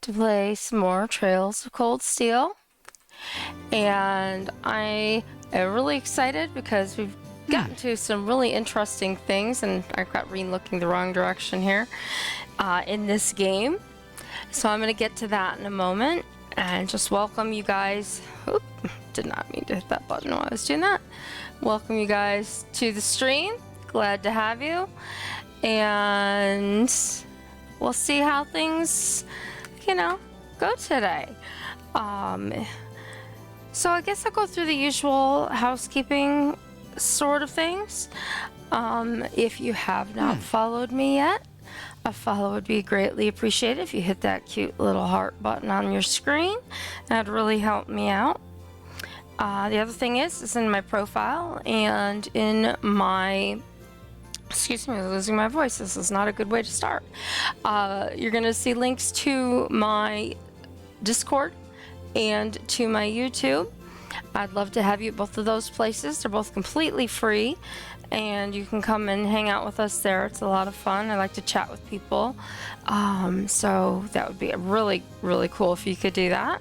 to play some more Trails of Cold Steel. And I am really excited because we've gotten to some really interesting things, and I've got Reen looking the wrong direction here in this game. So I'm going to get to that in a moment and just welcome you guys. Oop, did not mean to hit that button while I was doing that. Welcome you guys to the stream. Glad to have you. And we'll see how things, go today. So I guess I'll go through the usual housekeeping sort of things. If you have not followed me yet, a follow would be greatly appreciated. If you hit that cute little heart button on your screen, that'd really help me out. The other thing is in my profile and in my, excuse me, I'm losing my voice. This is not a good way to start. You're going to see links to my Discord and to my YouTube. I'd love to have you at both of those places. They're both completely free, and you can come and hang out with us there. It's a lot of fun. I like to chat with people. So that would be really, really cool if you could do that.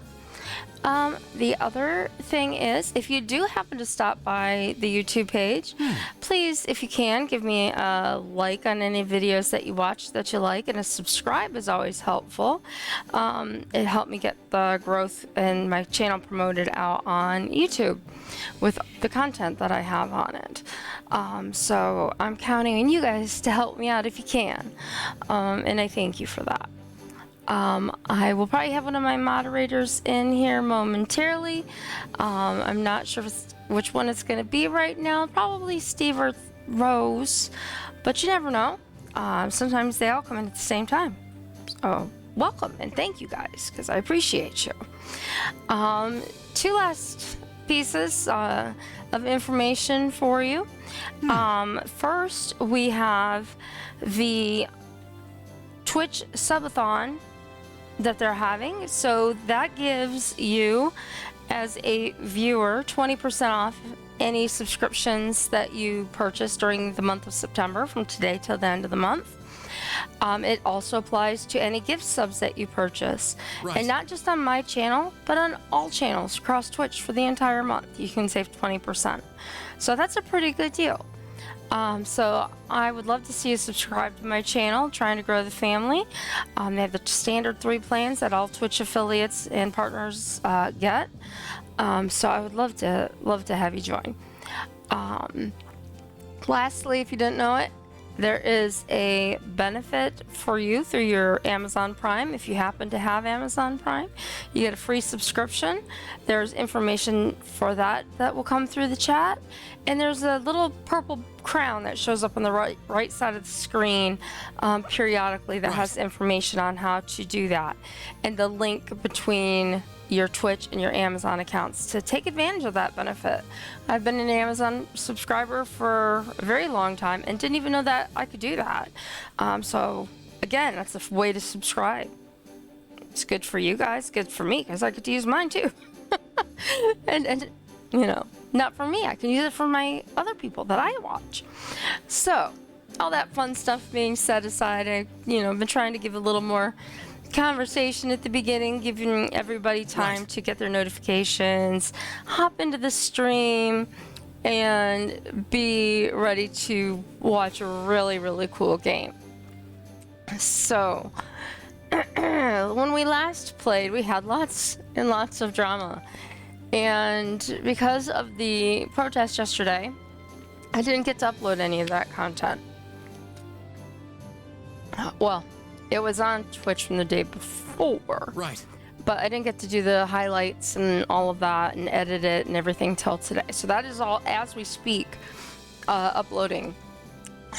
The other thing is, if you do happen to stop by the YouTube page, please, if you can, give me a like on any videos that you watch that you like, and a subscribe is always helpful. It helped me get the growth and my channel promoted out on YouTube with the content that I have on it. So I'm counting on you guys to help me out if you can, and I thank you for that. I will probably have one of my moderators in here momentarily. I'm not sure which one it's going to be right now. Probably Steve or Rose, but you never know. Sometimes they all come in at the same time. So welcome and thank you guys, because I appreciate you. Two last pieces of information for you. First, we have the Twitch subathon that they're having. So that gives you, as a viewer, 20% off any subscriptions that you purchase during the month of September, from today till the end of the month. It also applies to any gift subs that you purchase. Right. And not just on my channel, but on all channels across Twitch for the entire month. You can save 20%. So that's a pretty good deal. So I would love to see you subscribe to my channel, trying to grow the family. They have the standard 3 plans that all Twitch affiliates and partners get. So I would love to have you join. Lastly, if you didn't know it, there is a benefit for you through your Amazon Prime. If you happen to have Amazon Prime, you get a free subscription. There's information for that will come through the chat. And there's a little purple crown that shows up on the right side of the screen periodically that has information on how to do that, and the link between your Twitch and your Amazon accounts to take advantage of that benefit. I've been an Amazon subscriber for a very long time and didn't even know that I could do that. So again, that's a way to subscribe. It's good for you guys, good for me, because I get to use mine too. and not for me, I can use it for my other people that I watch. So all that fun stuff being set aside, I've been trying to give a little more conversation at the beginning, giving everybody time to get their notifications, hop into the stream, and be ready to watch a really, really cool game. So when we last played, we had lots and lots of drama, and because of the protest yesterday, I didn't get to upload any of that content. Well, it was on Twitch from the day before. Right. But I didn't get to do the highlights and all of that and edit it and everything till today. So that is all, as we speak, uploading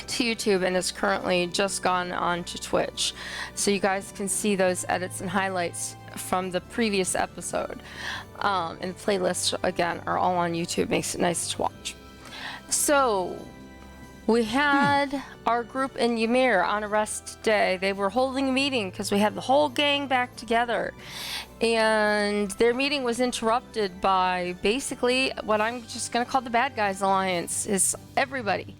to YouTube, and it's currently just gone on to Twitch. So you guys can see those edits and highlights from the previous episode. And the playlists, again, are all on YouTube. Makes it nice to watch. So we had our group in Ymir on a rest day. They were holding a meeting because we had the whole gang back together. And their meeting was interrupted by basically what I'm just going to call the Bad Guys Alliance. Is everybody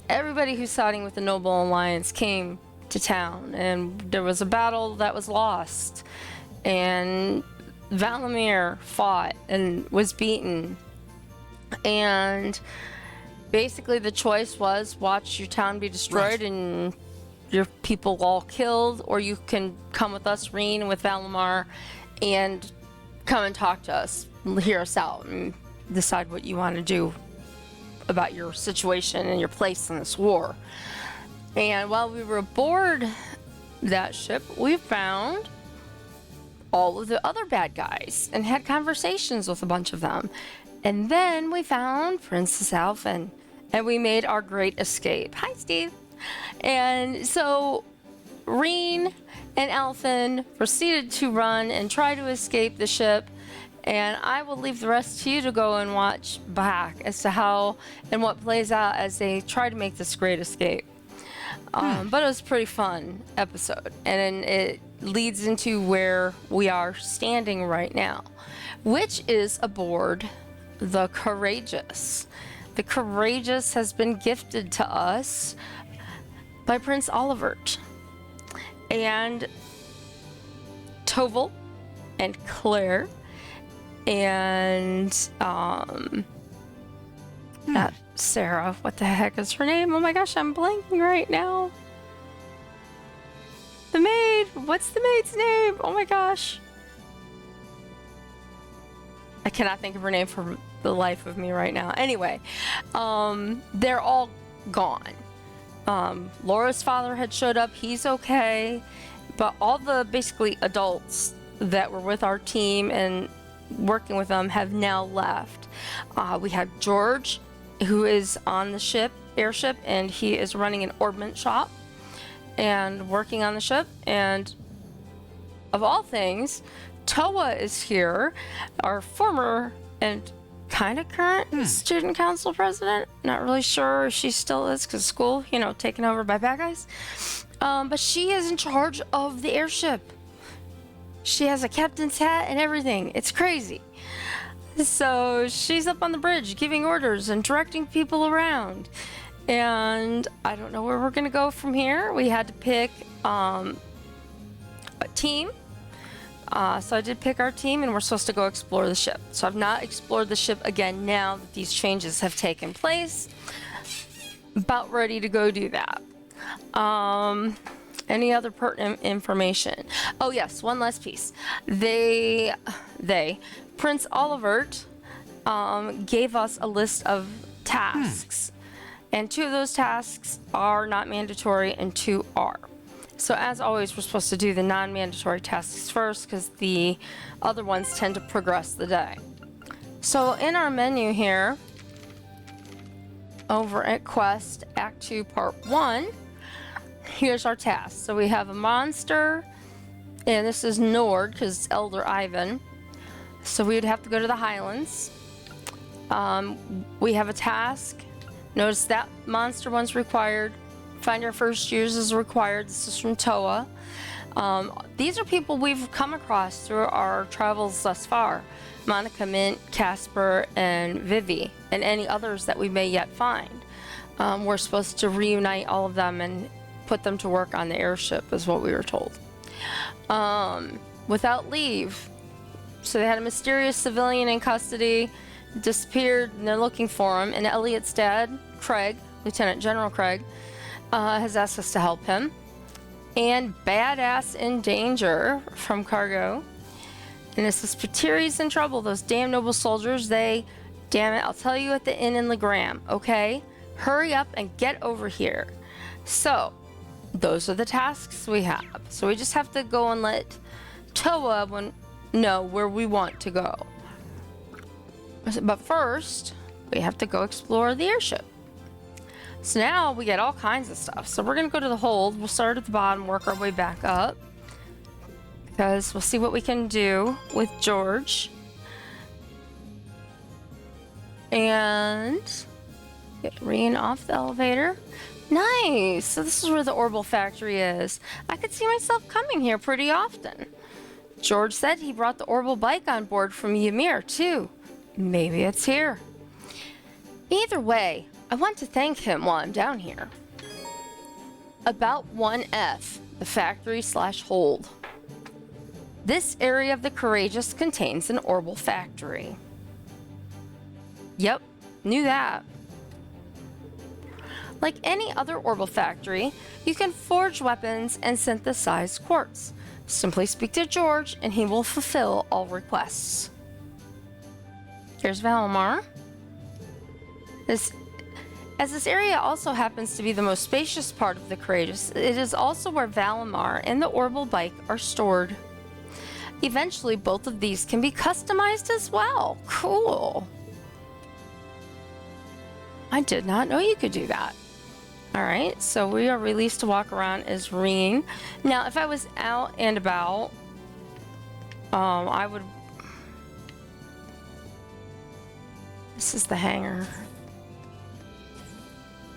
who's siding with the Noble Alliance came to town, and there was a battle that was lost, and Valamir fought and was beaten, and basically the choice was watch your town be destroyed and your people all killed, or you can come with us, Reen, with Valamar, and come and talk to us, hear us out, and decide what you want to do about your situation and your place in this war. And while we were aboard that ship, we found all of the other bad guys and had conversations with a bunch of them. And then we found Princess Alphen, and we made our great escape. Hi, Steve. And so Reen and Alphen proceeded to run and try to escape the ship, and I will leave the rest to you to go and watch back as to how and what plays out as they try to make this great escape. But it was a pretty fun episode, and it leads into where we are standing right now, which is aboard the Courageous. The Courageous has been gifted to us by Prince Olivert, and Toval and Claire and Sarah, what the heck is her name? Oh my gosh, I'm blanking right now. The maid, what's the maid's name? Oh my gosh. I cannot think of her name for the life of me right now. Anyway, they're all gone. Laura's father had showed up, he's okay, but all the basically adults that were with our team and working with them have now left. We have George, who is on the ship, Airship, and he is running an ordnance shop and working on the ship. And of all things, Toa is here, our former and kind of current student council president. Not really sure if she still is, because school, you know, taken over by bad guys. But she is in charge of the airship. She has a captain's hat and everything. It's crazy. So she's up on the bridge giving orders and directing people around. And I don't know where we're going to go from here. We had to pick a team. So I did pick our team, and we're supposed to go explore the ship. So I've not explored the ship again now that these changes have taken place. About ready to go do that. Any other pertinent information? Oh yes, one last piece. Prince Olivert gave us a list of tasks. And 2 of those tasks are not mandatory and 2 are. So as always, we're supposed to do the non-mandatory tasks first, because the other ones tend to progress the day. So in our menu here, over at Quest, Act 2, Part 1, here's our tasks. So we have a monster, and this is Nord, because it's Elder Ivan. So we would have to go to the Highlands. We have a task. Notice that monster one's required. Find our first years is required. This is from Toa. These are people we've come across through our travels thus far. Monica, Mint, Casper, and Vivi, and any others that we may yet find. We're supposed to reunite all of them and put them to work on the airship, is what we were told. Without leave. So they had a mysterious civilian in custody, disappeared, and they're looking for him. And Elliot's dad, Craig, Lieutenant General Craig, has asked us to help him. And Badass in Danger from Cargo. And this is Patiri's in trouble. Those damn noble soldiers, damn it, I'll tell you at the inn in Legram, okay? Hurry up and get over here. So, those are the tasks we have. So we just have to go and let Toa know where we want to go. But first, we have to go explore the airship. So now we get all kinds of stuff. So we're going to go to the hold. We'll start at the bottom, work our way back up, because we'll see what we can do with George. And get Reen off the elevator. Nice! So this is where the Orbital Factory is. I could see myself coming here pretty often. George said he brought the Orbital bike on board from Ymir, too. Maybe it's here. Either way, I want to thank him while I'm down here. About 1F, the factory/hold. This area of the Courageous contains an orbital factory. Yep, knew that. Like any other orbital factory, you can forge weapons and synthesize quartz. Simply speak to George and he will fulfill all requests. Here's Valimar. As this area also happens to be the most spacious part of the Courageous, it is also where Valimar and the orbital bike are stored. Eventually, both of these can be customized as well. Cool. I did not know you could do that. Alright, so we are released to walk around as Reen. Now, if I was out and about, I would... This is the hangar.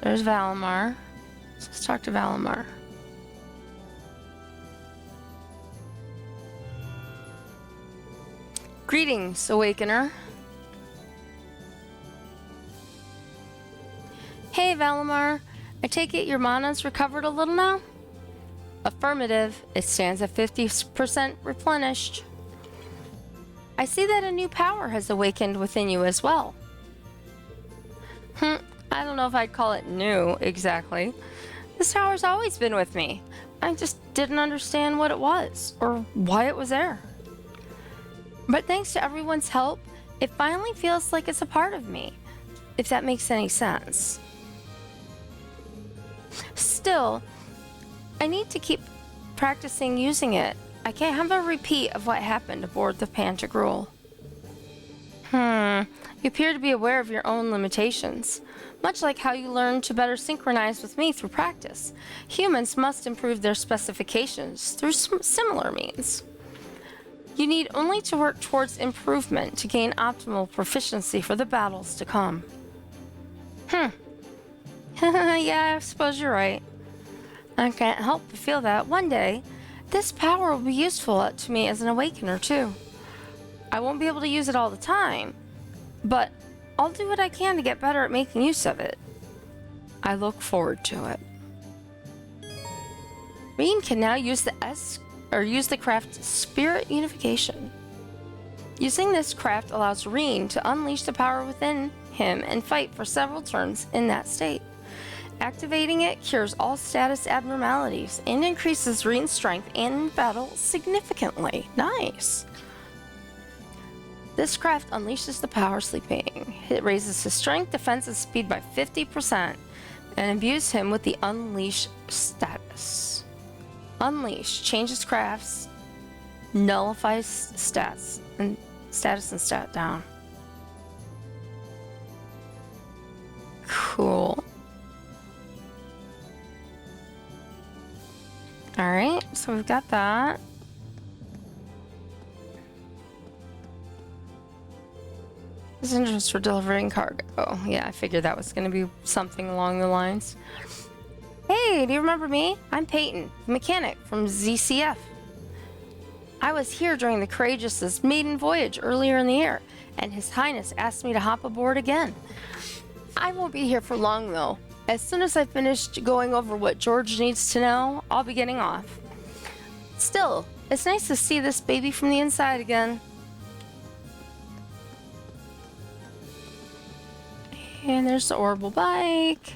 There's Valimar. Let's talk to Valimar. Greetings, Awakener. Hey, Valimar. I take it your mana's recovered a little now? Affirmative. It stands at 50% replenished. I see that a new power has awakened within you as well. I don't know if I'd call it new, exactly. This power's always been with me. I just didn't understand what it was, or why it was there. But thanks to everyone's help, it finally feels like it's a part of me, if that makes any sense. Still, I need to keep practicing using it. I can't have a repeat of what happened aboard the Pantagruel. You appear to be aware of your own limitations. Much like how you learn to better synchronize with me through practice, humans must improve their specifications through similar means. You need only to work towards improvement to gain optimal proficiency for the battles to come. Yeah, I suppose you're right. I can't help but feel that one day, this power will be useful to me as an awakener too. I won't be able to use it all the time, but I'll do what I can to get better at making use of it. I look forward to it. Reen can now use the craft Spirit Unification. Using this craft allows Reen to unleash the power within him and fight for several turns in that state. Activating it cures all status abnormalities and increases Reen's strength in battle significantly. Nice. This craft unleashes the power sleeping. It raises his strength, defense, and speed by 50% and imbues him with the Unleash status. Unleash changes crafts, nullifies stats and status and stat down. Cool. Alright, so we've got that. This is interest for delivering cargo. Oh, yeah, I figured that was going to be something along the lines. Hey, do you remember me? I'm Peyton, the mechanic from ZCF. I was here during the Courageous's maiden voyage earlier in the year, and His Highness asked me to hop aboard again. I won't be here for long, though. As soon as I've finished going over what George needs to know, I'll be getting off. Still, it's nice to see this baby from the inside again. And there's the orbital bike.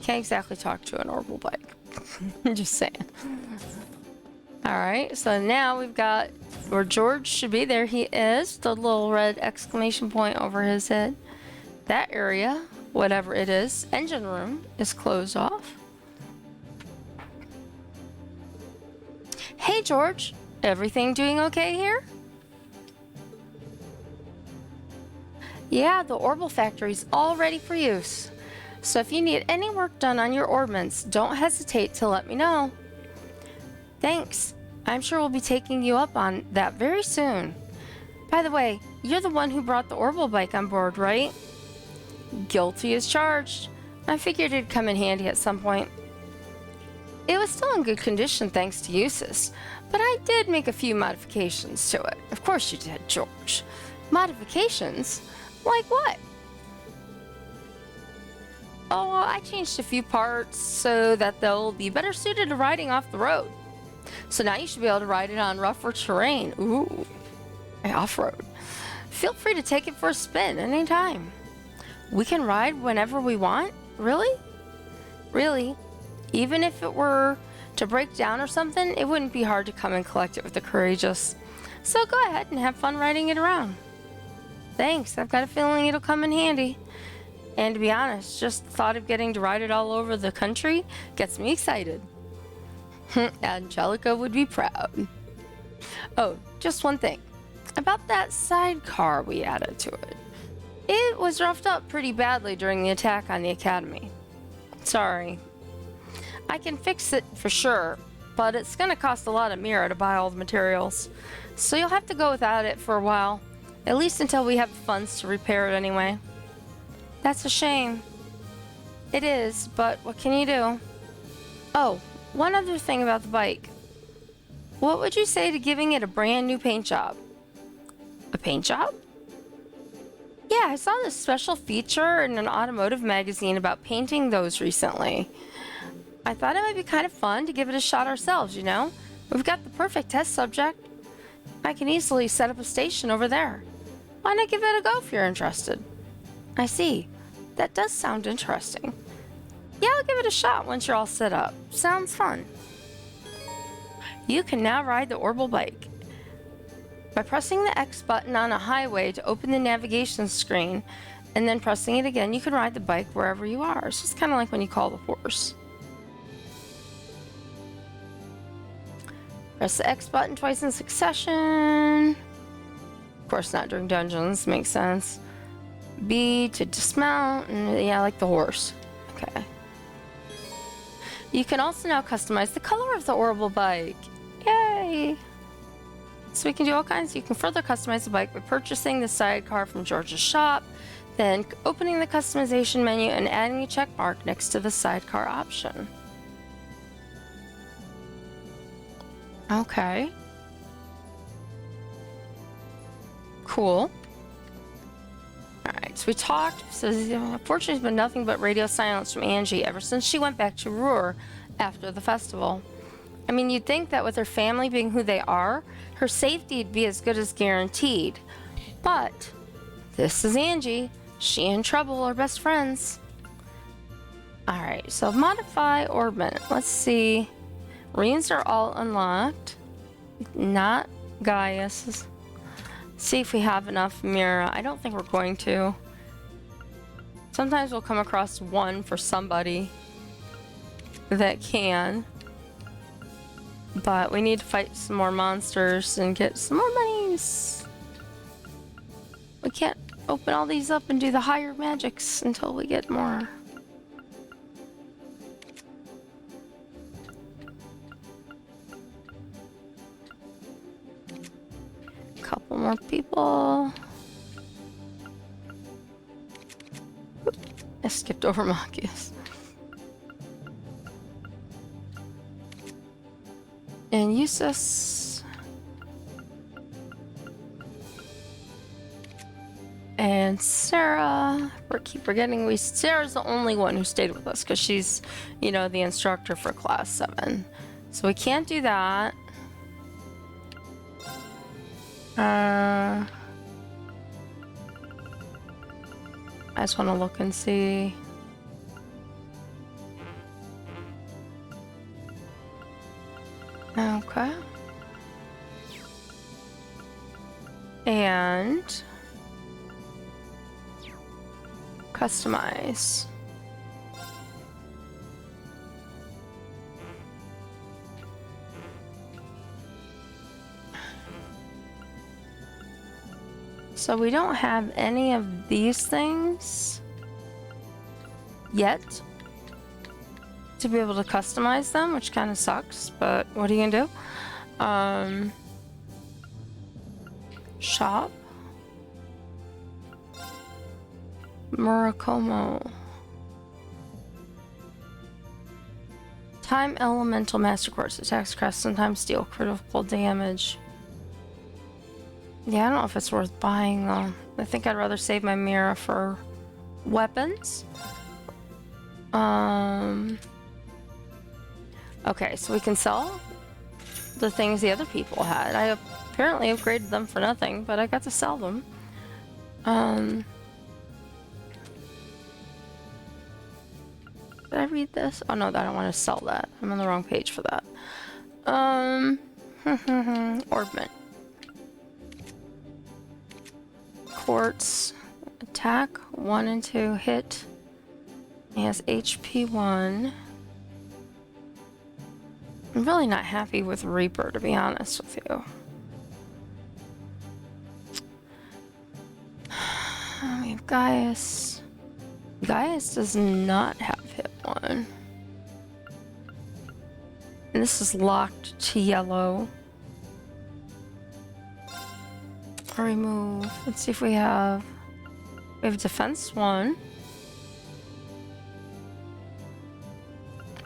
Can't exactly talk to an orbital bike. I'm just saying. Alright, so now we've got where George should be. There he is. The little red exclamation point over his head. That area, whatever it is, engine room, is closed off. Hey George, everything doing okay here? Yeah, the Orbital Factory's all ready for use. So if you need any work done on your ordnance, don't hesitate to let me know. Thanks. I'm sure we'll be taking you up on that very soon. By the way, you're the one who brought the orbital bike on board, right? Guilty as charged. I figured it'd come in handy at some point. It was still in good condition thanks to Eustace, but I did make a few modifications to it. Of course you did, George. Modifications? Like what? Oh, well, I changed a few parts so that they'll be better suited to riding off the road. So now you should be able to ride it on rougher terrain. Ooh, off-road. Feel free to take it for a spin anytime. We can ride whenever we want? Really? Really? Even if it were to break down or something, it wouldn't be hard to come and collect it with the courageous. So go ahead and have fun riding it around. Thanks, I've got a feeling it'll come in handy. And to be honest, just the thought of getting to ride it all over the country gets me excited. Angelica would be proud. Oh, just one thing. About that sidecar we added to it. It was roughed up pretty badly during the attack on the Academy. Sorry. I can fix it for sure, but it's gonna cost a lot of Mira to buy all the materials. So you'll have to go without it for a while. At least until we have the funds to repair it anyway. That's a shame. It is, but what can you do? Oh, one other thing about the bike. What would you say to giving it a brand new paint job? A paint job? Yeah, I saw this special feature in an automotive magazine about painting those recently. I thought it might be kind of fun to give it a shot ourselves, you know? We've got the perfect test subject. I can easily set up a station over there. Why not give it a go if you're interested? I see. That does sound interesting. Yeah, I'll give it a shot once you're all set up. Sounds fun. You can now ride the Orbital bike. By pressing the X button on a highway to open the navigation screen, and then pressing it again, you can ride the bike wherever you are. So it's kind of like when you call the horse. Press the X button twice in succession. Of course, not during dungeons, makes sense. B to dismount, and yeah, like the horse. Okay. You can also now customize the color of the Orbital bike. Yay! So we can do all kinds. You can further customize the bike by purchasing the sidecar from George's shop, then opening the customization menu and adding a check mark next to the sidecar option. Okay. Cool. Alright, so we talked. So unfortunately, there's been nothing but radio silence from Angie ever since she went back to Ruhr after the festival. I mean, you'd think that with her family being who they are, her safety would be as good as guaranteed. But this is Angie. She and Trouble are best friends. Alright, so modify orbit. Let's see. Reins are all unlocked. Not Gaius. See if we have enough Mira. I don't think we're going to. Sometimes we'll come across one for somebody that can. But we need to fight some more monsters and get some more monies. We can't open all these up and do the higher magics until we get more. Couple more people. Oop, I skipped over Machias. And Eustace. And Sarah. We keep forgetting Sarah's the only one who stayed with us because she's, you know, the instructor for class 7. So we can't do that. I just want to look and see. Okay. And customize. So we don't have any of these things yet to be able to customize them, which kind of sucks, but what are you gonna do? Shop. Murakomo. Time Elemental Master Quartz. Attacks crest, sometimes deal critical damage. Yeah, I don't know if it's worth buying though. I think I'd rather save my Mira for weapons. Okay, so we can sell the things the other people had. I apparently upgraded them for nothing, but I got to sell them. Did I read this? Oh no, I don't want to sell that. I'm on the wrong page for that. Orbment. Quartz. Attack 1 and 2. Hit. He has HP 1. I'm really not happy with Reaper, to be honest with you. We have Gaius. Gaius does not have hit 1. And this is locked to yellow. I'll remove. Let's see if we have defense 1.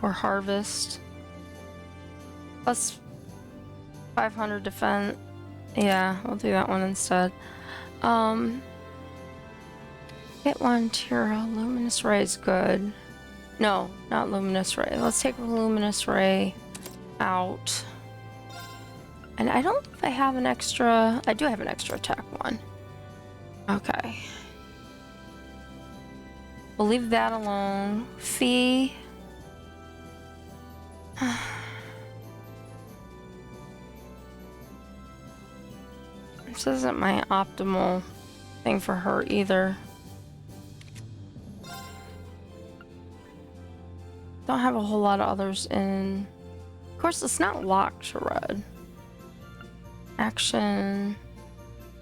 Or harvest. Plus 500 defense. Yeah, we'll do that one instead. Hit 1, Tira. Luminous Ray is good. No, not Luminous Ray. Let's take Luminous Ray out. And I don't know if I have an extra... I do have an extra attack 1. Okay. We'll leave that alone. Fee. This isn't my optimal thing for her either. Don't have a whole lot of others in. Of course, it's not locked to red. Action.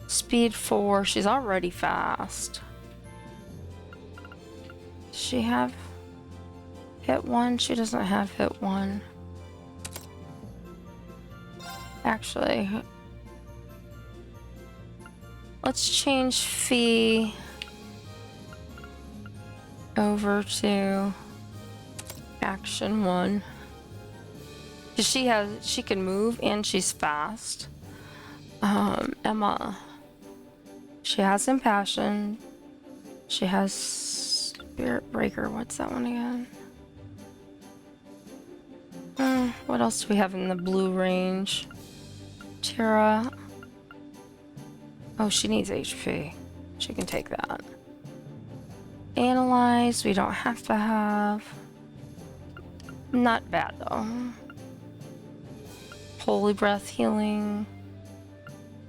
Speed 4. She's already fast. Does she have hit 1? She doesn't have hit 1. Actually, let's change Fee over to action 1. She can move and she's fast. Emma. She has Impassion. She has Spirit Breaker. What's that one again? What else do we have in the blue range? Tira. Oh, she needs HP. She can take that. Analyze. We don't have to have. Not bad though. Holy Breath healing.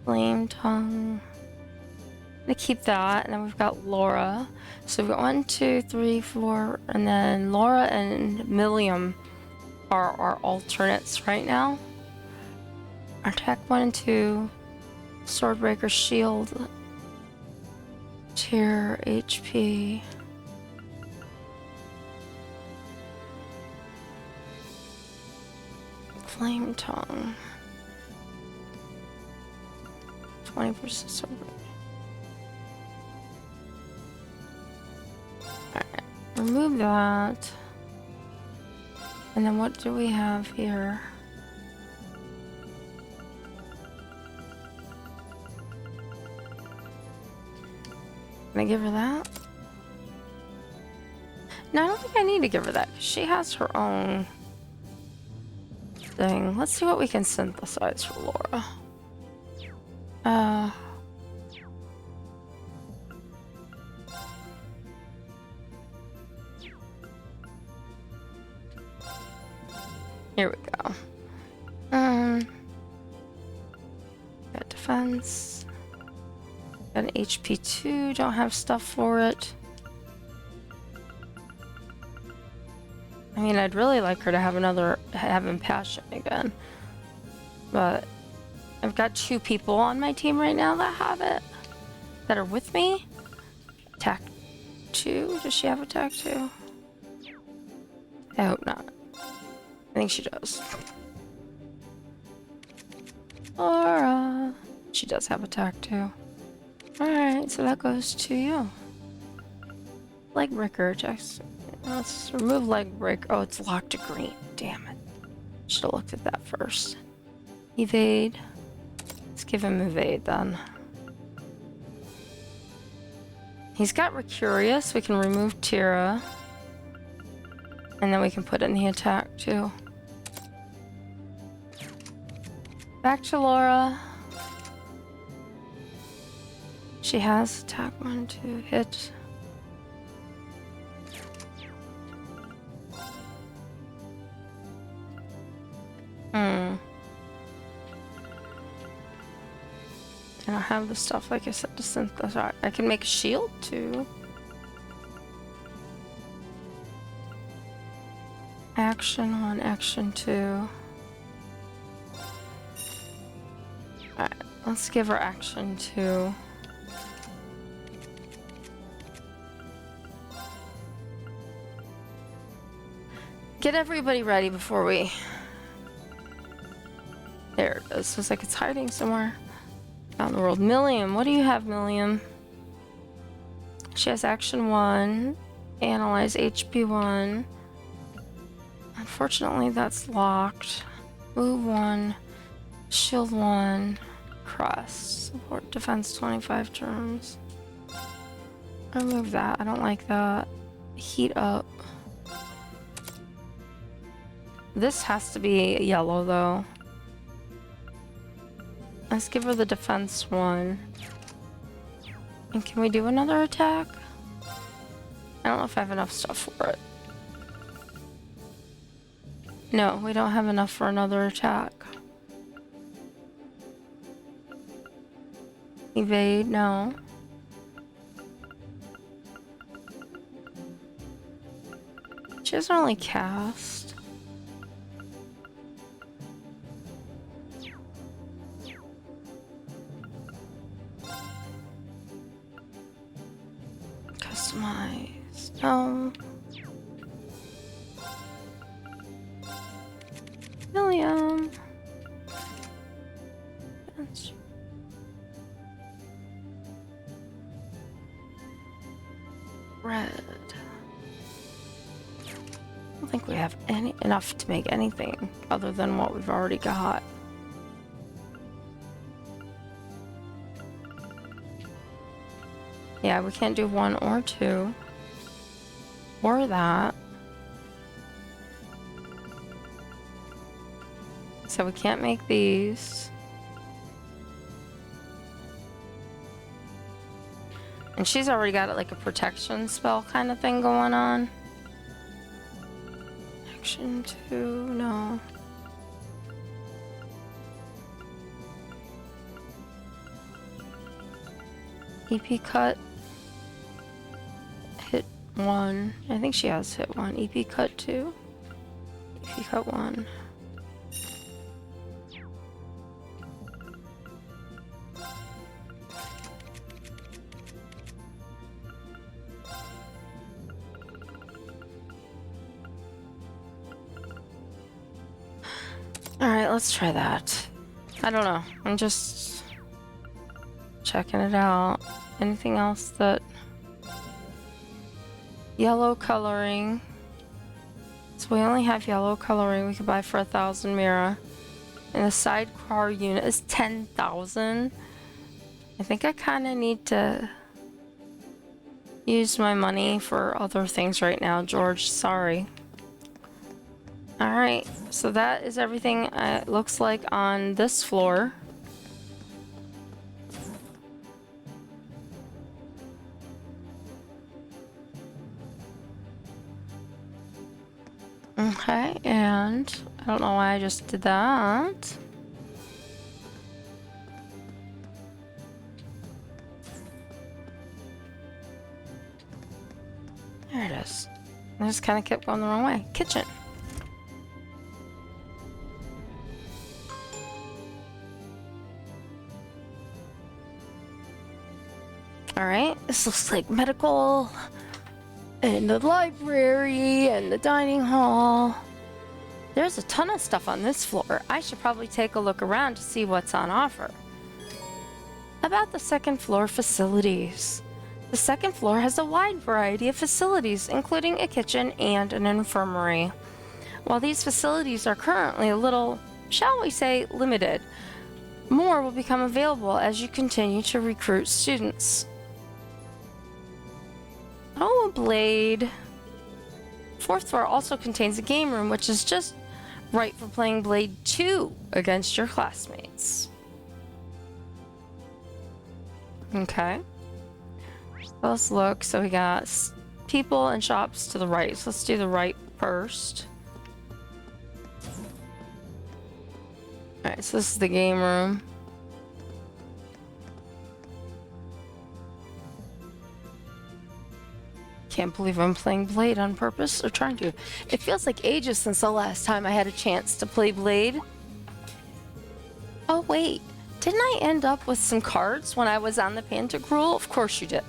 Flame Tongue. I'm gonna keep that, and then we've got Laura. So we've got 1, 2, 3, 4, and then Laura and Milliam are our alternates right now. Attack 1 and 2. Swordbreaker shield. Tier HP. Flame Tongue. 20% swordbreaker. Alright, remove that. And then what do we have here? Can I give her that? No, I don't think I need to give her that, because she has her own thing. Let's see what we can synthesize for Laura. Here we go. Got defense. Got an HP 2, don't have stuff for it. I mean, I'd really like her to have have Impassion again. But I've got 2 people on my team right now that have it. That are with me. Attack 2, does she have attack 2? I hope not. I think she does. Laura. She does have attack 2. Alright, so that goes to you. Leg breaker attacks. Let's remove leg break. Oh, it's locked to green. Damn it. Should have looked at that first. Evade. Let's give him evade then. He's got Recurious. We can remove Tira. And then we can put in the attack too. Back to Laura. She has attack 1 to hit. I don't have the stuff, like I said, to synthesize. I can make a shield too. Action 1, action 2. Alright, let's give her action 2. Get everybody ready before we... There it is. Looks like it's hiding somewhere out in the world. Milliam, what do you have, Milliam? She has action 1. Analyze HP 1. Unfortunately, that's locked. Move 1. Shield 1. Crust. Support defense 25 turns. Remove that. I don't like that. Heat up. This has to be yellow, though. Let's give her the defense 1. And can we do another attack? I don't know if I have enough stuff for it. No, we don't have enough for another attack. Evade, no. She doesn't really cast. Customize, no. William. Red. I don't think we have enough to make anything other than what we've already got. Yeah, we can't do 1 or 2. Or that. So we can't make these. And she's already got like a protection spell kind of thing going on. Action 2, no. EP cut. Hit 1. I think she has hit 1. EP cut 2. EP cut 1. Alright, let's try that. I don't know. I'm just checking it out. Anything else that... Yellow coloring. So we only have yellow coloring we could buy for 1,000 Mira. And the sidecar unit is 10,000. I think I kind of need to use my money for other things right now, George. Sorry. Alright, so that is everything it looks like on this floor. Okay, and I don't know why I just did that. There it is. I just kind of kept going the wrong way. Kitchen. Alright, this looks like medical, and the library, and the dining hall. There's a ton of stuff on this floor. I should probably take a look around to see what's on offer. About the second floor facilities. The second floor has a wide variety of facilities, including a kitchen and an infirmary. While these facilities are currently a little, shall we say, limited, more will become available as you continue to recruit students. Oh, a blade. fourth floor also contains a game room, which is just right for playing Blade 2 against your classmates. Okay. Let's look. So we got people and shops to the right. So let's do the right first. Alright, so this is the game room. Can't believe I'm playing Blade on purpose, or trying to. It feels like ages since the last time I had a chance to play Blade. Oh wait, didn't I end up with some cards when I was on the Pantagruel? Of course you did.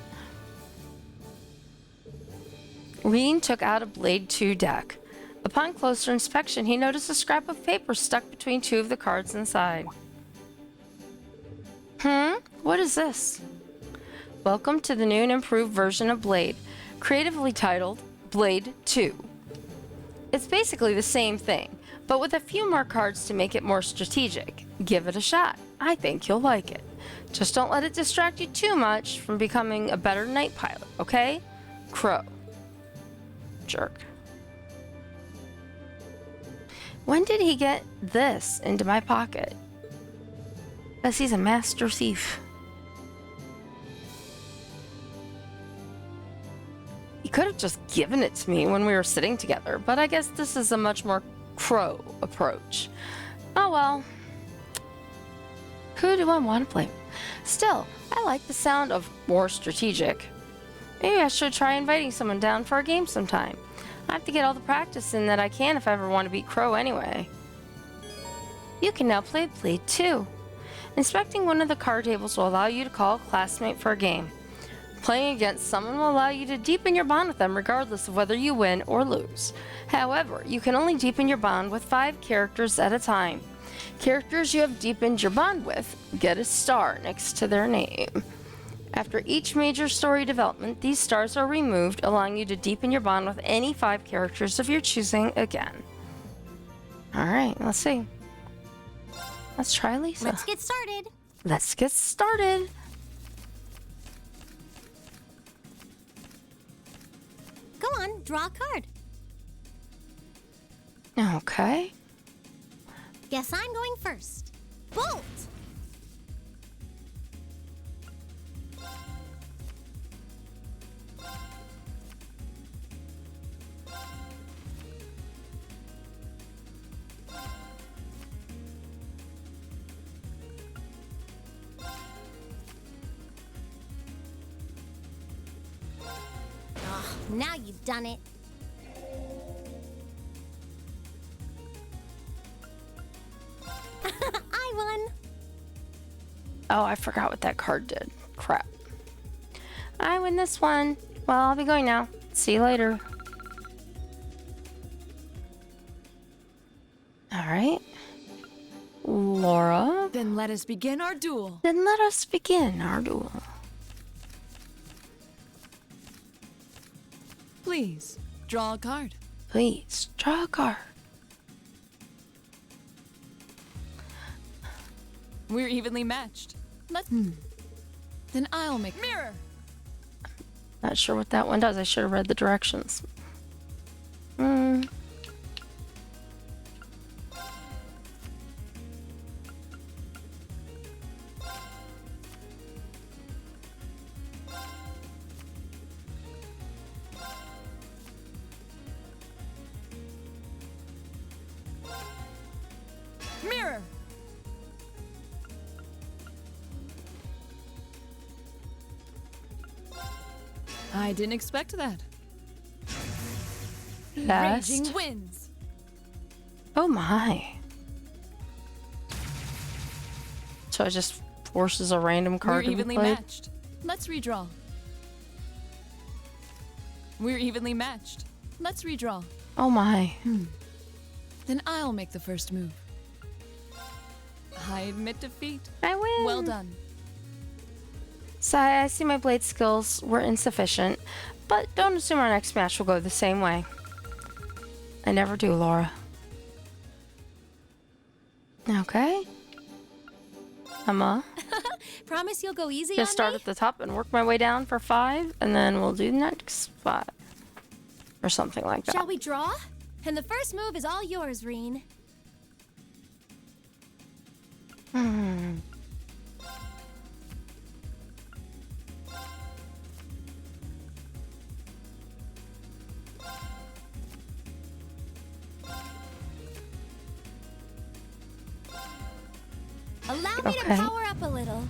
Lean took out a Blade 2 deck. Upon closer inspection, he noticed a scrap of paper stuck between two of the cards inside. What is this? Welcome to the new and improved version of Blade, creatively titled Blade 2. It's basically the same thing, but with a few more cards to make it more strategic. Give it a shot. I think you'll like it. Just don't let it distract you too much from becoming a better night pilot, okay? Crow. Jerk. When did he get this into my pocket? Because he's a master thief. He could have just given it to me when we were sitting together, but I guess this is a much more Crow approach. Oh well. Who do I want to play with? Still, I like the sound of more strategic. Maybe I should try inviting someone down for a game sometime. I have to get all the practice in that I can if I ever want to beat Crow anyway. You can now play Blade 2. Inspecting one of the card tables will allow you to call a classmate for a game. Playing against someone will allow you to deepen your bond with them regardless of whether you win or lose. However, you can only deepen your bond with 5 characters at a time. Characters you have deepened your bond with get a star next to their name. After each major story development, these stars are removed, allowing you to deepen your bond with any 5 characters of your choosing again. Alright, let's see. Let's try Lisa. Let's get started. Let's get started. Go on, draw a card. Okay. Guess I'm going first. Bolt! Now you've done it. I won. Oh, I forgot what that card did. Crap. I win this one. Well, I'll be going now. See you later. Alright. Laura. Then let us begin our duel. Then let us begin our duel. Please, draw a card. Please, draw a card. We're evenly matched. Let's... Then I'll make... Mirror! Not sure what that one does. I should have read the directions. Mirror! I didn't expect that. Last. Raging wins. Oh my. So it just forces a random card We're to be evenly played? matched. Let's redraw. We're evenly matched. Let's redraw. Oh my. Then I'll make the first move. I admit defeat. I win. Well done. So I see my blade skills were insufficient, but don't assume our next match will go the same way. I never do, Laura. Okay. Promise you'll go easy Just on start me? at the top and work my way down for 5, and then we'll do the next 5. or something like that. Shall we draw? And the first move is all yours, Reen. Allow me to power up a little.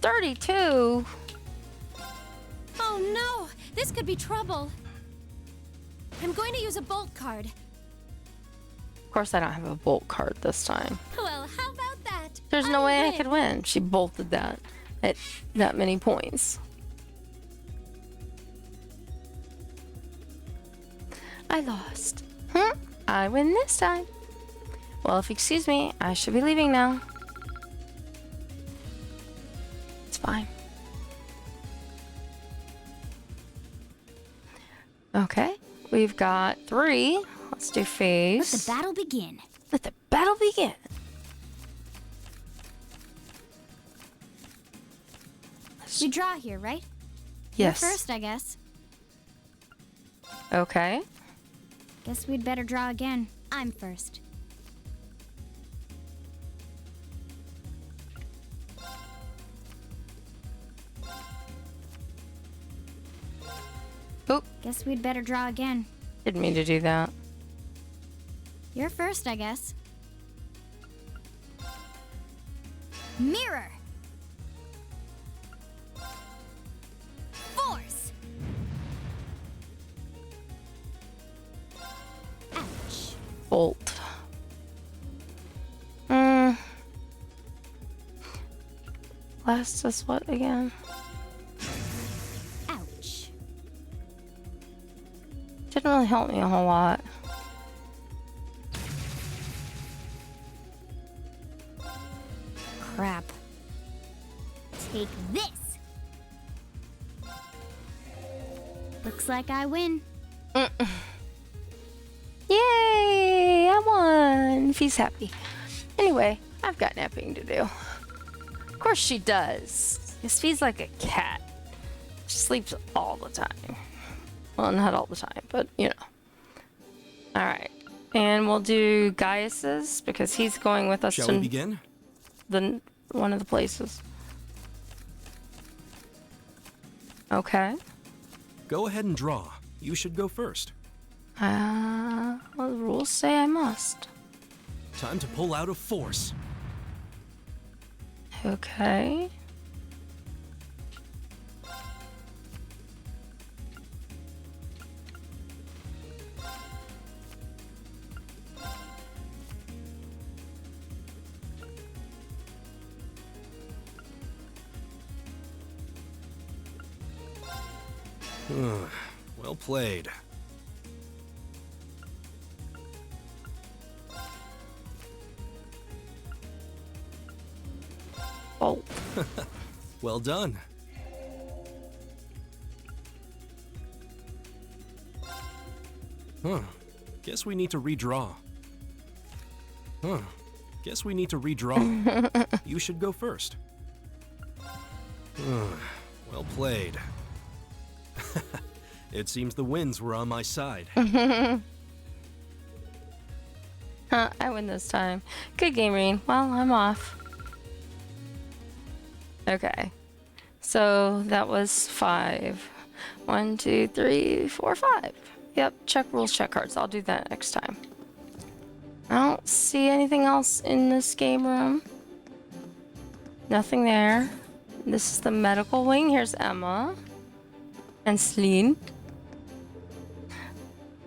32? Oh no! This could be trouble. I'm going to use a bolt card. Of course I don't have a bolt card this time. Well, how about that? There's no way I could win. She bolted that at that many points. I lost. I win this time. Well, if you excuse me, I should be leaving now. It's fine. Okay, we've got 3. Let's do phase. Let the battle begin. Let the battle begin. You draw here, right? Yes. You're first, I guess. Okay. Guess we'd better draw again. I'm first. Oop. Guess we'd better draw again. Didn't mean to do that. You're first, I guess. Mirror. Force. Ouch. Bolt. Last is what again? Ouch. Didn't really help me a whole lot. Crap. Take this. Looks like I win. Yay! I won! Fee's happy. Anyway, I've got napping to do. Of course she does. This Fee's like a cat. She sleeps all the time. Well, not all the time, but you know. Alright. And we'll do Gaius's because he's going with us Shall to we begin? one of the places. Okay. Go ahead and draw. You should go first. Well, the rules say I must. Time to pull out a force. Okay. Well played. Oh. Well done. Guess we need to redraw. Guess we need to redraw. You should go first. Well played. It seems the winds were on my side. I win this time. Good game, Reen. Well, I'm off. Okay. So that was 5. 1, 2, 3, 4, 5. Yep, check rules, check cards. I'll do that next time. I don't see anything else in this game room. Nothing there. This is the medical wing. Here's Emma. And Celine.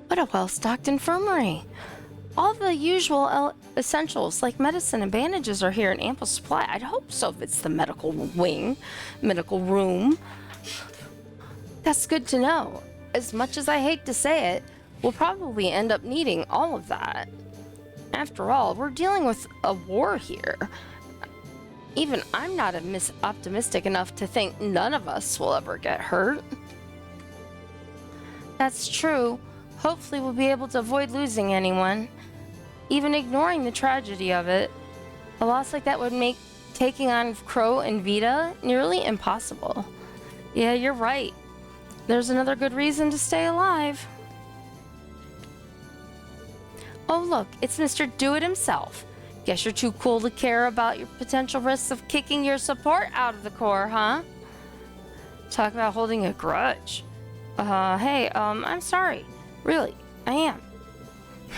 What a well-stocked infirmary. All the usual essentials like medicine and bandages are here in ample supply. I'd hope so if it's the medical wing, medical room. That's good to know. As much as I hate to say it, we'll probably end up needing all of that. After all, we're dealing with a war here. Even I'm not optimistic enough to think none of us will ever get hurt. That's true. Hopefully we'll be able to avoid losing anyone. Even ignoring the tragedy of it, a loss like that would make taking on Crow and Vita nearly impossible. Yeah, you're right. There's another good reason to stay alive. Oh look, it's Mr. Do-It himself. Guess you're too cool to care about your potential risks of kicking your support out of the Corps, huh? Talk about holding a grudge. Hey, I'm sorry. Really, I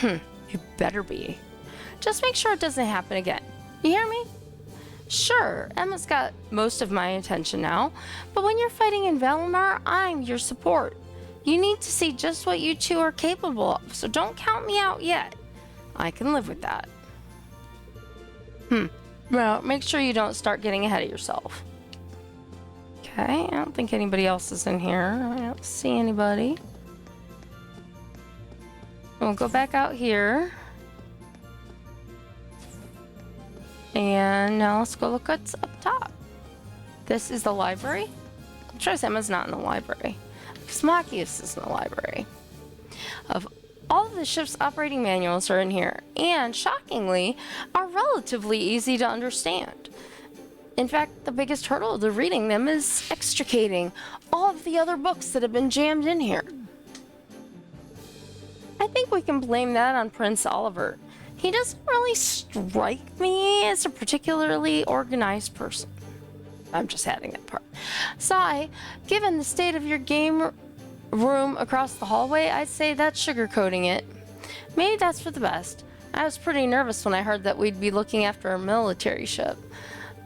am. You better be. Just make sure it doesn't happen again. You hear me? Sure, Emma's got most of my attention now, but when you're fighting in Valimar, I'm your support. You need to see just what you two are capable of, so don't count me out yet. I can live with that. Well, make sure you don't start getting ahead of yourself. Okay, I don't think anybody else is in here. I don't see anybody. We'll go back out here. And now let's go look what's up top. This is the library. I'm sure Emma's not in the library. Because Machius is in the library. All of the ship's operating manuals are in here, and shockingly, are relatively easy to understand. In fact, the biggest hurdle to reading them is extricating all of the other books that have been jammed in here. I think we can blame that on Prince Oliver. He doesn't really strike me as a particularly organized person. I'm just adding that part. Sai, given the state of your game room across the hallway, I'd say that's sugarcoating it. Maybe that's for the best. I was pretty nervous when I heard that we'd be looking after a military ship.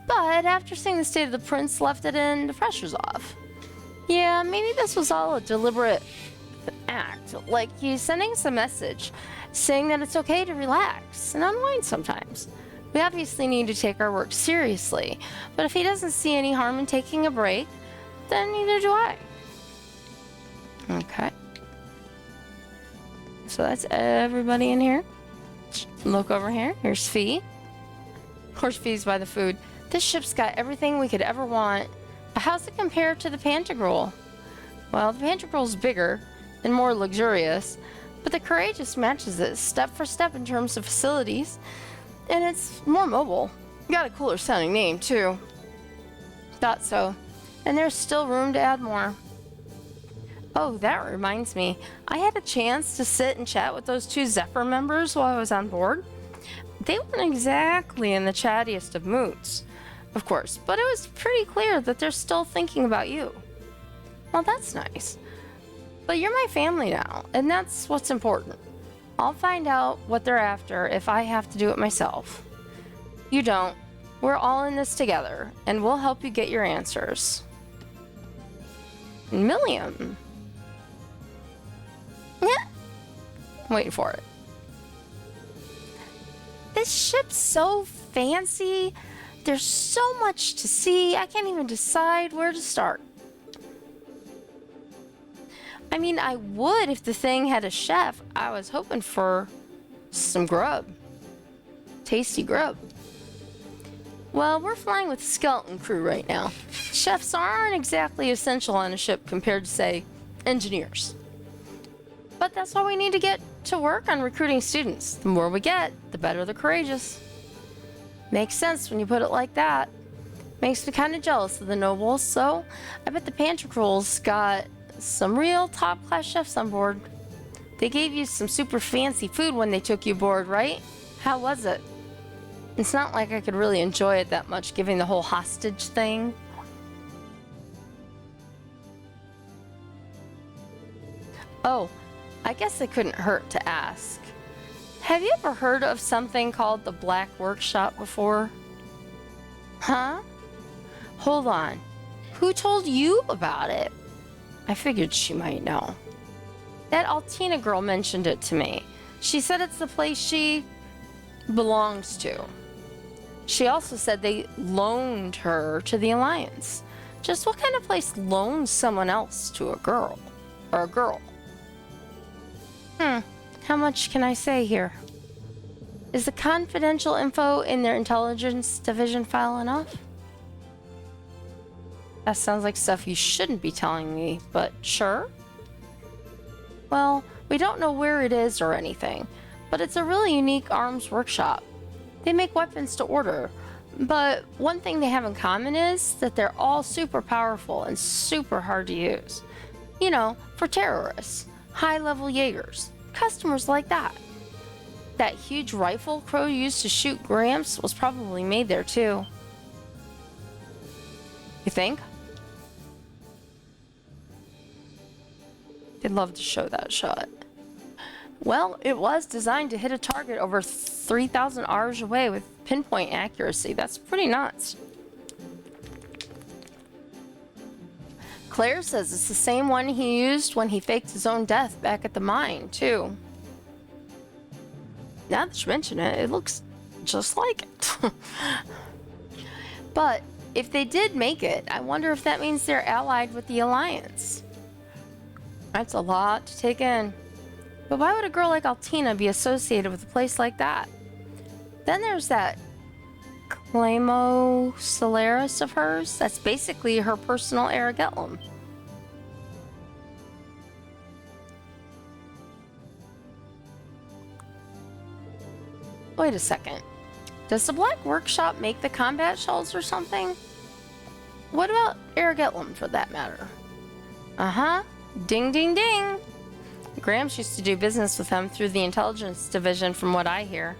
But after seeing the state of the prince left it in, the pressure's off. Yeah, maybe this was all a deliberate act. Like he's sending us a message saying that it's okay to relax and unwind sometimes. We obviously need to take our work seriously, but if he doesn't see any harm in taking a break, then neither do I. Okay. So that's everybody in here. Look over here. Here's Fee. Of course, Fee's by the food. This ship's got everything we could ever want. But how's it compare to the Pantagruel? Well, the Pantagruel's bigger and more luxurious, but the Courageous matches it step for step in terms of facilities, and it's more mobile. Got a cooler sounding name, too. Thought so. And there's still room to add more. Oh, that reminds me. I had a chance to sit and chat with those two Zephyr members while I was on board. They weren't exactly in the chattiest of moods, of course, but it was pretty clear that they're still thinking about you. Well, that's nice. But you're my family now, and that's what's important. I'll find out what they're after if I have to do it myself. You don't. We're all in this together, and we'll help you get your answers. Milliam. Yeah. I'm waiting for it. This ship's so fancy. There's so much to see. I can't even decide where to start. I mean, I would if the thing had a chef. I was hoping for some grub. Tasty grub. Well, we're flying with a skeleton crew right now. Chefs aren't exactly essential on a ship compared to, say, engineers. But that's why we need to get to work on recruiting students. The more we get, the better the Courageous. Makes sense when you put it like that. Makes me kind of jealous of the nobles, so I bet the Pantagruel's got some real top-class chefs on board. They gave you some super fancy food when they took you aboard, right? How was it? It's not like I could really enjoy it that much, given the whole hostage thing. Oh, I guess it couldn't hurt to ask. Have you ever heard of something called the Black Workshop before? Huh? Hold on. Who told you about it? I figured she might know. That Altina girl mentioned it to me. She said it's the place she belongs to. She also said they loaned her to the Alliance. Just what kind of place loans someone else to a girl? Or a girl? How much can I say here? Is the confidential info in their intelligence division file enough? That sounds like stuff you shouldn't be telling me, but sure. Well, we don't know where it is or anything, but it's a really unique arms workshop. They make weapons to order, But one thing they have in common is that they're all super powerful and super hard to use. You know, for terrorists, high-level Jaegers, customers like that. That huge rifle Crow used to shoot Gramps was probably made there too. You think? They'd love to show that shot. Well, it was designed to hit a target over 3,000 Rs away with pinpoint accuracy. That's pretty nuts. Claire says it's the same one he used when he faked his own death back at the mine, too. Now that you mention it, it looks just like it. But if they did make it, I wonder if that means they're allied with the Alliance. That's a lot to take in. But why would a girl like Altina be associated with a place like that? Then there's that Clamo Solaris of hers. That's basically her personal Aragetlum. Wait a second. Does the Black Workshop make the combat shells or something? What about Aragetlum for that matter? Uh-huh. Ding, ding, ding. Gramps used to do business with them through the intelligence division from what I hear.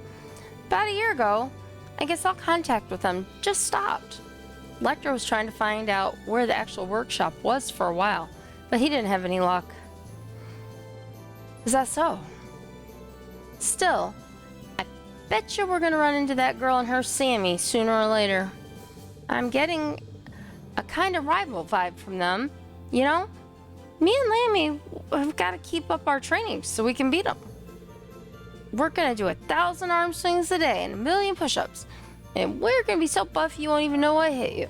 About a year ago, I guess all contact with them just stopped. Lecter was trying to find out where the actual workshop was for a while, but he didn't have any luck. Is that so? Still, I bet you we're gonna run into that girl and her Sammy sooner or later. I'm getting a kind of rival vibe from them, you know? Me and Lammy have got to keep up our training so we can beat them. We're gonna do 1,000 arm swings a day and 1,000,000 push-ups, and we're gonna be so buff you won't even know what hit you.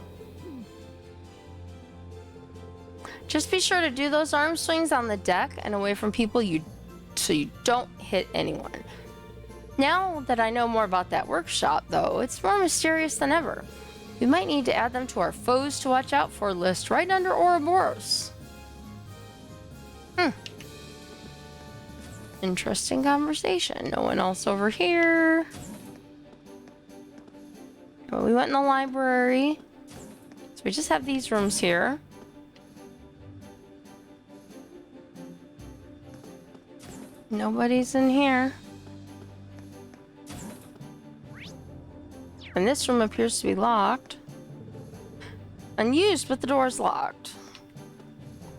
Just be sure to do those arm swings on the deck and away from people so you don't hit anyone. Now that I know more about that workshop, though, it's more mysterious than ever. We might need to add them to our foes to watch out for list right under Ouroboros. Interesting conversation. No one else over here. Well, we went in the library. So we just have these rooms here. Nobody's in here. And this room appears to be locked. Unused, but the door's locked.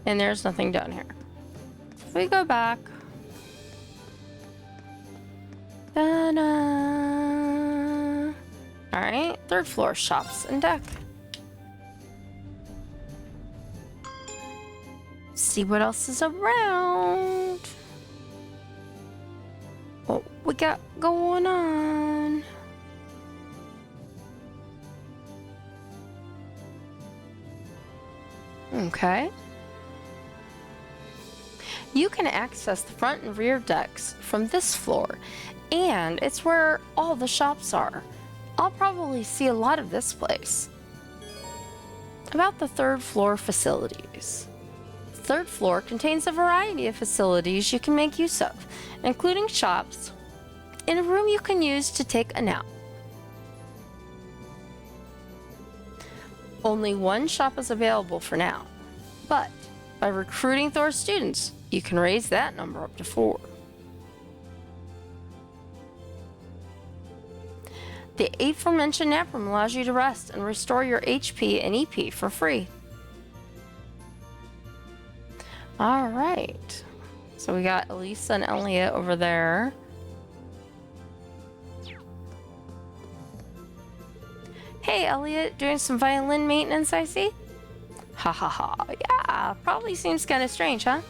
And there's nothing down here. We go back. Ta-da! Alright, third floor, shops and deck. See what else is around. What we got going on? Okay. You can access the front and rear decks from this floor, and it's where all the shops are. I'll probably see a lot of this place. About the third floor facilities. The third floor contains a variety of facilities you can make use of, including shops and a room you can use to take a nap. Only one shop is available for now, but by recruiting Thor's students, you can raise that number up to 4. The aforementioned nap room allows you to rest and restore your HP and EP for free. Alright. So we got Elisa and Elliot over there. Hey Elliot, doing some violin maintenance I see? Ha ha ha, yeah, probably seems kind of strange, huh?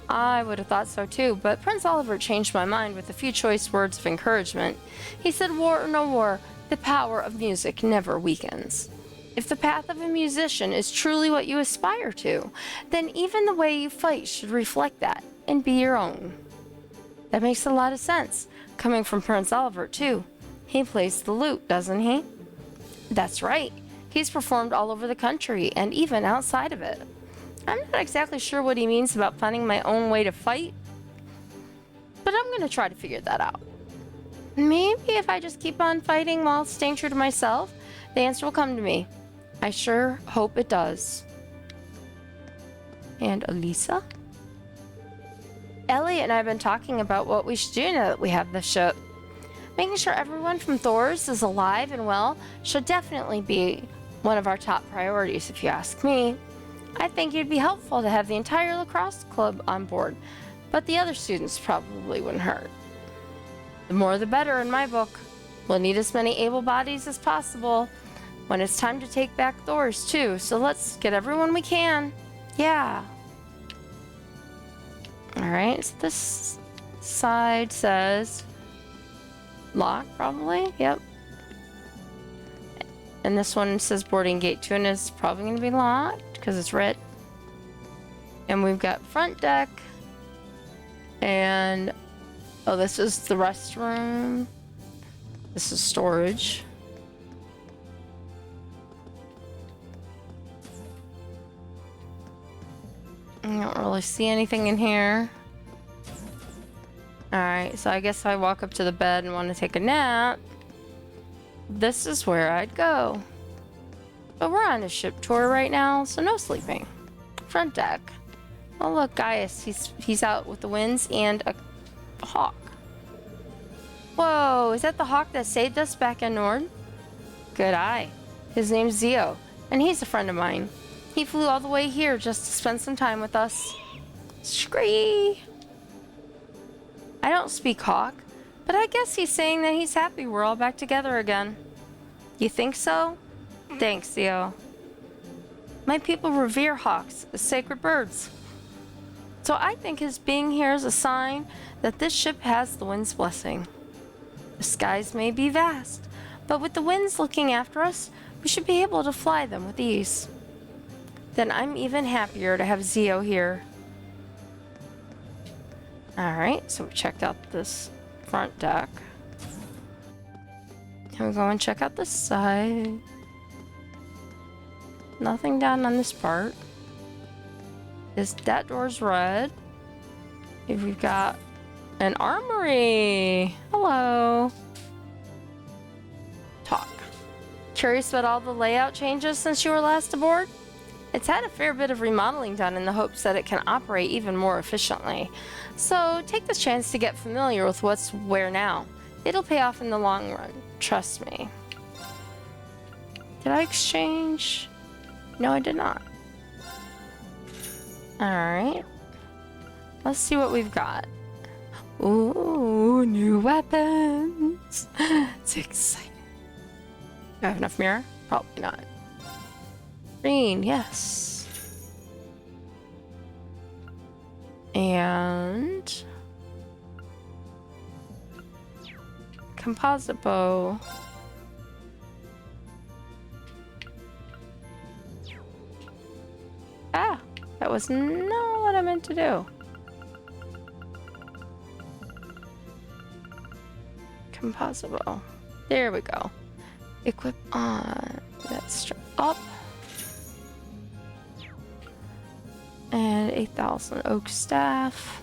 I would have thought so too, but Prince Oliver changed my mind with a few choice words of encouragement. He said, war or no war, the power of music never weakens. If the path of a musician is truly what you aspire to, then even the way you fight should reflect that and be your own. That makes a lot of sense, coming from Prince Oliver too. He plays the lute, doesn't he? That's right. He's performed all over the country and even outside of it. I'm not exactly sure what he means about finding my own way to fight, but I'm going to try to figure that out. Maybe if I just keep on fighting while staying true to myself, the answer will come to me. I sure hope it does. And Elisa? Elliot and I have been talking about what we should do now that we have the ship. Making sure everyone from Thor's is alive and well should definitely be one of our top priorities, if you ask me. I think it'd be helpful to have the entire lacrosse club on board, but the other students probably wouldn't hurt. The more the better in my book. We'll need as many able bodies as possible when it's time to take back Thor's too, so let's get everyone we can. Yeah. Alright, so this side says lock, probably. Yep. And this one says boarding gate 2 and it's probably going to be locked because it's red. And we've got front deck. And oh, this is the restroom. This is storage. I don't really see anything in here. Alright, so I guess I walk up to the bed and want to take a nap. This is where I'd go. But we're on a ship tour right now, so no sleeping. Front deck. Oh look, Gaius, he's out with the winds and a hawk. Whoa, is that the hawk that saved us back in Nord? Good eye. His name's Zio, and he's a friend of mine. He flew all the way here just to spend some time with us. Scree! I don't speak hawk, but I guess he's saying that he's happy we're all back together again. You think so? Thanks, Zio. My people revere hawks as sacred birds. So I think his being here is a sign that this ship has the wind's blessing. The skies may be vast, but with the winds looking after us, we should be able to fly them with ease. Then I'm even happier to have Zio here. Alright, so we checked out this front deck. Can we go and check out this side? Nothing down on this part. That door's red. We've got an armory. Hello. Talk. Curious about all the layout changes since you were last aboard? It's had a fair bit of remodeling done in the hopes that it can operate even more efficiently. So take this chance to get familiar with what's where now. It'll pay off in the long run. Trust me. Did I exchange? No, I did not. Alright. Let's see what we've got. Ooh, new weapons. It's exciting. Do I have enough mirror? Probably not. Green, yes. And composite bow. Ah, that was not what I meant to do. Composite bow. There we go. Equip on. That's straight up. And 8,000 oak staff.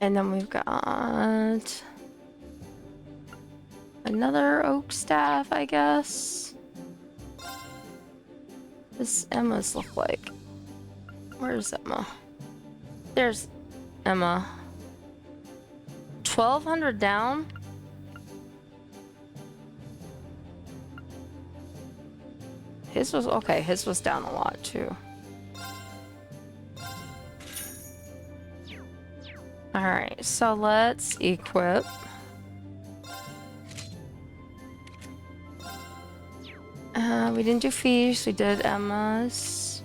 And then we've got another oak staff, I guess. What does Emma's look like? Where's Emma? There's Emma. 1,200 down? His was okay, his was down a lot too. Alright, so let's equip. We didn't do Fish, we did Emma's.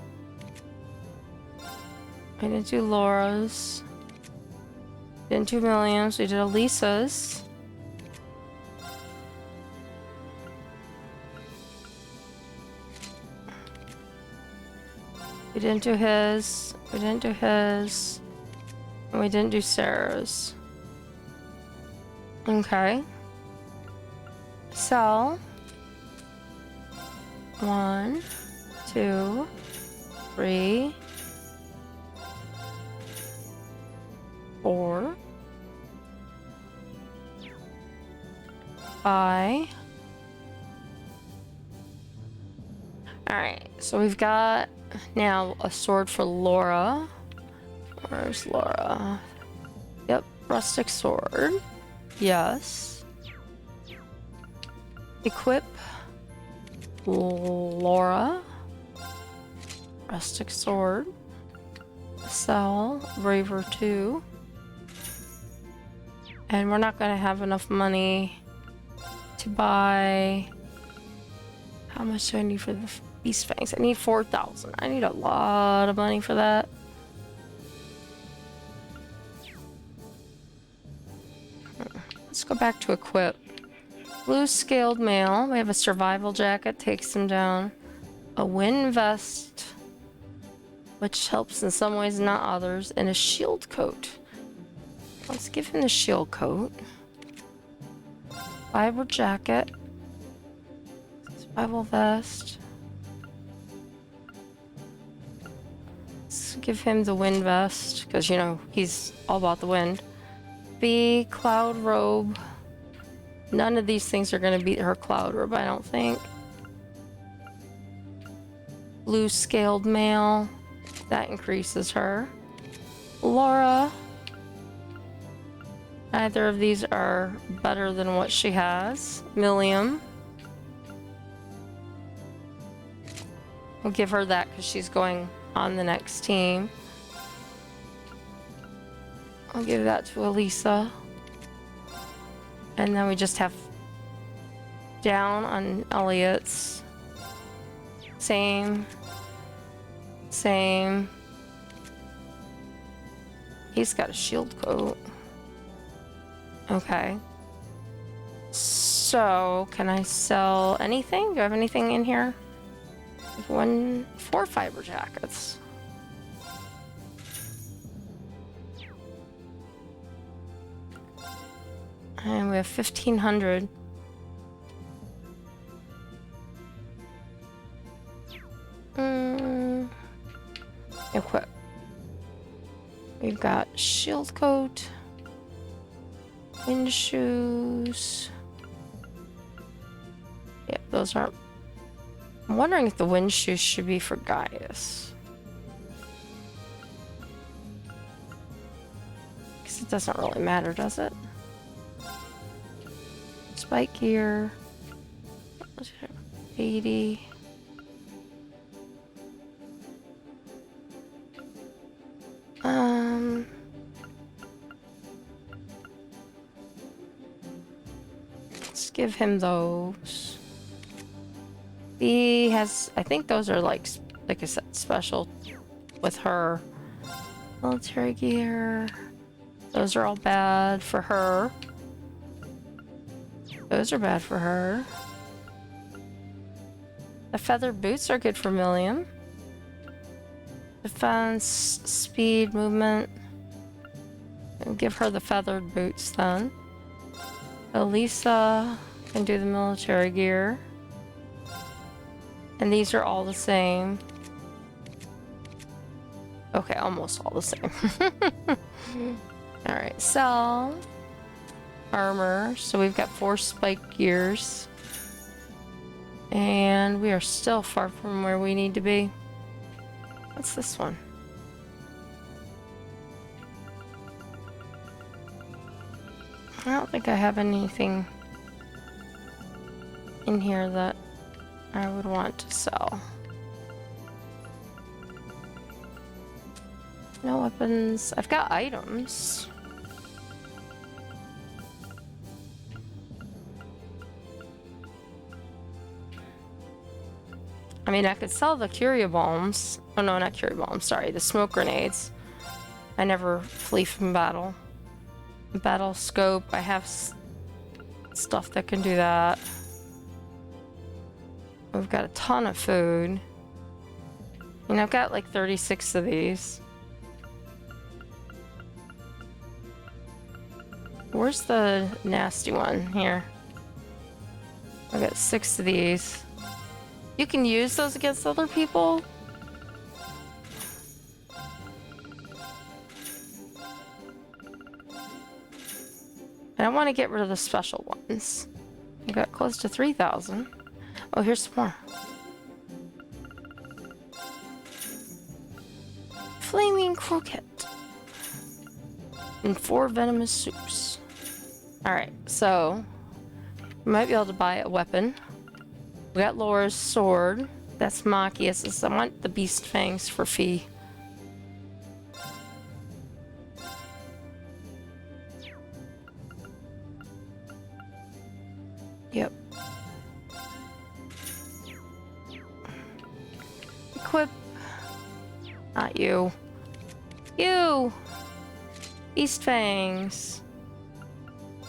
We didn't do Laura's. We didn't do Williams, we did Elisa's. We didn't do his, we didn't do his, and we didn't do Sarah's. Okay. So, 1, 2, 3, buy. Alright, so we've got now a sword for Laura. Where's Laura? Yep, rustic sword. Yes. Equip Laura. Rustic sword. Sell Braver 2. And we're not going to have enough money to buy... How much do I need for the Beast Fangs? I need 4,000. I need a lot of money for that. Let's go back to equip. Blue scaled mail. We have a survival jacket, takes him down. A wind vest, which helps in some ways, not others. And a shield coat. Let's give him the shield coat. Fiber jacket. Survival vest. Let's give him the wind vest, because, you know, he's all about the wind. B, cloud robe. None of these things are going to beat her cloud robe, I don't think. Blue scaled mail. That increases her. Laura. Neither of these are better than what she has. Millium. We'll give her that because she's going on the next team. I'll give that to Elisa. And then we just have down on Elliot's. Same. Same. He's got a shield coat. Okay. So, can I sell anything? Do I have anything in here? 4 fiber jackets. And we have 1,500. Equip. We've got shield coat, wind shoes. Yeah, those aren't. I'm wondering if the wind shoes should be for Gaius. Because it doesn't really matter, does it? Spike gear. 80. Let's give him those. He has, I think those are like I said, special with her. Military gear. Those are all bad for her. Those are bad for her. The feathered boots are good for Milliam. Defense, speed, movement. I'll give her the feathered boots then. Elisa can do the military gear. And these are all the same. Okay, almost all the same. Alright, sell. Armor. So we've got 4 spike gears. And we are still far from where we need to be. What's this one? I don't think I have anything in here that I would want to sell. No weapons. I've got items. I mean, I could sell the curia bombs. Oh no, not curia bombs, sorry, the smoke grenades. I never flee from battle. Battle scope, I have stuff that can do that. We've got a ton of food. And I've got like 36 of these. Where's the nasty one? Here. I've got 6 of these. You can use those against other people? I don't want to get rid of the special ones. We got close to 3,000. Oh, here's some more. Flaming croquette. And 4 venomous soups. Alright, so we might be able to buy a weapon. We got Laura's sword. That's Machias's. I want the beast fangs for Fee. Yep. Equip. Not you. You! Beast fangs.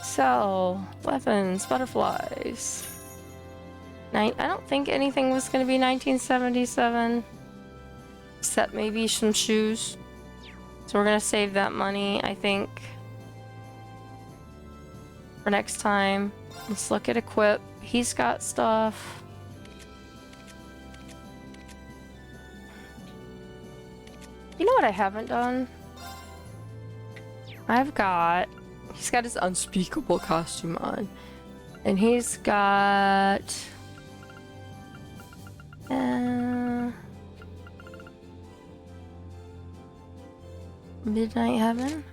Sell. Weapons. Butterflies. I don't think anything was going to be 1977. Except maybe some shoes. So we're going to save that money, I think. For next time. Let's look at equip. He's got stuff. You know what I haven't done? He's got his unspeakable costume on. And he's got... Midnight Heaven?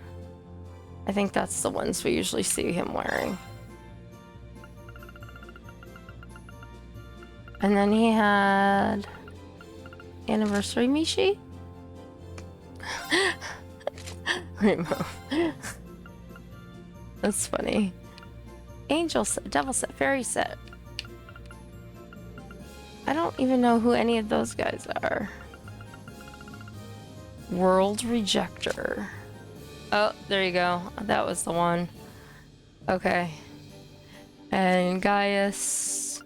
I think that's the ones we usually see him wearing. And then he had... Anniversary Mishi? Remove. That's funny. Angel set, devil set, fairy set. I don't even know who any of those guys are. World Rejector. Oh, there you go. That was the one. Okay. And Gaius.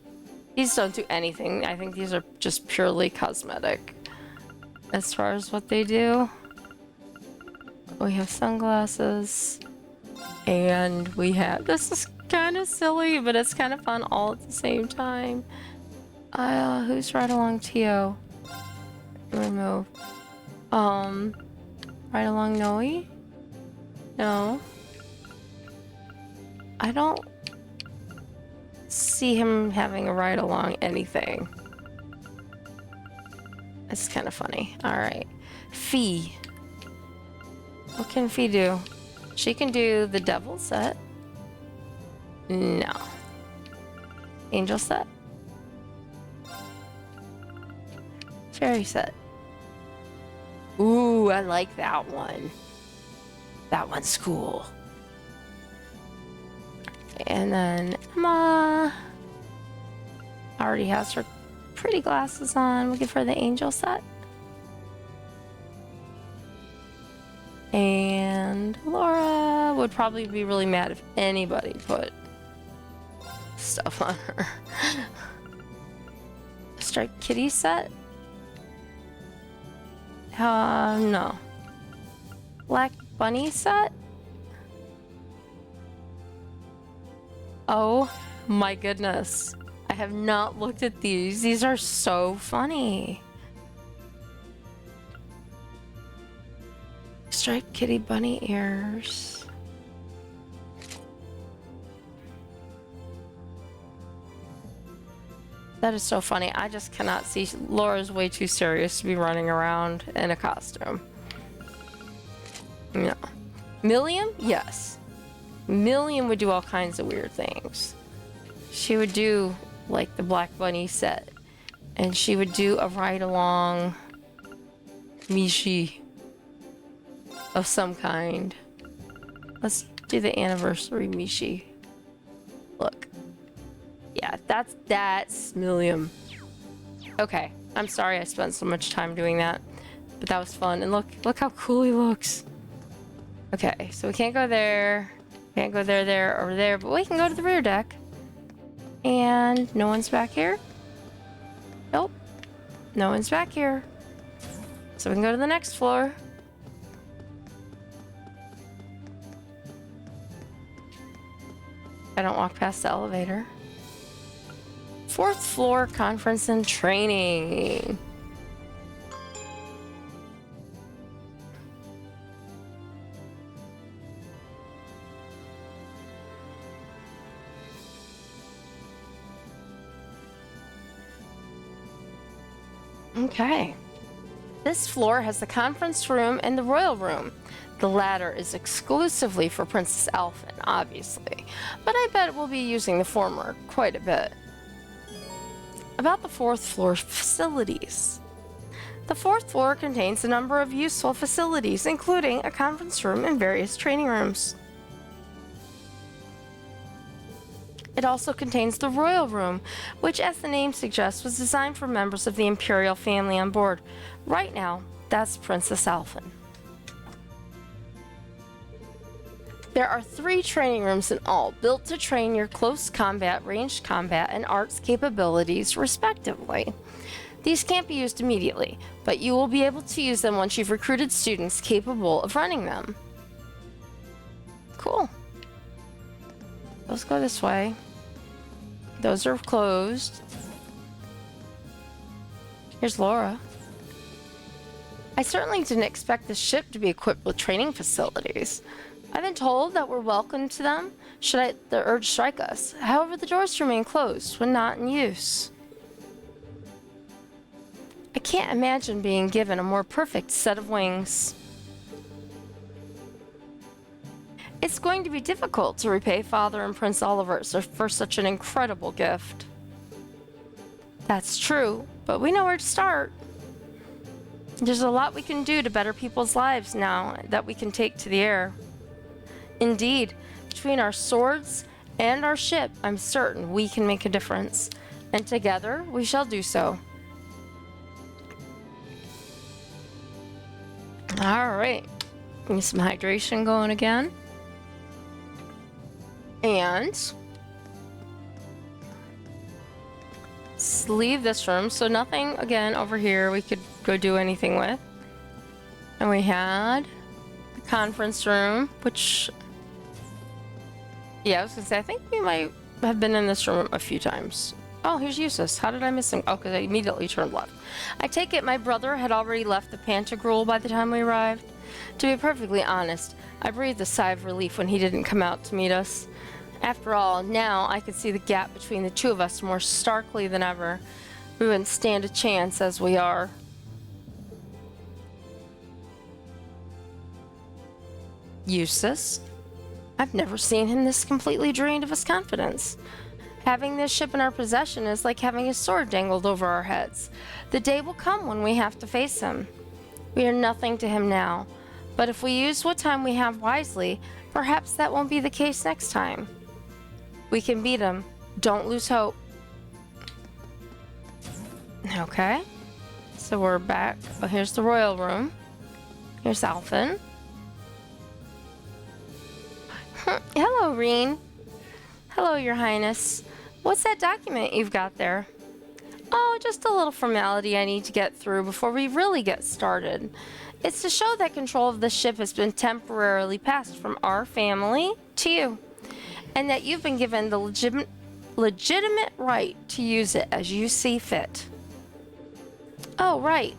These don't do anything. I think these are just purely cosmetic. As far as what they do. We have sunglasses. And we have... This is kind of silly, but it's kind of fun all at the same time. Who's right along Tio? Remove. Right along Noe? No. I don't see him having a ride along anything. It's kind of funny. Alright. Fee. What can Fee do? She can do the devil set. No. Angel set. Fairy set. Ooh, I like that one. That one's cool. And then Emma already has her pretty glasses on. We'll give her the angel set. And Laura would probably be really mad if anybody put stuff on her. Striped kitty set? No. Black bunny set? Oh my goodness. I have not looked at these. These are so funny. Striped kitty bunny ears. That is so funny. I just cannot see. Laura's way too serious to be running around in a costume. No. Milliam? Yes. Milliam would do all kinds of weird things. She would do like the Black Bunny set. And she would do a ride along Mishi of some kind. Let's do the anniversary Mishi. Look. Yeah, that's Milliam. Okay, I'm sorry I spent so much time doing that, but that was fun. And look how cool he looks. Okay, so we can't go there, can't go there, or there, but we can go to the rear deck. And no one's back here. Nope, no one's back here. So we can go to the next floor. I don't walk past the elevator. 4th floor conference and training. Okay. This floor has the conference room and the royal room. The latter is exclusively for Princess Elfin, obviously, but I bet we'll be using the former quite a bit. About the fourth floor facilities. The fourth floor contains a number of useful facilities, including a conference room and various training rooms. It also contains the Royal Room, which, as the name suggests, was designed for members of the Imperial family on board. Right now, that's Princess Elfin. There are 3 training rooms in all, built to train your close combat, ranged combat, and arts capabilities, respectively. These can't be used immediately, but you will be able to use them once you've recruited students capable of running them. Cool. Let's go this way. Those are closed. Here's Laura. I certainly didn't expect this ship to be equipped with training facilities. I've been told that we're welcome to them should the urge strike us. However, the doors remain closed when not in use. I can't imagine being given a more perfect set of wings. It's going to be difficult to repay Father and Prince Oliver for such an incredible gift. That's true, but we know where to start. There's a lot we can do to better people's lives now that we can take to the air. Indeed, between our swords and our ship, I'm certain we can make a difference, and together we shall do so. Alright, need some hydration going again. And let's leave this room. So nothing again over here we could go do anything with. And we had the conference room, which, yeah, I was gonna say, I think we might have been in this room a few times. Oh, here's Eustace. How did I miss him? Oh, because I immediately turned left. I take it my brother had already left the Pantagruel by the time we arrived. To be perfectly honest, I breathed a sigh of relief when he didn't come out to meet us. After all, now I could see the gap between the two of us more starkly than ever. We wouldn't stand a chance as we are. Eustace? I've never seen him this completely drained of his confidence. Having this ship in our possession is like having a sword dangled over our heads. The day will come when we have to face him. We are nothing to him now, but if we use what time we have wisely, perhaps that won't be the case next time. We can beat him. Don't lose hope. Okay. So we're back. Oh, here's the royal room. Here's Alphen. Hello, Reen. Hello, Your Highness. What's that document you've got there? Oh, just a little formality I need to get through before we really get started. It's to show that control of the ship has been temporarily passed from our family to you, and that you've been given the legitimate right to use it as you see fit. Oh, right.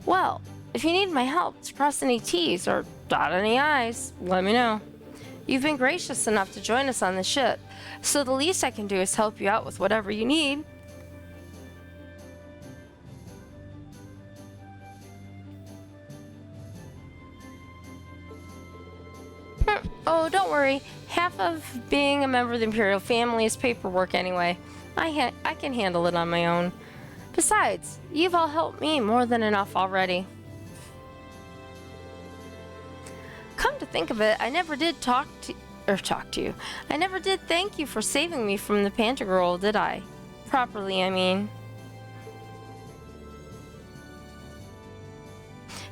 Well, if you need my help to cross any T's or dot any I's, let me know. You've been gracious enough to join us on the ship, so the least I can do is help you out with whatever you need. Oh, don't worry. Half of being a member of the Imperial family is paperwork anyway. I can handle it on my own. Besides, you've all helped me more than enough already. Come to think of it, I never did talk to you. I never did thank you for saving me from the Pantagruel, did I? Properly, I mean.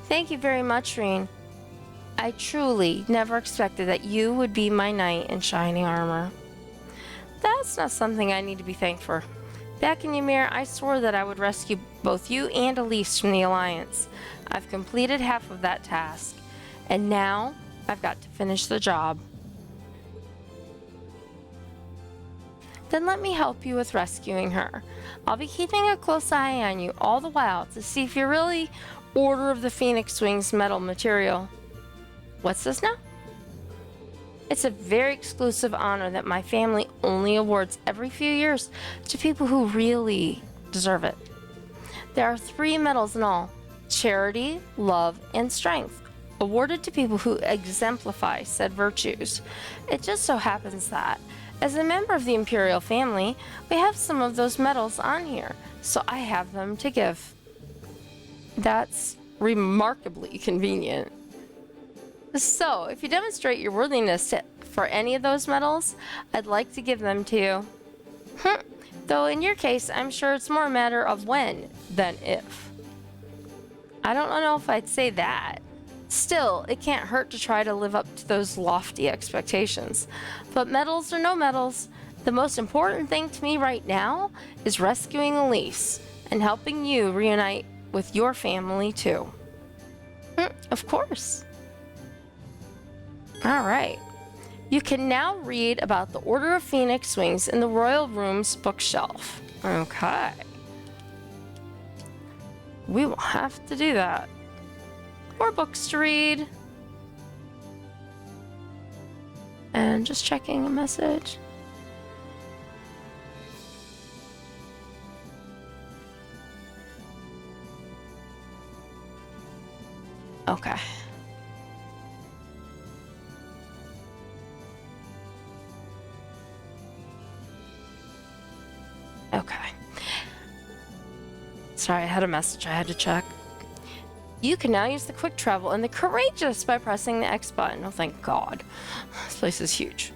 Thank you very much, Reen. I truly never expected that you would be my knight in shining armor. That's not something I need to be thanked for. Back in Ymir, I swore that I would rescue both you and Elise from the Alliance. I've completed half of that task, and now I've got to finish the job. Then let me help you with rescuing her. I'll be keeping a close eye on you all the while to see if you're really Order of the Phoenix Wings metal material. What's this now? It's a very exclusive honor that my family only awards every few years to people who really deserve it. There are 3 medals in all: charity, love, and strength, awarded to people who exemplify said virtues. It just so happens that, as a member of the Imperial family, we have some of those medals on here, so I have them to give. That's remarkably convenient. So, if you demonstrate your worthiness for any of those medals, I'd like to give them to you. Though in your case, I'm sure it's more a matter of when than if. I don't know if I'd say that. Still, it can't hurt to try to live up to those lofty expectations. But medals or no medals, the most important thing to me right now is rescuing Elise and helping you reunite with your family too. Of course. Alright. You can now read about the Order of Phoenix Wings in the Royal Room's bookshelf. Okay. We will have to do that. More books to read. And just checking a message. Okay. Okay. Sorry, I had a message I had to check. You can now use the quick travel and the courageous by pressing the X button. Oh, thank God. This place is huge.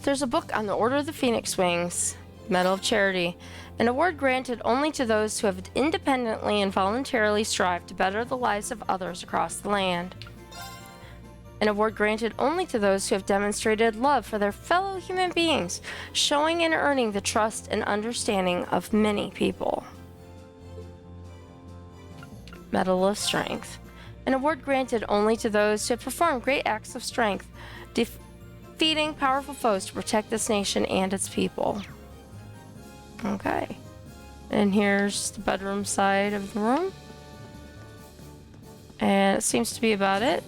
There's a book on the Order of the Phoenix Wings, Medal of Charity, an award granted only to those who have independently and voluntarily strived to better the lives of others across the land. An award granted only to those who have demonstrated love for their fellow human beings, showing and earning the trust and understanding of many people. Medal of Strength. An award granted only to those who have performed great acts of strength, defeating powerful foes to protect this nation and its people. Okay. And here's the bedroom side of the room. And it seems to be about it.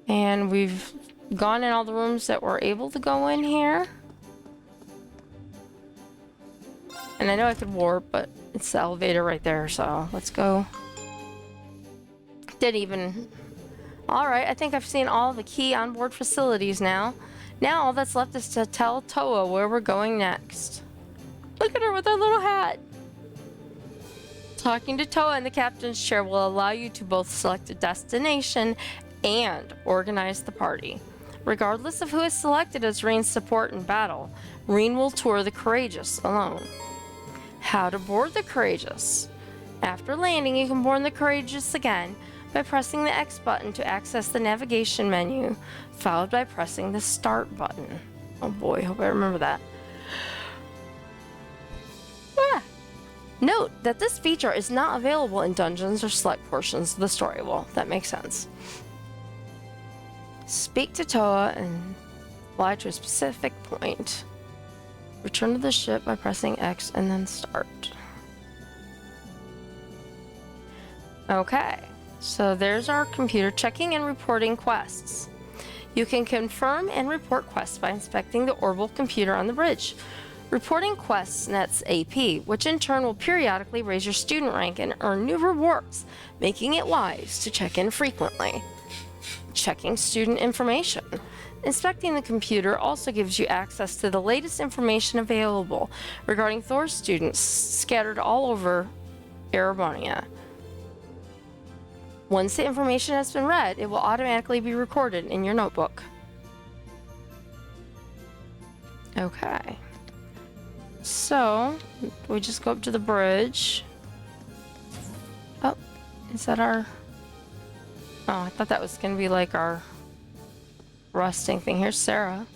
And we've gone in all the rooms that we're able to go in here. And I know I could warp, but it's the elevator right there, so let's go. Didn't even... Alright, I think I've seen all the key onboard facilities now. Now all that's left is to tell Toa where we're going next. Look at her with her little hat! Talking to Toa in the captain's chair will allow you to both select a destination and organize the party. Regardless of who is selected as Reen's support in battle, Reen will tour the Courageous alone. How to board the Courageous. After landing, you can board the Courageous again by pressing the X button to access the navigation menu, followed by pressing the Start button. Oh boy, hope I remember that. Note that this feature is not available in dungeons or select portions of the story. Well, that makes sense. Speak to Toa and fly to a specific point. Return to the ship by pressing X and then Start. Okay, so there's our computer checking and reporting quests. You can confirm and report quests by inspecting the orbital computer on the bridge. Reporting quests nets AP, which in turn will periodically raise your student rank and earn new rewards, making it wise to check in frequently. Checking student information. Inspecting the computer also gives you access to the latest information available regarding Thor's students scattered all over Erebania. Once the information has been read, it will automatically be recorded in your notebook. Okay. So, we just go up to the bridge. Oh, is that our... Oh, I thought that was going to be like our rusting thing. Here's Sarah.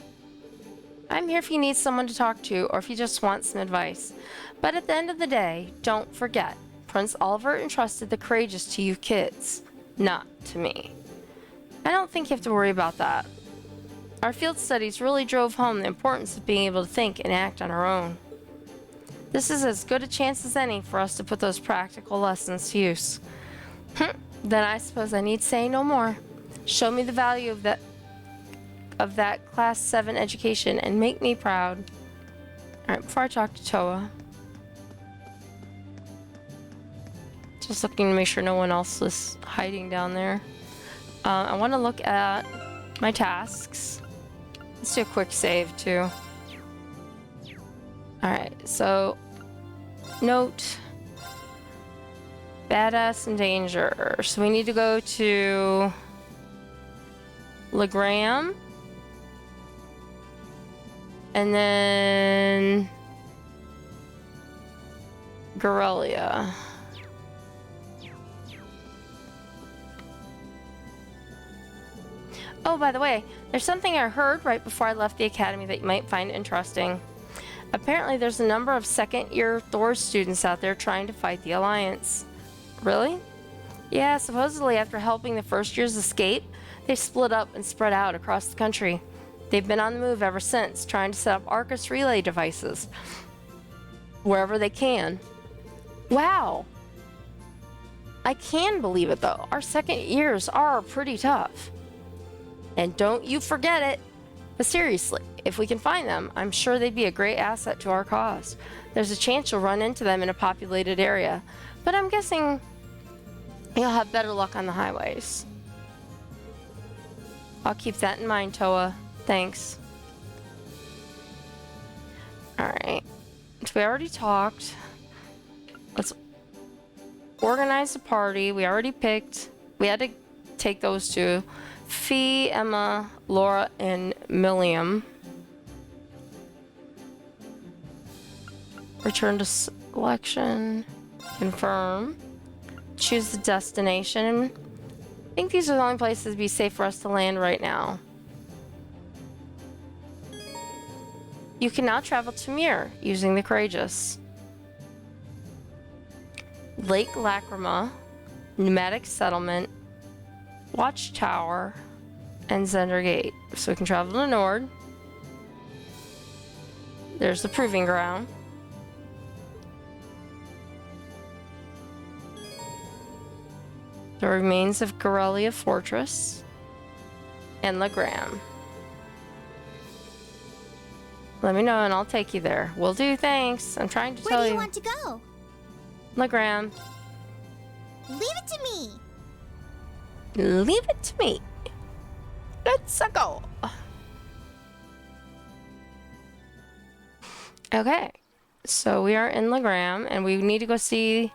I'm here if you need someone to talk to or if you just want some advice. But at the end of the day, don't forget, Prince Oliver entrusted the Courageous to you kids, not to me. I don't think you have to worry about that. Our field studies really drove home the importance of being able to think and act on our own. This is as good a chance as any for us to put those practical lessons to use. Then I suppose I need say no more. Show me the value of that Class 7 education and make me proud. Alright, before I talk to Toa. Just looking to make sure no one else is hiding down there. I want to look at my tasks. Let's do a quick save too. Alright, so note badass in danger. So we need to go to Legram. And then Gorelia. Oh, by the way, there's something I heard right before I left the academy that you might find interesting. Apparently there's a number of second-year Thor students out there trying to fight the Alliance. Really? Yeah, supposedly after helping the first years escape, they split up and spread out across the country. They've been on the move ever since, trying to set up Arcus relay devices wherever they can. Wow! I can believe it though. Our second years are pretty tough. And don't you forget it. But seriously, if we can find them, I'm sure they'd be a great asset to our cause. There's a chance you'll run into them in a populated area, but I'm guessing you'll have better luck on the highways. I'll keep that in mind, Toa. Thanks. Alright. So we already talked. Let's organize a party. We already picked. We had to take those two. Fee, Emma, Laura, and Milliam. Return to selection. Confirm. Choose the destination. I think these are the only places to be safe for us to land right now. You can now travel to Mir using the Courageous. Lake Lacrima, Pneumatic Settlement, Watchtower, and Zender Gate. So we can travel to Nord. There's the Proving Ground. The remains of Gorelia Fortress. And Legram. Let me know and I'll take you there. Will do, thanks. I'm trying to tell you. Where do you want to go? Legram. Leave it to me. Leave it to me. Let's go. Okay. So we are in Legram and we need to go see...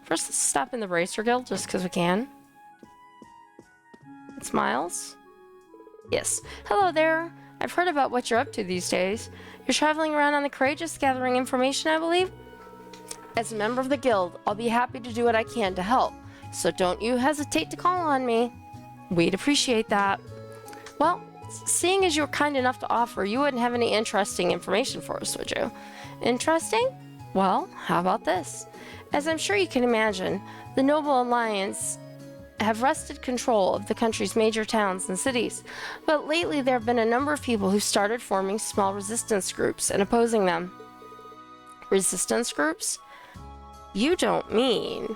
First, let's stop in the Racer Guild just because we can. It's Miles. Yes. Hello there. I've heard about what you're up to these days. You're traveling around on the Courageous gathering information, I believe? As a member of the guild, I'll be happy to do what I can to help. So don't you hesitate to call on me. We'd appreciate that. Well, seeing as you were kind enough to offer, you wouldn't have any interesting information for us, would you? Interesting? Well, how about this? As I'm sure you can imagine, the Noble Alliance have wrested control of the country's major towns and cities, but lately there have been a number of people who started forming small resistance groups and opposing them. Resistance groups? You don't mean...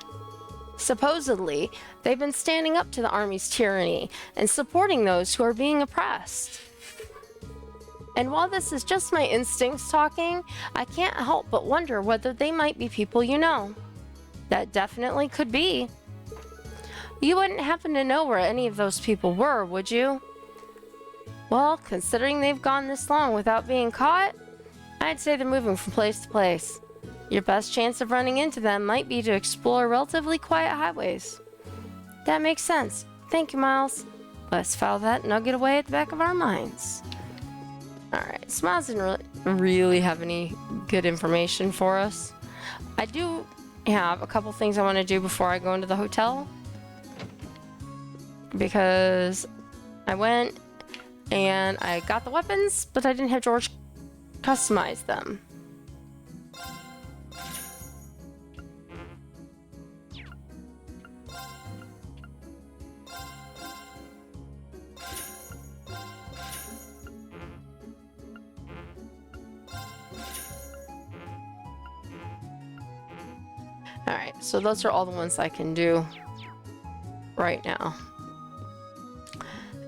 Supposedly, they've been standing up to the army's tyranny and supporting those who are being oppressed. And while this is just my instincts talking, I can't help but wonder whether they might be people you know. That definitely could be. You wouldn't happen to know where any of those people were, would you? Well, considering they've gone this long without being caught, I'd say they're moving from place to place. Your best chance of running into them might be to explore relatively quiet highways. That makes sense. Thank you, Miles. Let's file that nugget away at the back of our minds. Alright, so Miles didn't really have any good information for us. I do have a couple things I want to do before I go into the hotel. Because I went and I got the weapons, but I didn't have George customize them. Alright, so those are all the ones I can do right now.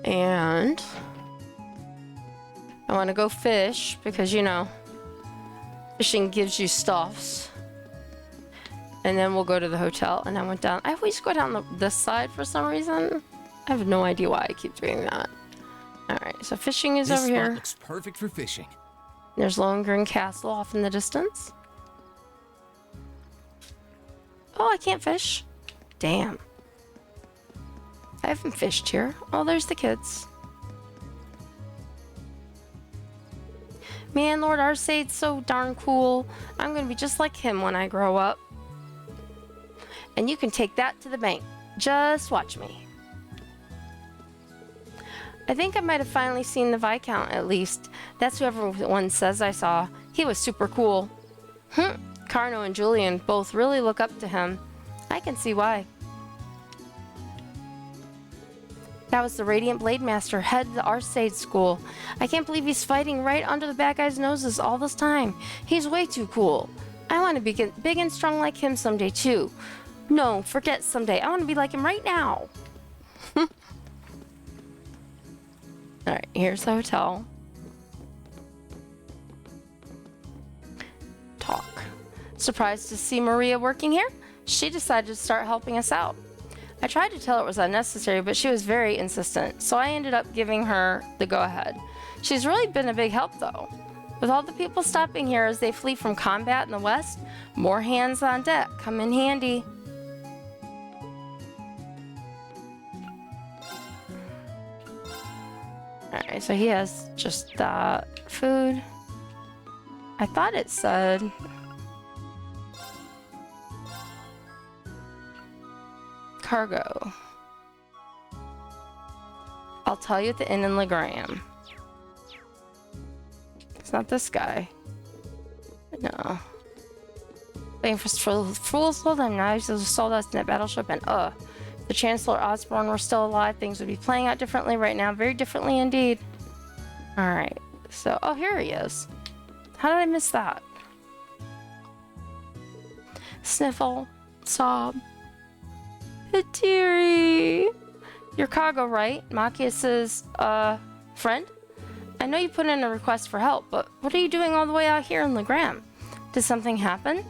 And I want to go fish because, you know, Fishing gives you stuffs. And then we'll go to the hotel. And I went down. I always go down this side for some reason. I have no idea why I keep doing that. Alright, so fishing is over This here. spot looks perfect for fishing. There's Lohengrin Castle off in the distance. Oh, I can't fish. Damn. I haven't fished here. Oh, there's the kids. Man, Lord Arsade's so darn cool. I'm gonna be just like him when I grow up. And you can take that to the bank. Just watch me. I think I might have finally seen the Viscount, at least. That's who everyone says I saw. He was super cool. Carno and Julian both really look up to him. I can see why. That was the Radiant Blade Master, head of the Arsade School. I can't believe he's fighting right under the bad guys' noses all this time. He's way too cool. I want to be big and strong like him someday, too. No, forget someday. I want to be like him right now. Alright, here's the hotel. Talk. Surprised to see Maria working here? She decided to start helping us out. I tried to tell her it was unnecessary, but she was very insistent, so I ended up giving her the go-ahead. She's really been a big help, though. With all the people stopping here as they flee from combat in the west, more hands on deck come in handy. Alright, so he has just that food. I thought it said... cargo. I'll tell you at the inn in Legram. It's not this guy. No. Waiting for fools hold on knives as assault us in that battleship and if the Chancellor Osborne were still alive, things would be playing out differently right now. Very differently indeed. Alright. So, oh, here he is. How did I miss that? Sniffle. Sob. Hatiri! Your cargo, right? Machias's, friend? I know you put in a request for help, but what are you doing all the way out here in Legram? Did something happen?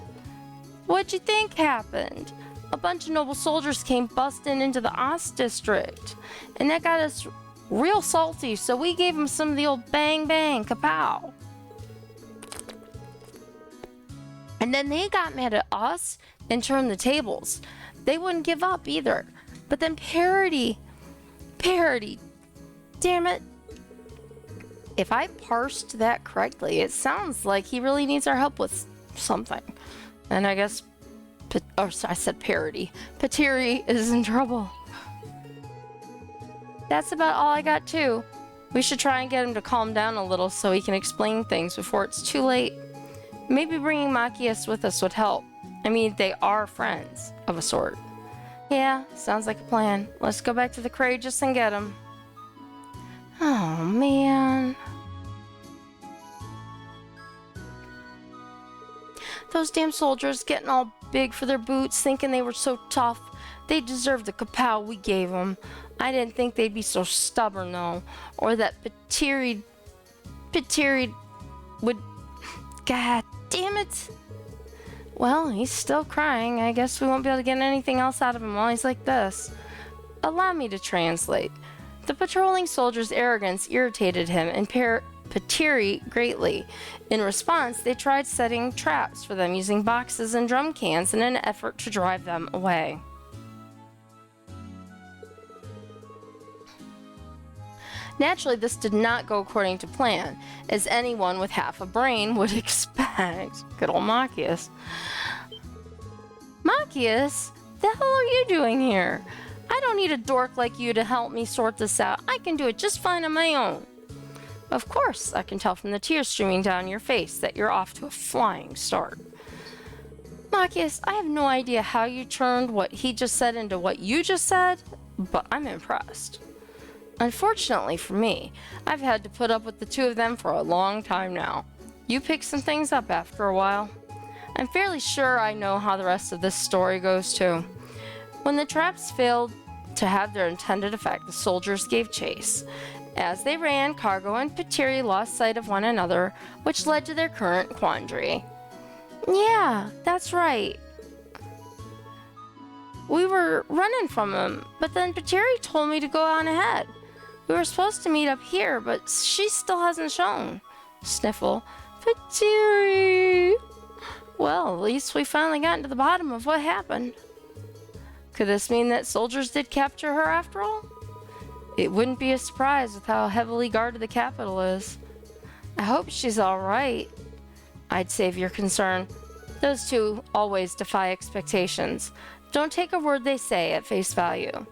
What'd you think happened? A bunch of noble soldiers came busting into the Ost district, and that got us real salty, so we gave them some of the old bang bang kapow. And then they got mad at us and turned the tables. They wouldn't give up either. But then Parody, damn it. If I parsed that correctly, it sounds like he really needs our help with something. And I guess, I said Parody. Patiri is in trouble. That's about all I got too. We should try and get him to calm down a little so he can explain things before it's too late. Maybe bringing Machias with us would help. I mean, they are friends, of a sort. Yeah, sounds like a plan. Let's go back to the Courageous and get him. Oh, man. Those damn soldiers getting all big for their boots, thinking they were so tough. They deserved the kapow we gave them. I didn't think they'd be so stubborn, though. Or that Patiri would... God damn it. Well, he's still crying. I guess we won't be able to get anything else out of him while he's like this. Allow me to translate. The patrolling soldier's arrogance irritated him and Patiri greatly. In response, they tried setting traps for them using boxes and drum cans in an effort to drive them away. Naturally, this did not go according to plan, as anyone with half a brain would expect. Good old Machias. Machias? The hell are you doing here? I don't need a dork like you to help me sort this out. I can do it just fine on my own. Of course, I can tell from the tears streaming down your face that you're off to a flying start. Machias, I have no idea how you turned what he just said into what you just said, but I'm impressed. Unfortunately for me, I've had to put up with the two of them for a long time now. You pick some things up after a while. I'm fairly sure I know how the rest of this story goes too. When the traps failed to have their intended effect, the soldiers gave chase. As they ran, Cargo and Patiri lost sight of one another, which led to their current quandary. Yeah, that's right. We were running from him, but then Pateri told me to go on ahead. We were supposed to meet up here, but she still hasn't shown. Sniffle. Pateri! Well, at least we finally gotten to the bottom of what happened. Could this mean that soldiers did capture her after all? It wouldn't be a surprise with how heavily guarded the capital is. I hope she's alright. I'd save your concern. Those two always defy expectations. Don't take a word they say at face value.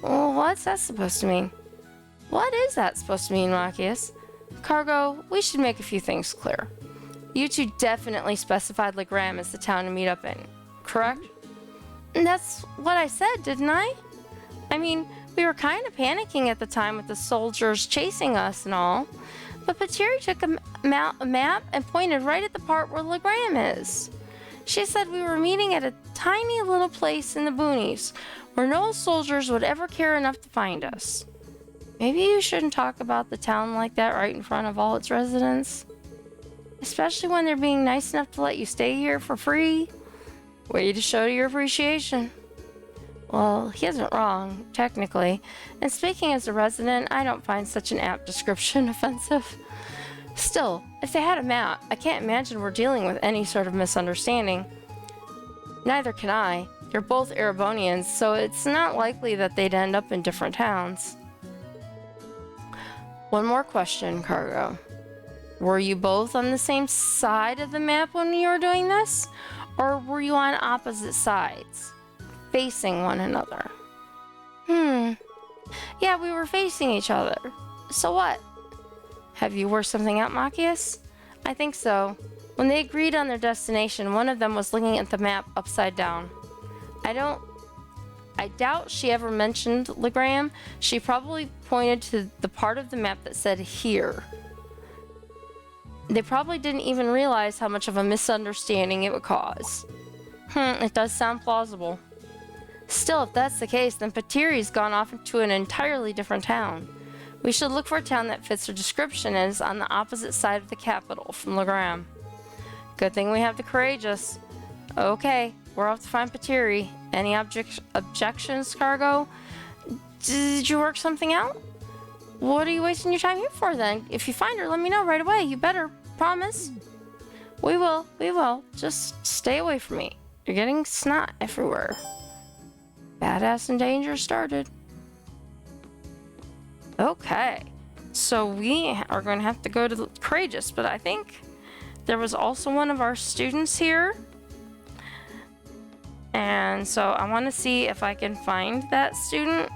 Well, what's that supposed to mean? What is that supposed to mean, Machias? Cargo, we should make a few things clear. You two definitely specified Legram as the town to meet up in, correct? That's what I said, didn't I? I mean, we were kind of panicking at the time with the soldiers chasing us and all, but Pateri took a map and pointed right at the part where Legram is. She said we were meeting at a tiny little place in the boonies where no soldiers would ever care enough to find us. Maybe you shouldn't talk about the town like that right in front of all its residents. Especially when they're being nice enough to let you stay here for free. Way to show your appreciation. Well, he isn't wrong, technically. And speaking as a resident, I don't find such an apt description offensive. Still, if they had a map, I can't imagine we're dealing with any sort of misunderstanding. Neither can I. They're both Erebonians, so it's not likely that they'd end up in different towns. One more question, Cargo. Were you both on the same side of the map when you were doing this? Or were you on opposite sides, facing one another? Yeah, we were facing each other. So what? Have you worked something out, Machias? I think so. When they agreed on their destination, one of them was looking at the map upside down. I doubt she ever mentioned Legram. She probably pointed to the part of the map that said here. They probably didn't even realize how much of a misunderstanding it would cause. It does sound plausible. Still, if that's the case, then Pateri's gone off into an entirely different town. We should look for a town that fits her description and is on the opposite side of the capital from Legram. Good thing we have the Courageous. Okay, we're off to find Pateri. Any objections, Cargo? Did you work something out? What are you wasting your time here for then? If you find her, let me know right away. You better. Promise. We will. Just stay away from me. You're getting snot everywhere. Badass and danger started. Okay. So we are going to have to go to the Courageous, but I think there was also one of our students here. And so I want to see if I can find that student.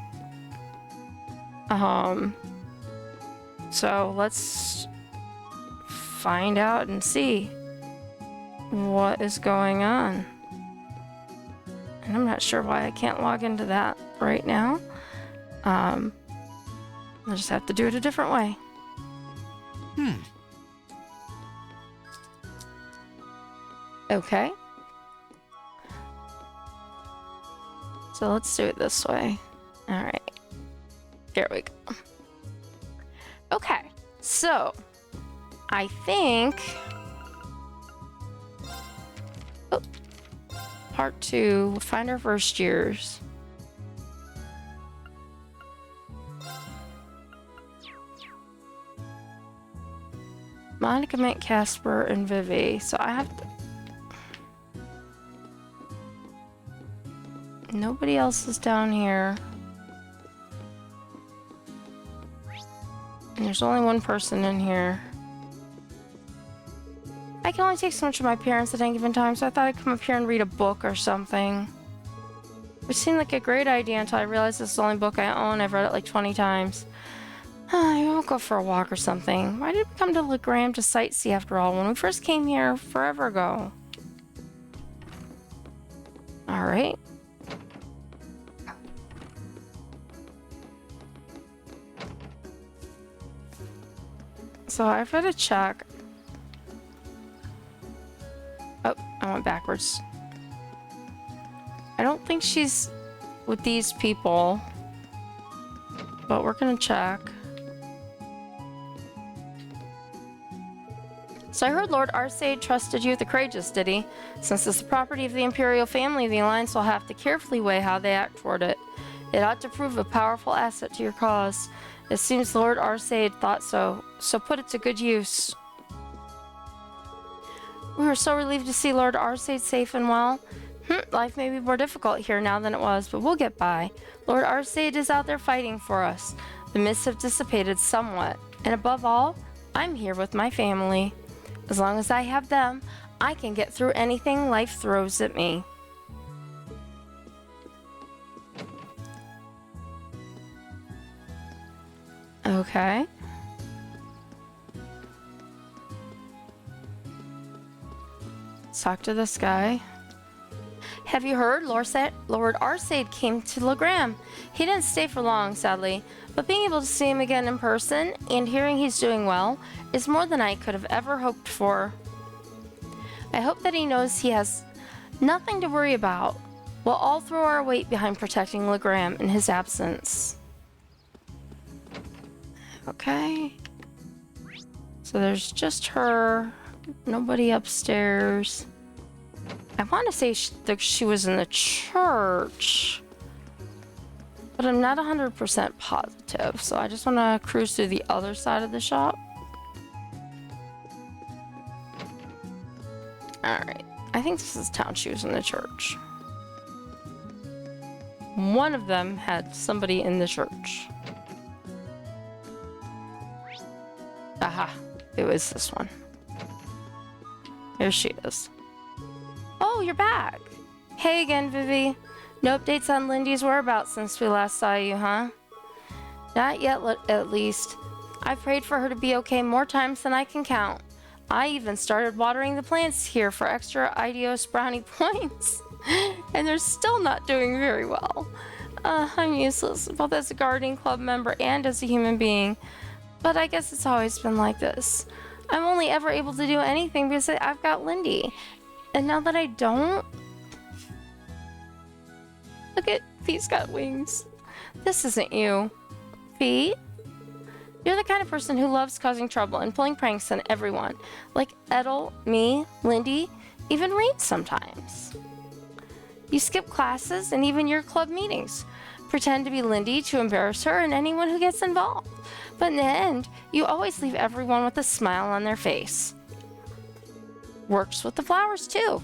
So let's find out and see what is going on. And I'm not sure why I can't log into that right now. I'll just have to do it a different way. Okay. So let's do it this way. All right. There we go. Okay. So I think part 2, find our first years. Monica met Casper and Vivi, so I have to... Nobody else is down here. And there's only one person in here. I can only take so much of my parents at any given time, so I thought I'd come up here and read a book or something. Which seemed like a great idea until I realized this is the only book I own. I've read it like 20 times. I won't go for a walk or something. Why did we come to Legram to sightsee after all when we first came here forever ago? Alright. So I've got to check. Oh, I went backwards. I don't think she's with these people, but we're gonna check. So I heard Lord Arsaid trusted you with the Courageous, did he? Since it's the property of the Imperial family, the Alliance will have to carefully weigh how they act toward it. It ought to prove a powerful asset to your cause. It seems Lord Arsaid thought so, so put it to good use. We were so relieved to see Lord Arsaid safe and well. Life may be more difficult here now than it was, but we'll get by. Lord Arsaid is out there fighting for us. The mists have dissipated somewhat, and above all, I'm here with my family. As long as I have them, I can get through anything life throws at me. Okay. Let's talk to this guy. Have you heard? Lord Arsaid came to Legram. He didn't stay for long, sadly, but being able to see him again in person and hearing he's doing well is more than I could have ever hoped for. I hope that he knows he has nothing to worry about. We'll all throw our weight behind protecting Legram in his absence. Okay. So there's just her. Nobody upstairs. I want to say she was in the church, but I'm not 100% positive. So I just want to cruise through the other side of the shop. Alright. I think this is town. She was in the church. One of them had somebody in the church. Aha. It was this one. Here she is. Oh, you're back. Hey again, Vivi. No updates on Lindy's whereabouts since we last saw you, huh? Not yet, at least. I prayed for her to be okay more times than I can count. I even started watering the plants here for extra Idios brownie points. And they're still not doing very well. I'm useless, both as a gardening club member and as a human being. But I guess it's always been like this. I'm only ever able to do anything because I've got Lindy. And now that I don't... Look at Feet's got wings. This isn't you. Feet? You're the kind of person who loves causing trouble and pulling pranks on everyone. Like Edel, me, Lindy, even Reed sometimes. You skip classes and even your club meetings. Pretend to be Lindy to embarrass her and anyone who gets involved. But in the end, you always leave everyone with a smile on their face. Works with the flowers too.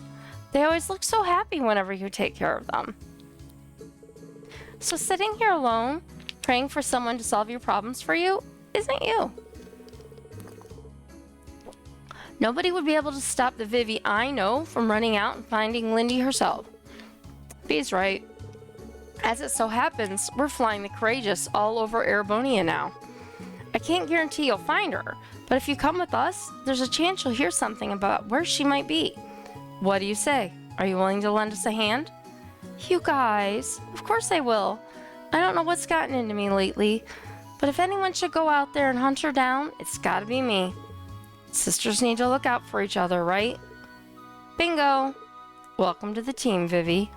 They always look so happy whenever you take care of them. So sitting here alone, praying for someone to solve your problems for you, isn't you. Nobody would be able to stop the Vivi I know from running out and finding Lindy herself. Bee's right. As it so happens, we're flying the Courageous all over Erebonia now. I can't guarantee you'll find her, but if you come with us, there's a chance you'll hear something about where she might be. What do you say? Are you willing to lend us a hand? You guys, of course I will. I don't know what's gotten into me lately, but if anyone should go out there and hunt her down, it's gotta be me. Sisters need to look out for each other, right? Bingo! Welcome to the team, Vivi.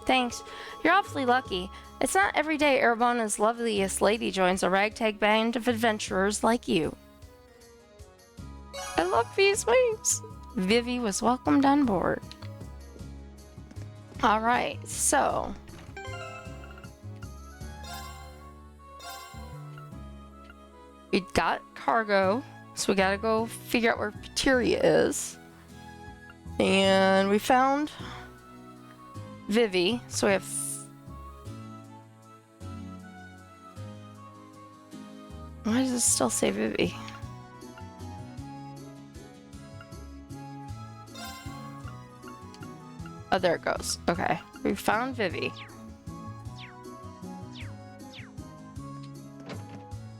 Thanks. You're awfully lucky. It's not every day Erebona's loveliest lady joins a ragtag band of adventurers like you. I love these wings. Vivi was welcomed on board. Alright, so... we got cargo, so we gotta go figure out where Pateria is. And we found Vivi, so we have... Why does it still say Vivi? Oh, there it goes. Okay, we found Vivi.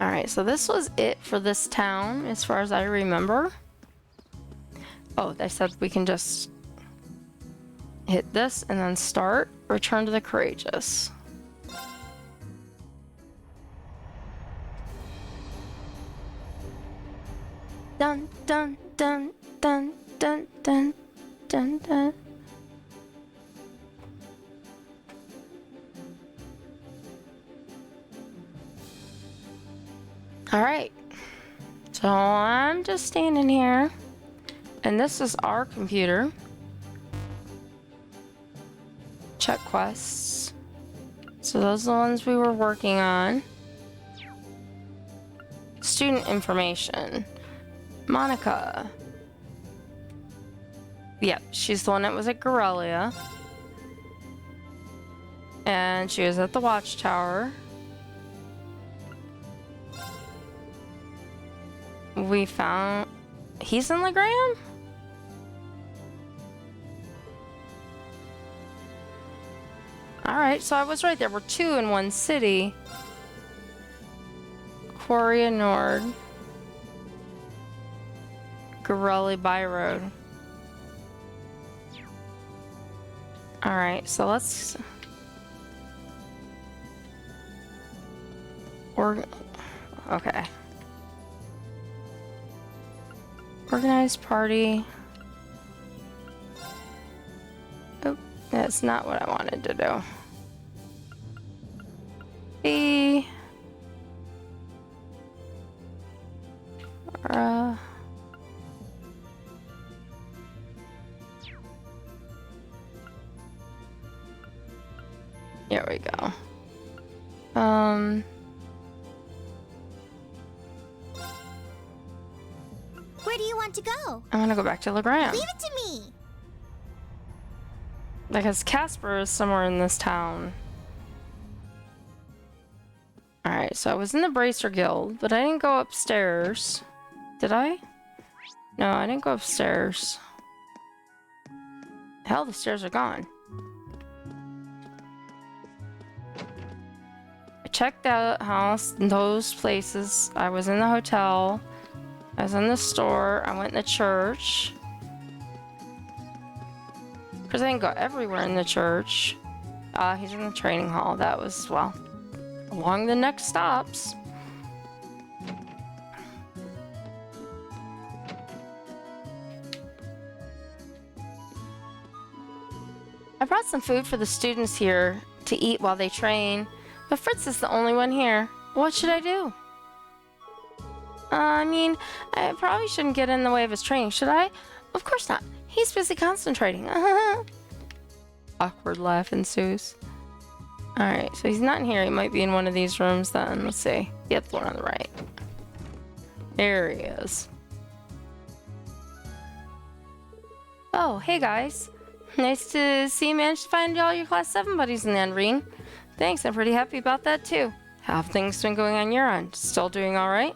Alright, so this was it for this town, as far as I remember. Oh, they said we can just hit this and then start. Return to the Courageous. Dun dun dun dun dun dun dun dun. Alright, so I'm just standing here And this is our computer. Check quests. So those are the ones we were working on. Student information. Monica. Yep, she's the one that was at Gorelia. And she was at the Watchtower. We found... He's in Legram? Alright, so I was right. There were 2 in one city. Quarria Nord. Gorelli Byroad. Alright, so let's... Okay. Organized party. Oh, that's not what I wanted to do. B. Here we go. Where do you want to go? I'm gonna go back to Legram. Leave it to me. Because Casper is somewhere in this town. Alright, so I was in the Bracer Guild, but I didn't go upstairs. Did I? No, I didn't go upstairs. Hell, the stairs are gone. I checked the house, those places. I was in the hotel. I was in the store. I went in the church. Because I didn't go everywhere in the church. He's in the training hall. That was, well, along the next stops. I brought some food for the students here to eat while they train, but Fritz is the only one here. What should I do? I mean, I probably shouldn't get in the way of his training, should I? Of course not. He's busy concentrating. Awkward laugh ensues. Alright, so he's not in here. He might be in one of these rooms then. Let's see. Yep, the one on the right. There he is. Oh, hey guys. Nice to see you managed to find all your Class 7 buddies in the Endrine. Thanks, I'm pretty happy about that too. How have things been going on your end? Still doing alright?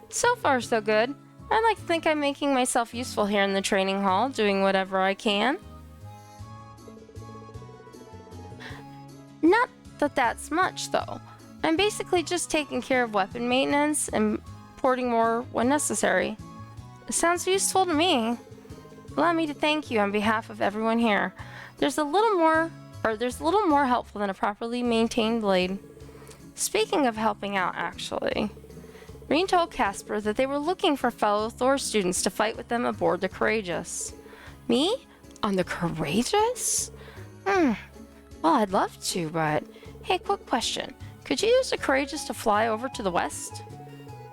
So far, so good. I'd like to think I'm making myself useful here in the training hall, doing whatever I can. Not that that's much, though. I'm basically just taking care of weapon maintenance and porting more when necessary. It sounds useful to me. Allow me to thank you on behalf of everyone here. There's little more helpful than a properly maintained blade. Speaking of helping out, actually, Reen told Casper that they were looking for fellow Thor students to fight with them aboard the Courageous. Me? On the Courageous? Well, I'd love to, but... Hey, quick question. Could you use the Courageous to fly over to the west?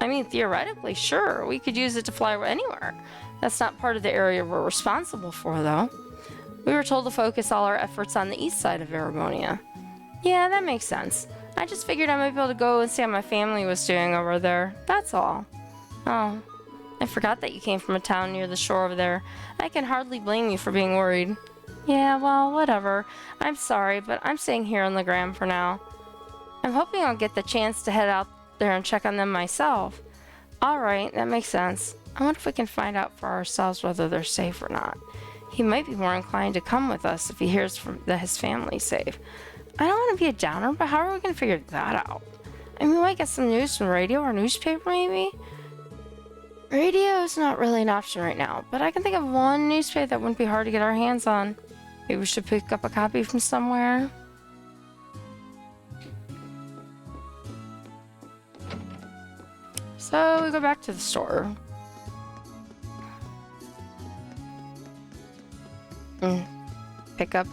I mean, theoretically, sure. We could use it to fly anywhere. That's not part of the area we're responsible for, though. We were told to focus all our efforts on the east side of Arabonia. Yeah, that makes sense. I just figured I might be able to go and see how my family was doing over there. That's all. Oh, I forgot that you came from a town near the shore over there. I can hardly blame you for being worried. Yeah, well, whatever. I'm sorry, but I'm staying here on Legram for now. I'm hoping I'll get the chance to head out there and check on them myself. Alright, that makes sense. I wonder if we can find out for ourselves whether they're safe or not. He might be more inclined to come with us if he hears that his family's safe. I don't want to be a downer, but how are we going to figure that out? I mean, we might get some news from the radio or newspaper, maybe? Radio is not really an option right now, but I can think of one newspaper that wouldn't be hard to get our hands on. Maybe we should pick up a copy from somewhere. So we go back to the store. Pick up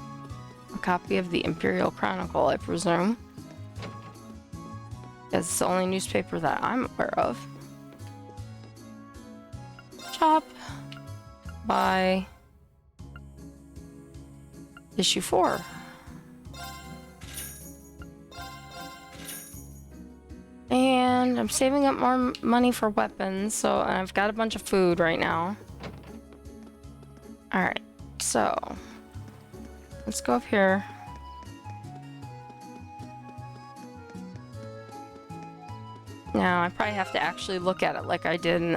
a copy of the Imperial Chronicle, I presume. It's the only newspaper that I'm aware of. Chop. by issue 4. And I'm saving up more money for weapons, so I've got a bunch of food right now. Alright, so let's go up here. Now, I probably have to actually look at it like I did in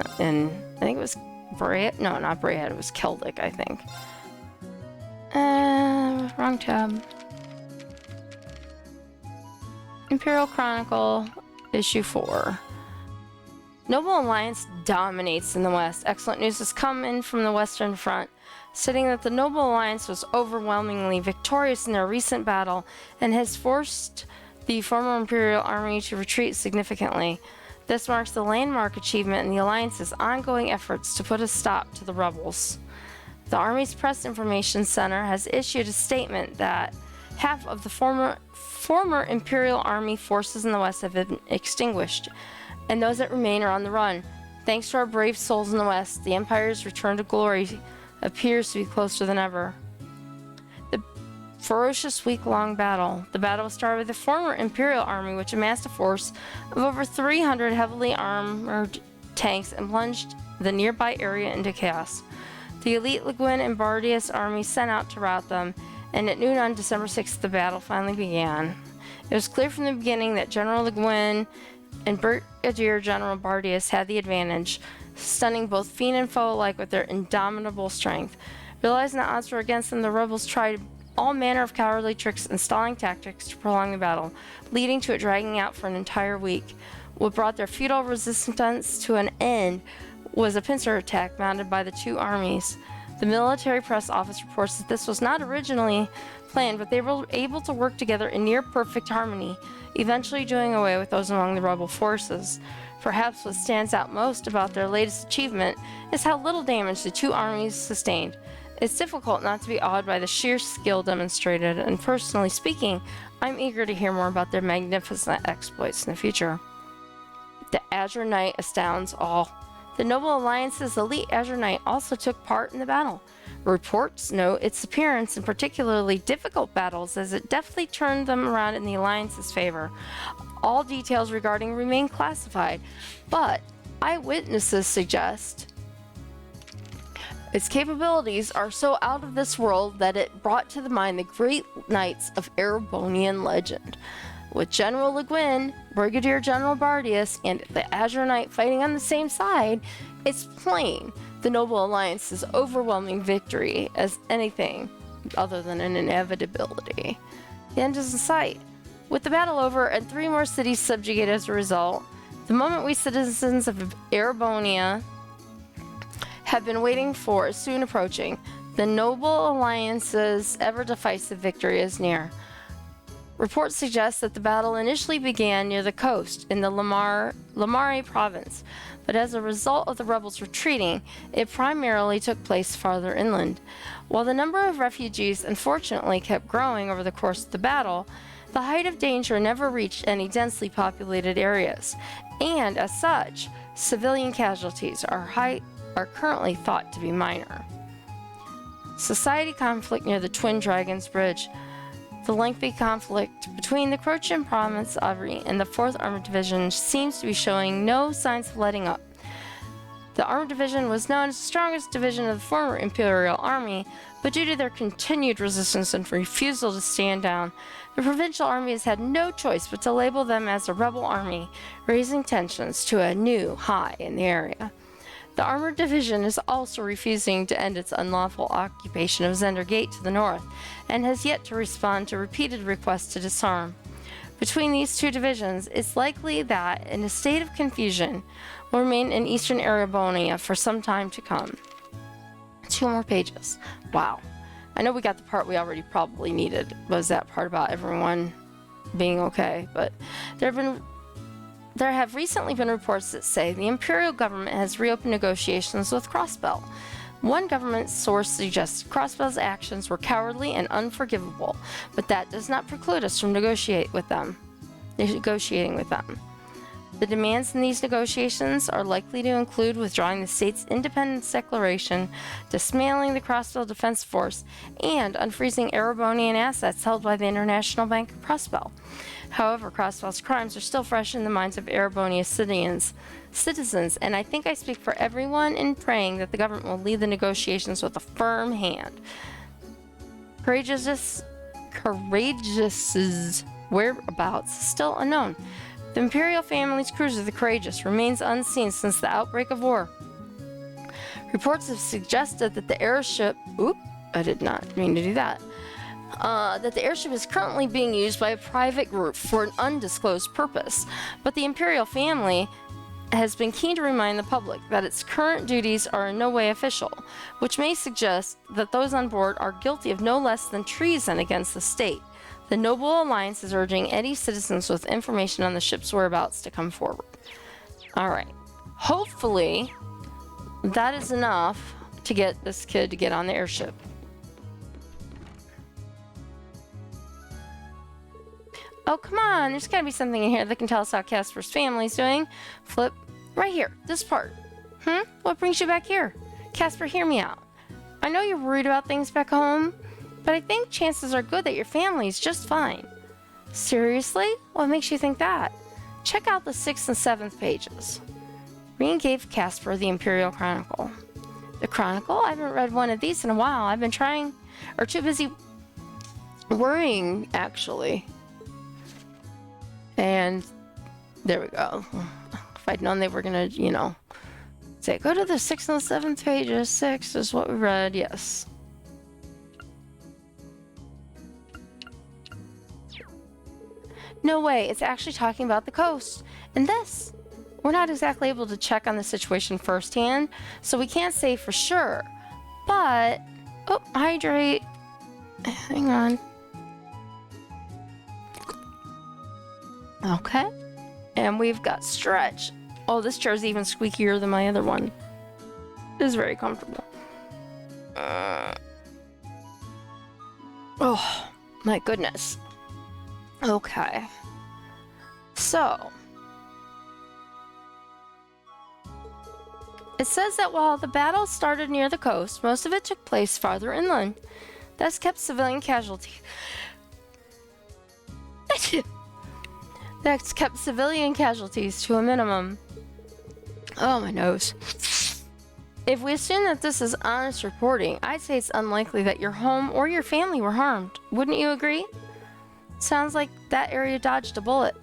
I think it was Brayhead? No, not Brayhead, it was Keldic, I think. Wrong tab. Imperial Chronicle, issue 4. Noble Alliance dominates in the West. Excellent news has come in from the Western Front, stating that the Noble Alliance was overwhelmingly victorious in their recent battle and has forced the former Imperial Army to retreat significantly. This marks the landmark achievement in the Alliance's ongoing efforts to put a stop to the rebels. The Army's Press Information Center has issued a statement that half of the former Imperial Army forces in the West have been extinguished, and those that remain are on the run. Thanks to our brave souls in the West, the Empire's return to glory appears to be closer than ever. The ferocious week-long battle. The battle was started with the former Imperial Army, which amassed a force of over 300 heavily armored tanks and plunged the nearby area into chaos. The elite Leguin and Bardius armies sent out to rout them, and at noon on December 6th, the battle finally began. It was clear from the beginning that General Leguin and Brigadier General Bardius had the advantage, stunning both fiend and foe alike with their indomitable strength. Realizing the odds were against them, the rebels tried all manner of cowardly tricks and stalling tactics to prolong the battle, leading to it dragging out for an entire week. What brought their futile resistance to an end was a pincer attack mounted by the two armies. The military press office reports that this was not originally planned, but they were able to work together in near perfect harmony, eventually doing away with those among the rebel forces. Perhaps what stands out most about their latest achievement is how little damage the two armies sustained. It's difficult not to be awed by the sheer skill demonstrated, and personally speaking, I'm eager to hear more about their magnificent exploits in the future. The Azure Knight astounds all. The Noble Alliance's elite Azure Knight also took part in the battle. Reports note its appearance in particularly difficult battles, as it deftly turned them around in the Alliance's favor. All details regarding remain classified, but eyewitnesses suggest its capabilities are so out of this world that it brought to the mind the great knights of Erebonian legend. With General Leguin, Brigadier General Bardius, and the Azure Knight fighting on the same side, it's plain the Noble Alliance's overwhelming victory as anything other than an inevitability. The end is in sight. With the battle over and 3 more cities subjugated as a result, the moment we citizens of Erebonia have been waiting for is soon approaching. The Noble Alliance's ever-decisive victory is near. Reports suggest that the battle initially began near the coast in the Lamare province, but as a result of the rebels retreating, it primarily took place farther inland. While the number of refugees unfortunately kept growing over the course of the battle, the height of danger never reached any densely populated areas, and as such, civilian casualties are currently thought to be minor. Society conflict near the Twin Dragons Bridge. The lengthy conflict between the Croatian province Avri and the 4th Armored Division seems to be showing no signs of letting up. The Armored Division was known as the strongest division of the former Imperial Army, but due to their continued resistance and refusal to stand down, the Provincial Army has had no choice but to label them as a rebel army, raising tensions to a new high in the area. The Armored Division is also refusing to end its unlawful occupation of Zender Gate to the north, and has yet to respond to repeated requests to disarm. Between these two divisions, it's likely that, in a state of confusion, will remain in eastern Erebonia for some time to come. 2 more pages. Wow. I know we got the part we already probably needed, was that part about everyone being okay, but there have recently been reports that say the Imperial government has reopened negotiations with Crossbell. One government source suggests Crossbell's actions were cowardly and unforgivable, but that does not preclude us from negotiating with them. The demands in these negotiations are likely to include withdrawing the state's independence declaration, dismantling the Crossville Defense Force, and unfreezing Erebonian assets held by the International Bank of Crossville. However, Crossville's crimes are still fresh in the minds of Erebonia citizens, and I think I speak for everyone in praying that the government will lead the negotiations with a firm hand. Courageous's whereabouts is still unknown. The Imperial family's cruiser, the Courageous, remains unseen since the outbreak of war. Reports have suggested that the airship... Oop, I did not mean to do that. That the airship is currently being used by a private group for an undisclosed purpose, but the Imperial family has been keen to remind the public that its current duties are in no way official, which may suggest that those on board are guilty of no less than treason against the state. The Noble Alliance is urging any citizens with information on the ship's whereabouts to come forward. Alright. Hopefully, that is enough to get this kid to get on the airship. Oh, come on. There's gotta be something in here that can tell us how Casper's family's doing. Flip. Right here. This part. What brings you back here? Casper, hear me out. I know you're worried about things back home, but I think chances are good that your family's just fine. Seriously? What makes you think that? Check out the 6th and 7th pages. Reen gave Casper the Imperial Chronicle. The Chronicle? I haven't read one of these in a while. I've been trying, or too busy worrying, actually. And there we go. If I'd known they were gonna, say, go to the 6th and 7th pages. 6 is what we read, yes. No way, it's actually talking about the coast. And this, we're not exactly able to check on the situation firsthand, so we can't say for sure. But, oh, hydrate. Hang on. Okay. And we've got stretch. Oh, this chair's even squeakier than my other one. It is very comfortable. Oh, my goodness. Okay. So, it says that while the battle started near the coast, most of it took place farther inland. That's kept civilian casualties. That's kept civilian casualties to a minimum. Oh, my nose. If we assume that this is honest reporting, I'd say it's unlikely that your home or your family were harmed. Wouldn't you agree? Sounds like that area dodged a bullet.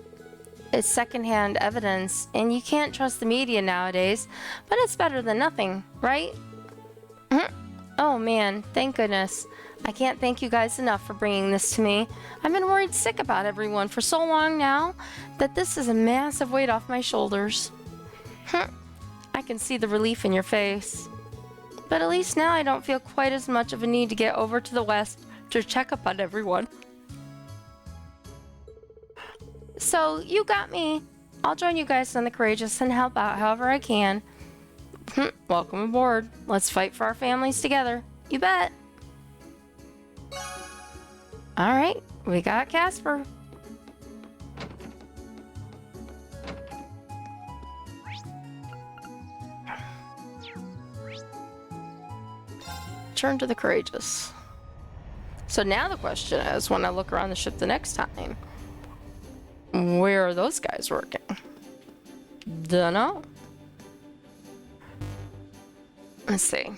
It's secondhand evidence, and you can't trust the media nowadays, but it's better than nothing, right? Oh man, thank goodness. I can't thank you guys enough for bringing this to me. I've been worried sick about everyone for so long now that this is a massive weight off my shoulders. I can see the relief in your face. But at least now I don't feel quite as much of a need to get over to the west to check up on everyone. So, you got me. I'll join you guys on the Courageous and help out however I can. Welcome aboard. Let's fight for our families together. You bet. Alright, we got Casper. Turn to the Courageous. So now the question is, when I look around the ship the next time, where are those guys working? Dunno. Let's see.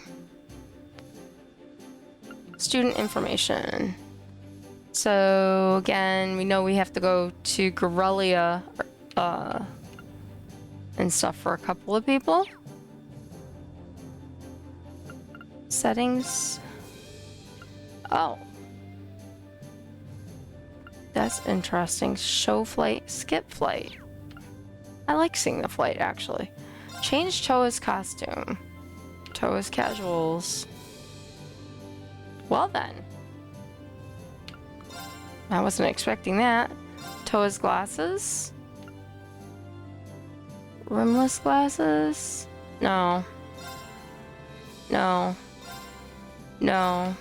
Student information. So again, we know we have to go to Gorelia and stuff for a couple of people. Settings. Oh. That's interesting. Show flight, skip flight. I like seeing the flight, actually. Change Toa's costume. Toa's casuals. Well then. I wasn't expecting that. Toa's glasses. Rimless glasses? No. No. No.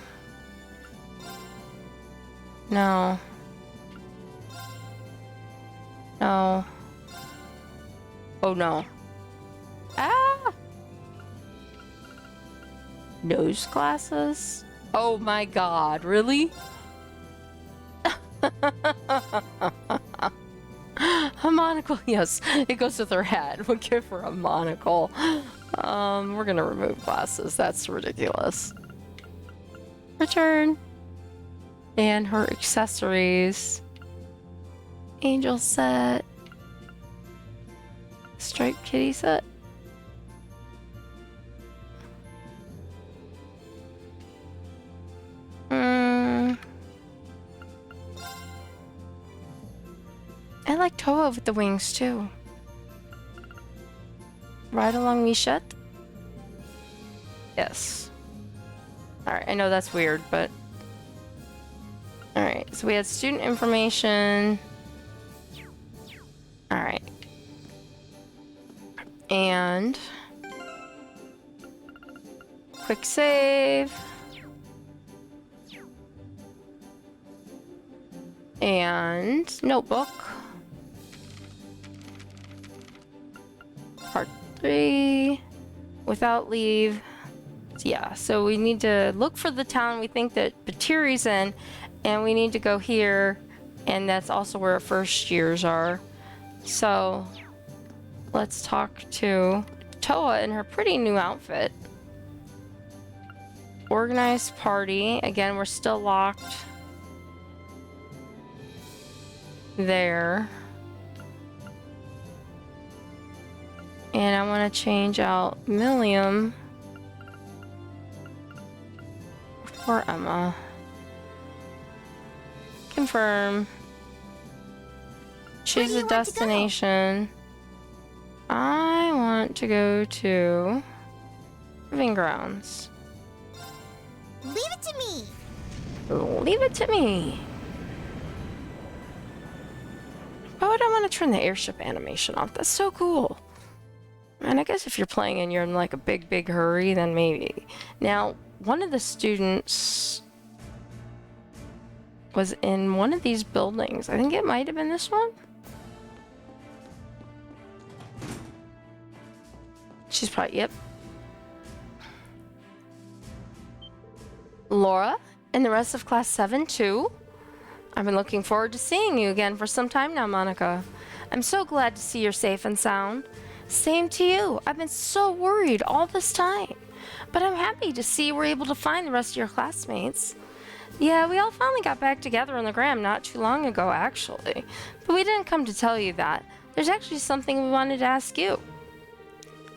No. No. Oh no. Ah! Nose glasses? Oh my god, really? A monocle, yes. It goes with her hat. We'll give her a monocle. We're gonna remove glasses. That's ridiculous. Return. And her accessories. Angel set. Striped kitty set. I like Toa with the wings too. Ride along Michette? Yes. Alright, I know that's weird, but... Alright, so we had student information. Alright. And... Quick save. And... Notebook. Part 3. Without leave. Yeah, so we need to look for the town we think that Batiri's in, and we need to go here, and that's also where our first years are. So let's talk to Toa in her pretty new outfit. Organized party. Again, we're still locked there. And I want to change out Milliam for Emma. Confirm. Choose a destination. I want to go to Living Grounds. Leave it to me. Leave it to me. Why would I want to turn the airship animation off? That's so cool. And I guess if you're playing and you're in like a big hurry, then maybe. Now, one of the students was in one of these buildings. I think it might have been this one. She's probably, yep. Laura and the rest of class 7 too. I've been looking forward to seeing you again for some time now, Monica. I'm so glad to see you're safe and sound. Same to you. I've been so worried all this time. But I'm happy to see we're able to find the rest of your classmates. Yeah, we all finally got back together on the gram not too long ago, actually. But we didn't come to tell you that. There's actually something we wanted to ask you.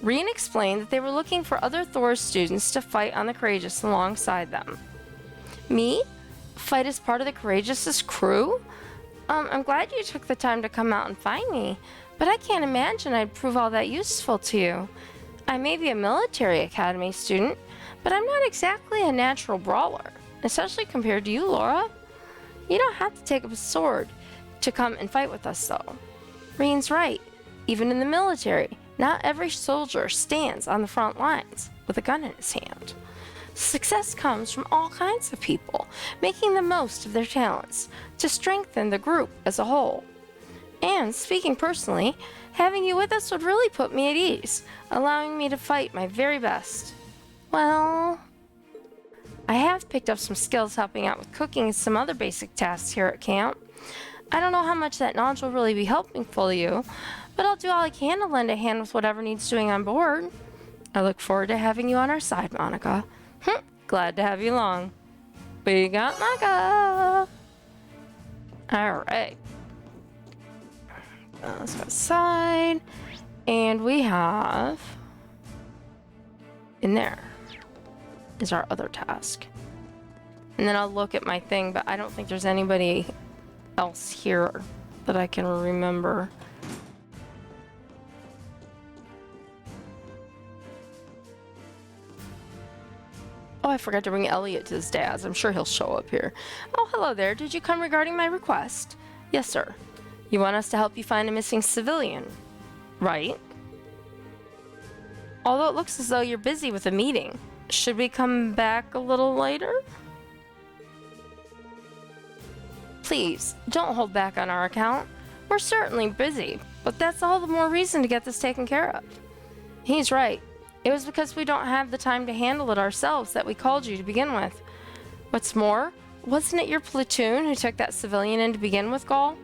Rien explained that they were looking for other Thor students to fight on the Courageous alongside them. Me? Fight as part of the Courageous' crew? I'm glad you took the time to come out and find me, but I can't imagine I'd prove all that useful to you. I may be a military academy student, but I'm not exactly a natural brawler, especially compared to you, Laura. You don't have to take up a sword to come and fight with us, though. Rien's right. Even in the military, not every soldier stands on the front lines with a gun in his hand. Success comes from all kinds of people, making the most of their talents to strengthen the group as a whole. And speaking personally, having you with us would really put me at ease, allowing me to fight my very best. Well, I have picked up some skills helping out with cooking and some other basic tasks here at camp. I don't know how much that knowledge will really be helpful to you, but I'll do all I can to lend a hand with whatever needs doing on board. I look forward to having you on our side, Monica. Glad to have you along. We got Monica. Alright. Let's go outside. And we have... in there is our other task. And then I'll look at my thing, but I don't think there's anybody else here that I can remember. Oh, I forgot to bring Elliot to his dad's. I'm sure he'll show up here. Oh, hello there. Did you come regarding my request? Yes, sir. You want us to help you find a missing civilian, right? Although it looks as though you're busy with a meeting. Should we come back a little later? Please, don't hold back on our account. We're We're certainly busy, but that's all the more reason to get this taken care of. He's right. It was because we don't have the time to handle it ourselves that we called you to begin with. What's more, wasn't it your platoon who took that civilian in to begin with, Gaul?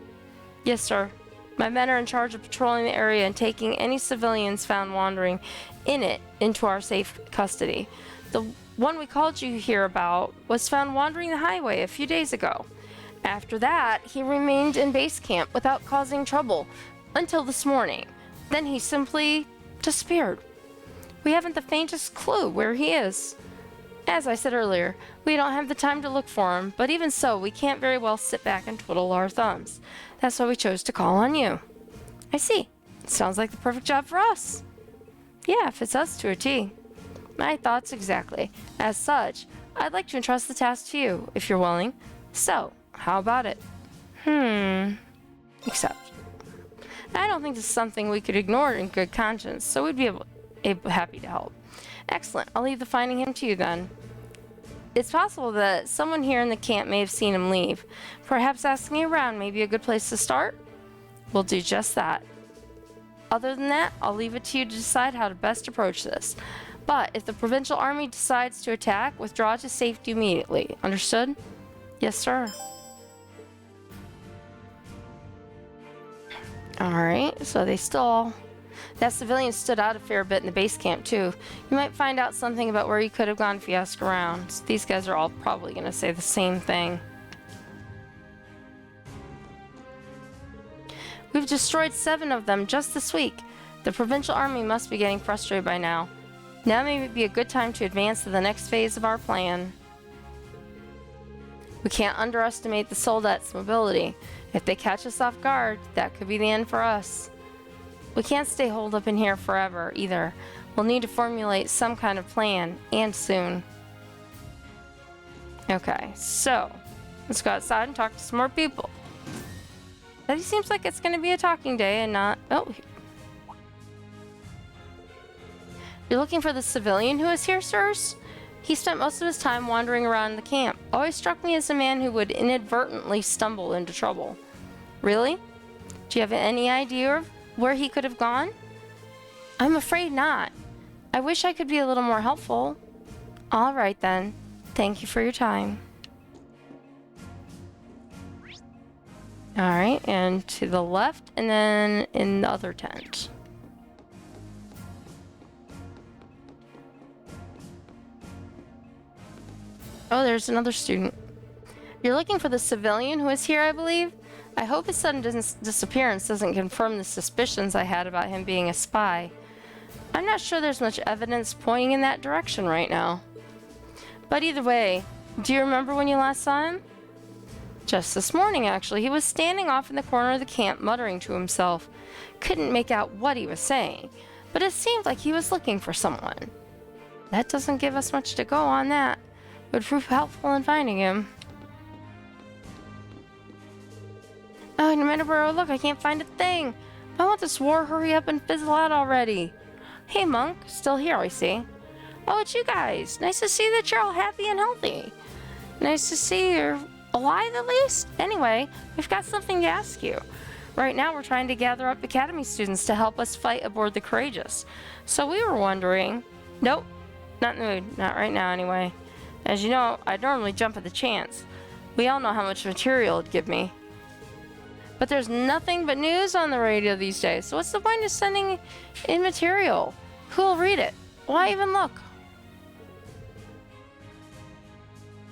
Yes, sir. My men are in charge of patrolling the area and taking any civilians found wandering in it into our safe custody. The one we called you here about was found wandering the highway a few days ago. After that, he remained in base camp without causing trouble until this morning. Then he simply disappeared. We haven't the faintest clue where he is. As I said earlier, we don't have the time to look for him, but even so, we can't very well sit back and twiddle our thumbs. That's why we chose to call on you. I see. Sounds like the perfect job for us. Yeah, fits us to a T. My thoughts exactly. As such, I'd like to entrust the task to you, if you're willing. So, how about it? Accept. I don't think this is something we could ignore in good conscience, so we'd be happy to help. Excellent. I'll leave the finding him to you then. It's possible that someone here in the camp may have seen him leave. Perhaps asking around may be a good place to start? We'll do just that. Other than that, I'll leave it to you to decide how to best approach this. But if the provincial army decides to attack, withdraw to safety immediately. Understood? Yes, sir. Alright, so they still... That civilian stood out a fair bit in the base camp, too. You might find out something about where he could have gone if you ask around. These guys are all probably going to say the same thing. We've destroyed 7 of them just this week. The provincial army must be getting frustrated by now. Now may be a good time to advance to the next phase of our plan. We can't underestimate the Soldats' mobility. If they catch us off guard, that could be the end for us. We can't stay holed up in here forever, either. We'll need to formulate some kind of plan, and soon. Okay, so, let's go outside and talk to some more people. It seems like it's going to be a talking day and not... Oh. You're looking for the civilian who is here, sirs? He spent most of his time wandering around the camp. Always struck me as a man who would inadvertently stumble into trouble. Really? Do you have any idea of where he could have gone? I'm afraid not. I wish I could be a little more helpful. All right then. Thank you for your time. All right, and to the left, and then in the other tent. Oh, there's another student. You're looking for the civilian who is here, I believe? I hope his sudden disappearance doesn't confirm the suspicions I had about him being a spy. I'm not sure there's much evidence pointing in that direction right now. But either way, do you remember when you last saw him? Just this morning, actually. He was standing off in the corner of the camp, muttering to himself. Couldn't make out what he was saying, but it seemed like he was looking for someone. That doesn't give us much to go on that. Would prove helpful in finding him. Oh, no matter where I look, I can't find a thing. I want this war hurry up and fizzle out already. Hey, Monk. Still here, I see. Oh, it's you guys. Nice to see that you're all happy and healthy. Nice to see you're alive, at least. Anyway, we've got something to ask you. Right now, we're trying to gather up Academy students to help us fight aboard the Courageous. So we were wondering... Nope. Not in the mood. Not right now, anyway. As you know, I'd normally jump at the chance. We all know how much material it'd give me. But there's nothing but news on the radio these days, so what's the point of sending in material? Who'll read it? Why even look?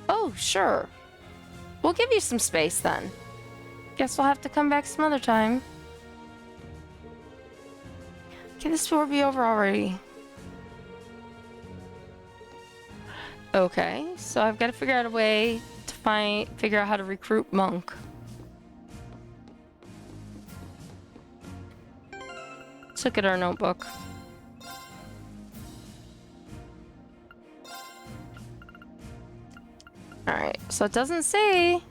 Oh, sure. We'll give you some space then. Guess we'll have to come back some other time. Can this tour be over already? Okay, so I've got to figure out a way to figure out how to recruit Monk. Let's look at our notebook. Alright, so it doesn't say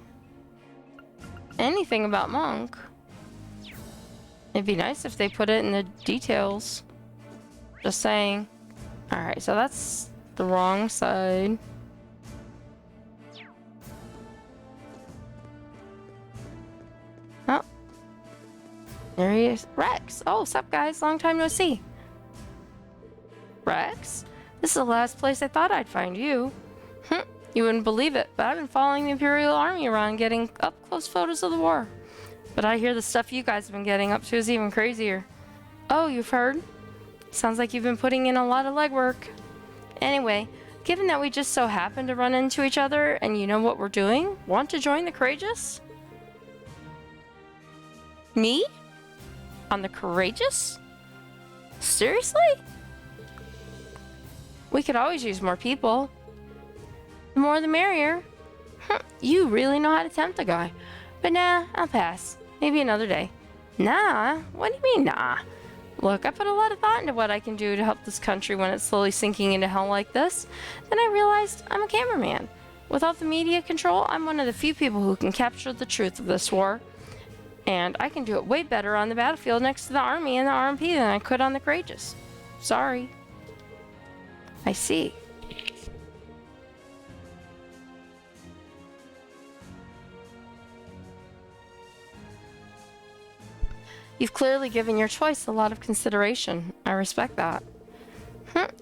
anything about Monk. It'd be nice if they put it in the details. Just saying. Alright, so that's the wrong side. Oh. There he is. Rex. Oh, sup, guys? Long time no see. Rex? This is the last place I thought I'd find you. You wouldn't believe it, but I've been following the Imperial Army around getting up-close photos of the war. But I hear the stuff you guys have been getting up to is even crazier. Oh, you've heard? Sounds like you've been putting in a lot of legwork. Anyway, given that we just so happen to run into each other and you know what we're doing, want to join the Courageous? Me? On the Courageous? Seriously? We could always use more people. The more the merrier. You really know how to tempt a guy. But nah, I'll pass. Maybe another day. Nah? What do you mean, nah? Look, I put a lot of thought into what I can do to help this country when it's slowly sinking into hell like this. Then I realized I'm a cameraman. Without the media control, I'm one of the few people who can capture the truth of this war. And I can do it way better on the battlefield next to the Army and the RMP than I could on the Courageous. Sorry. I see. You've clearly given your choice a lot of consideration. I respect that.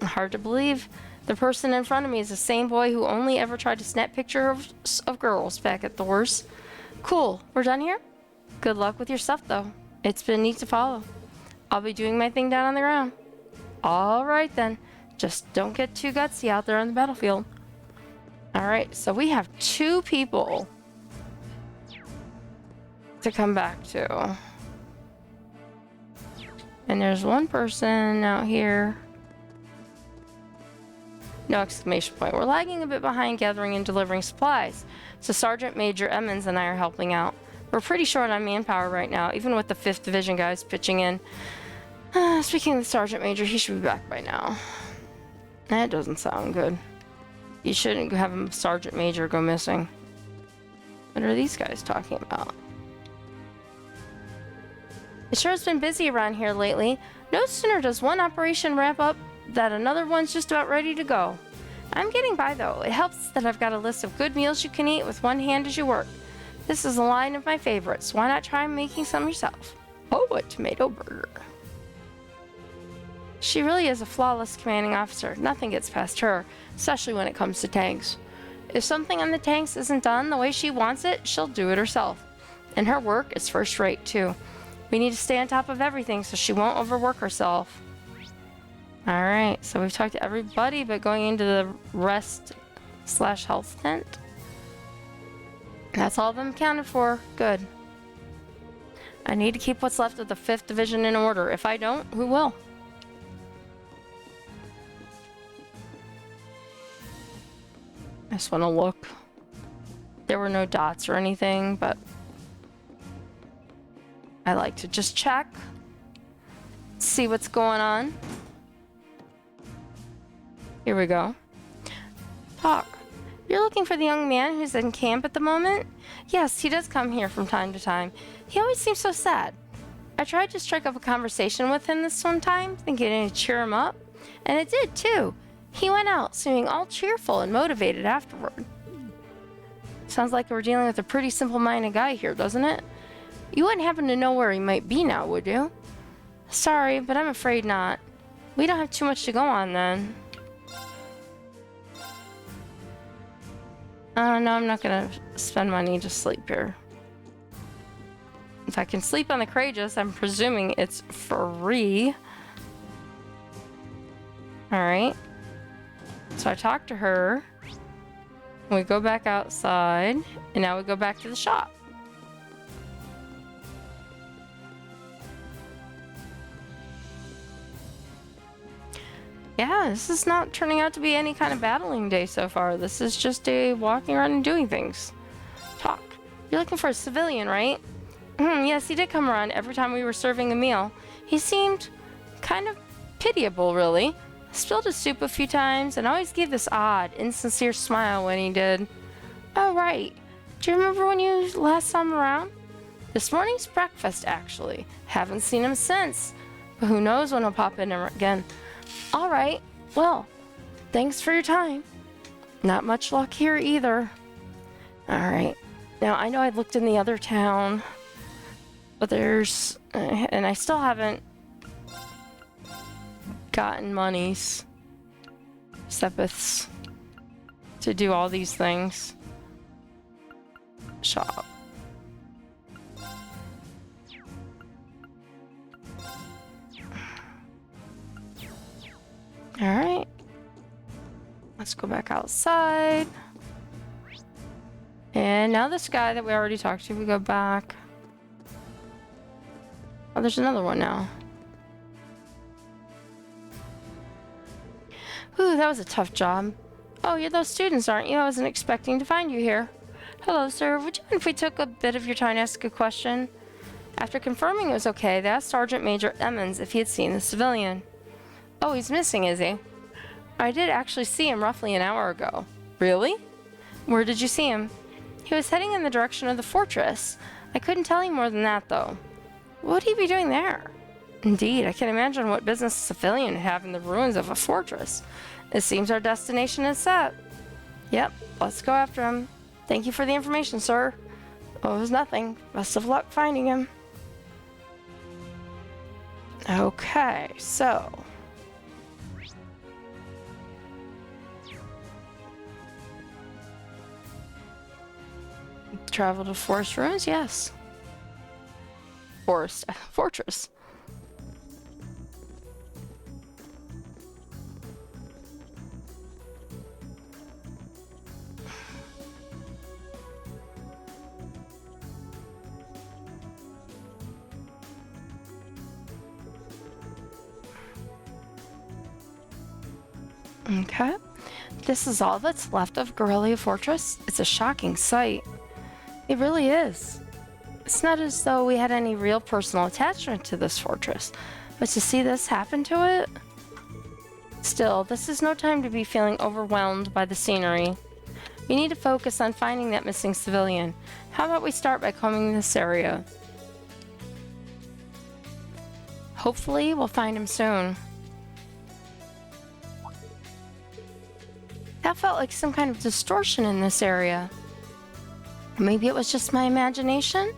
Hard to believe. The person in front of me is the same boy who only ever tried to snap pictures of girls back at Thor's. Cool. We're done here? Good luck with your stuff, though. It's been neat to follow. I'll be doing my thing down on the ground. All right, then. Just don't get too gutsy out there on the battlefield. All right, so we have 2 people to come back to. And there's one person out here. No exclamation point. We're lagging a bit behind gathering and delivering supplies, so Sergeant Major Emmons and I are helping out. We're pretty short on manpower right now, even with the 5th Division guys pitching in. Speaking of the Sergeant Major, he should be back by now. That doesn't sound good. You shouldn't have a Sergeant Major go missing. What are these guys talking about? It sure has been busy around here lately. No sooner does one operation wrap up that another one's just about ready to go. I'm getting by though. It helps that I've got a list of good meals you can eat with one hand as you work. This is a line of my favorites. Why not try making some yourself? Oh, a tomato burger. She really is a flawless commanding officer. Nothing gets past her, especially when it comes to tanks. If something on the tanks isn't done the way she wants it, she'll do it herself. And her work is first rate too. We need to stay on top of everything so she won't overwork herself. Alright, so we've talked to everybody but going into the rest/health tent. That's all of them accounted for. Good. I need to keep what's left of the 5th Division in order. If I don't, who will? I just want to look. There were no dots or anything, but I like to just check, see what's going on. Here we go. Talk. You're looking for the young man who's in camp at the moment? Yes, he does come here from time to time. He always seems so sad. I tried to strike up a conversation with him this one time, thinking it'd cheer him up. And it did, too. He went out, seeming all cheerful and motivated afterward. Sounds like we're dealing with a pretty simple-minded guy here, doesn't it? You wouldn't happen to know where he might be now, would you? Sorry, but I'm afraid not. We don't have too much to go on, then. No, I'm not gonna spend money to sleep here. If I can sleep on the Courageous, I'm presuming it's free. Alright. So I talked to her. We go back outside. And now we go back to the shop. Yeah, this is not turning out to be any kind of battling day so far. This is just a walking around and doing things. Talk. You're looking for a civilian, right? Yes, he did come around every time we were serving a meal. He seemed kind of pitiable, really. Spilled his soup a few times and always gave this odd, insincere smile when he did. Oh, right. Do you remember when you last saw him around? This morning's breakfast, actually. Haven't seen him since. But who knows when he'll pop in again. All right. Well, thanks for your time. Not much luck here either. All right. Now, I know I looked in the other town. But there's... and I still haven't gotten monies. Sepiths. To do all these things. Shop. Alright. Let's go back outside. And now this guy that we already talked to, we go back. Oh, there's another one now. Ooh, that was a tough job. Oh, you're those students, aren't you? I wasn't expecting to find you here. Hello, sir. Would you mind if we took a bit of your time to ask a question? After confirming it was okay, they asked Sergeant Major Emmons if he had seen the civilian. Oh, he's missing, is he? I did actually see him roughly an hour ago. Really? Where did you see him? He was heading in the direction of the fortress. I couldn't tell you more than that, though. What would he be doing there? Indeed, I can imagine what business a civilian would have in the ruins of a fortress. It seems our destination is set. Yep, let's go after him. Thank you for the information, sir. Oh, it was nothing. Best of luck finding him. Okay, so... travel to forest ruins? Yes. Fortress. Okay. This is all that's left of Guerrilla Fortress. It's a shocking sight. It really is. It's not as though we had any real personal attachment to this fortress, but to see this happen to it? Still, this is no time to be feeling overwhelmed by the scenery. We need to focus on finding that missing civilian. How about we start by combing this area? Hopefully, we'll find him soon. That felt like some kind of distortion in this area. Maybe it was just my imagination?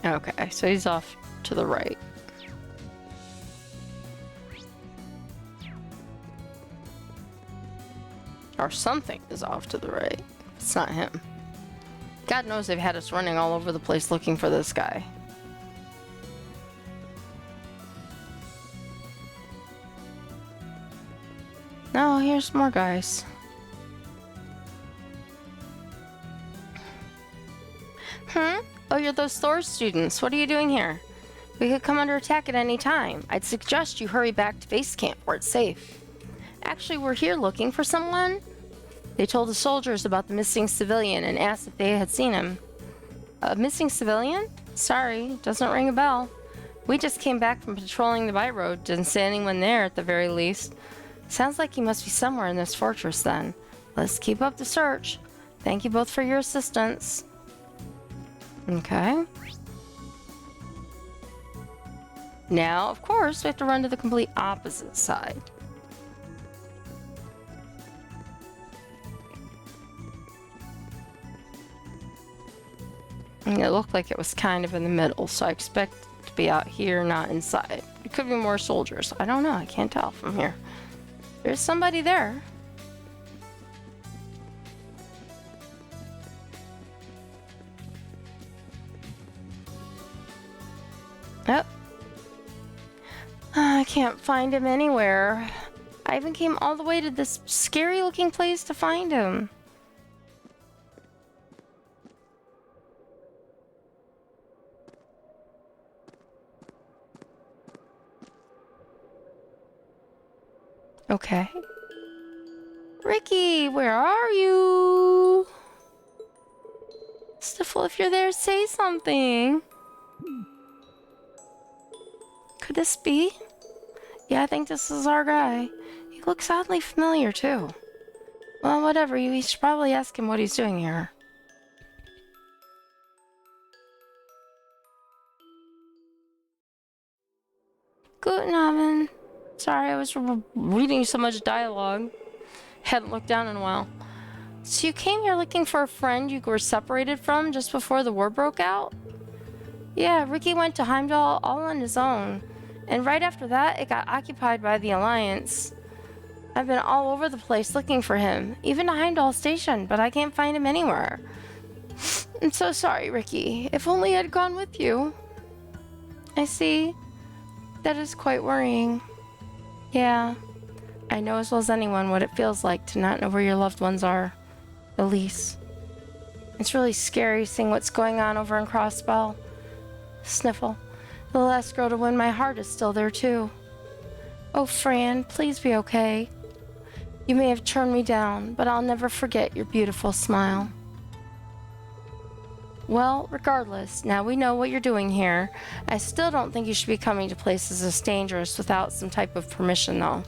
Okay, so he's off to the right. Or something is off to the right. It's not him. God knows they've had us running all over the place looking for this guy. No, here's more guys. Oh, you're those Thor students. What are you doing here? We could come under attack at any time. I'd suggest you hurry back to base camp where it's safe. Actually, we're here looking for someone. They told the soldiers about the missing civilian and asked if they had seen him. A missing civilian? Sorry, doesn't ring a bell. We just came back from patrolling the byroad. Didn't see anyone there at the very least. Sounds like he must be somewhere in this fortress then. Let's keep up the search. Thank you both for your assistance. Okay. Now, of course, we have to run to the complete opposite side. And it looked like it was kind of in the middle, so I expect it to be out here, not inside. It could be more soldiers. I don't know. I can't tell from here. There's somebody there. Oh. I can't find him anywhere. I even came all the way to this scary looking place to find him. Okay. Ricky, where are you? Stifle, if you're there, say something. Could this be? Yeah, I think this is our guy. He looks oddly familiar, too. Well, whatever. You should probably ask him what he's doing here. Guten Abend. Sorry, I was reading so much dialogue. Hadn't looked down in a while. So you came here looking for a friend you were separated from just before the war broke out? Yeah, Ricky went to Heimdall all on his own. And right after that, it got occupied by the Alliance. I've been all over the place looking for him, even to Heimdall Station, but I can't find him anywhere. I'm so sorry, Ricky. If only I'd gone with you. I see. That is quite worrying. Yeah. I know as well as anyone what it feels like to not know where your loved ones are. Elise. It's really scary seeing what's going on over in Crossbell. Sniffle. The last girl to win my heart is still there too. Oh, Fran, please be okay. You may have turned me down, but I'll never forget your beautiful smile. Well, regardless, now we know what you're doing here. I still don't think you should be coming to places this dangerous without some type of permission, though.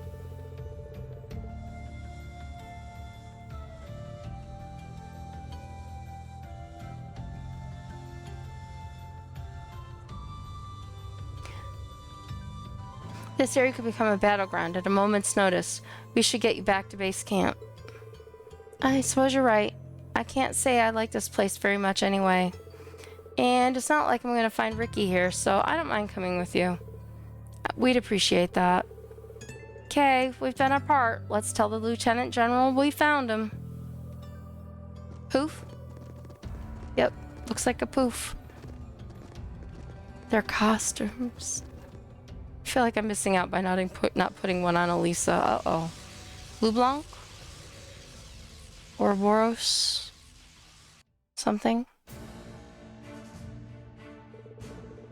This area could become a battleground at a moment's notice. We should get you back to base camp. I suppose you're right. I can't say I like this place very much anyway. And it's not like I'm going to find Ricky here, so I don't mind coming with you. We'd appreciate that. Okay, we've done our part. Let's tell the Lieutenant General we found him. Poof? Yep, looks like a poof. Their costumes. I feel like I'm missing out by not putting one on Elisa. Uh-oh. LeBlanc? Ouroboros? Something?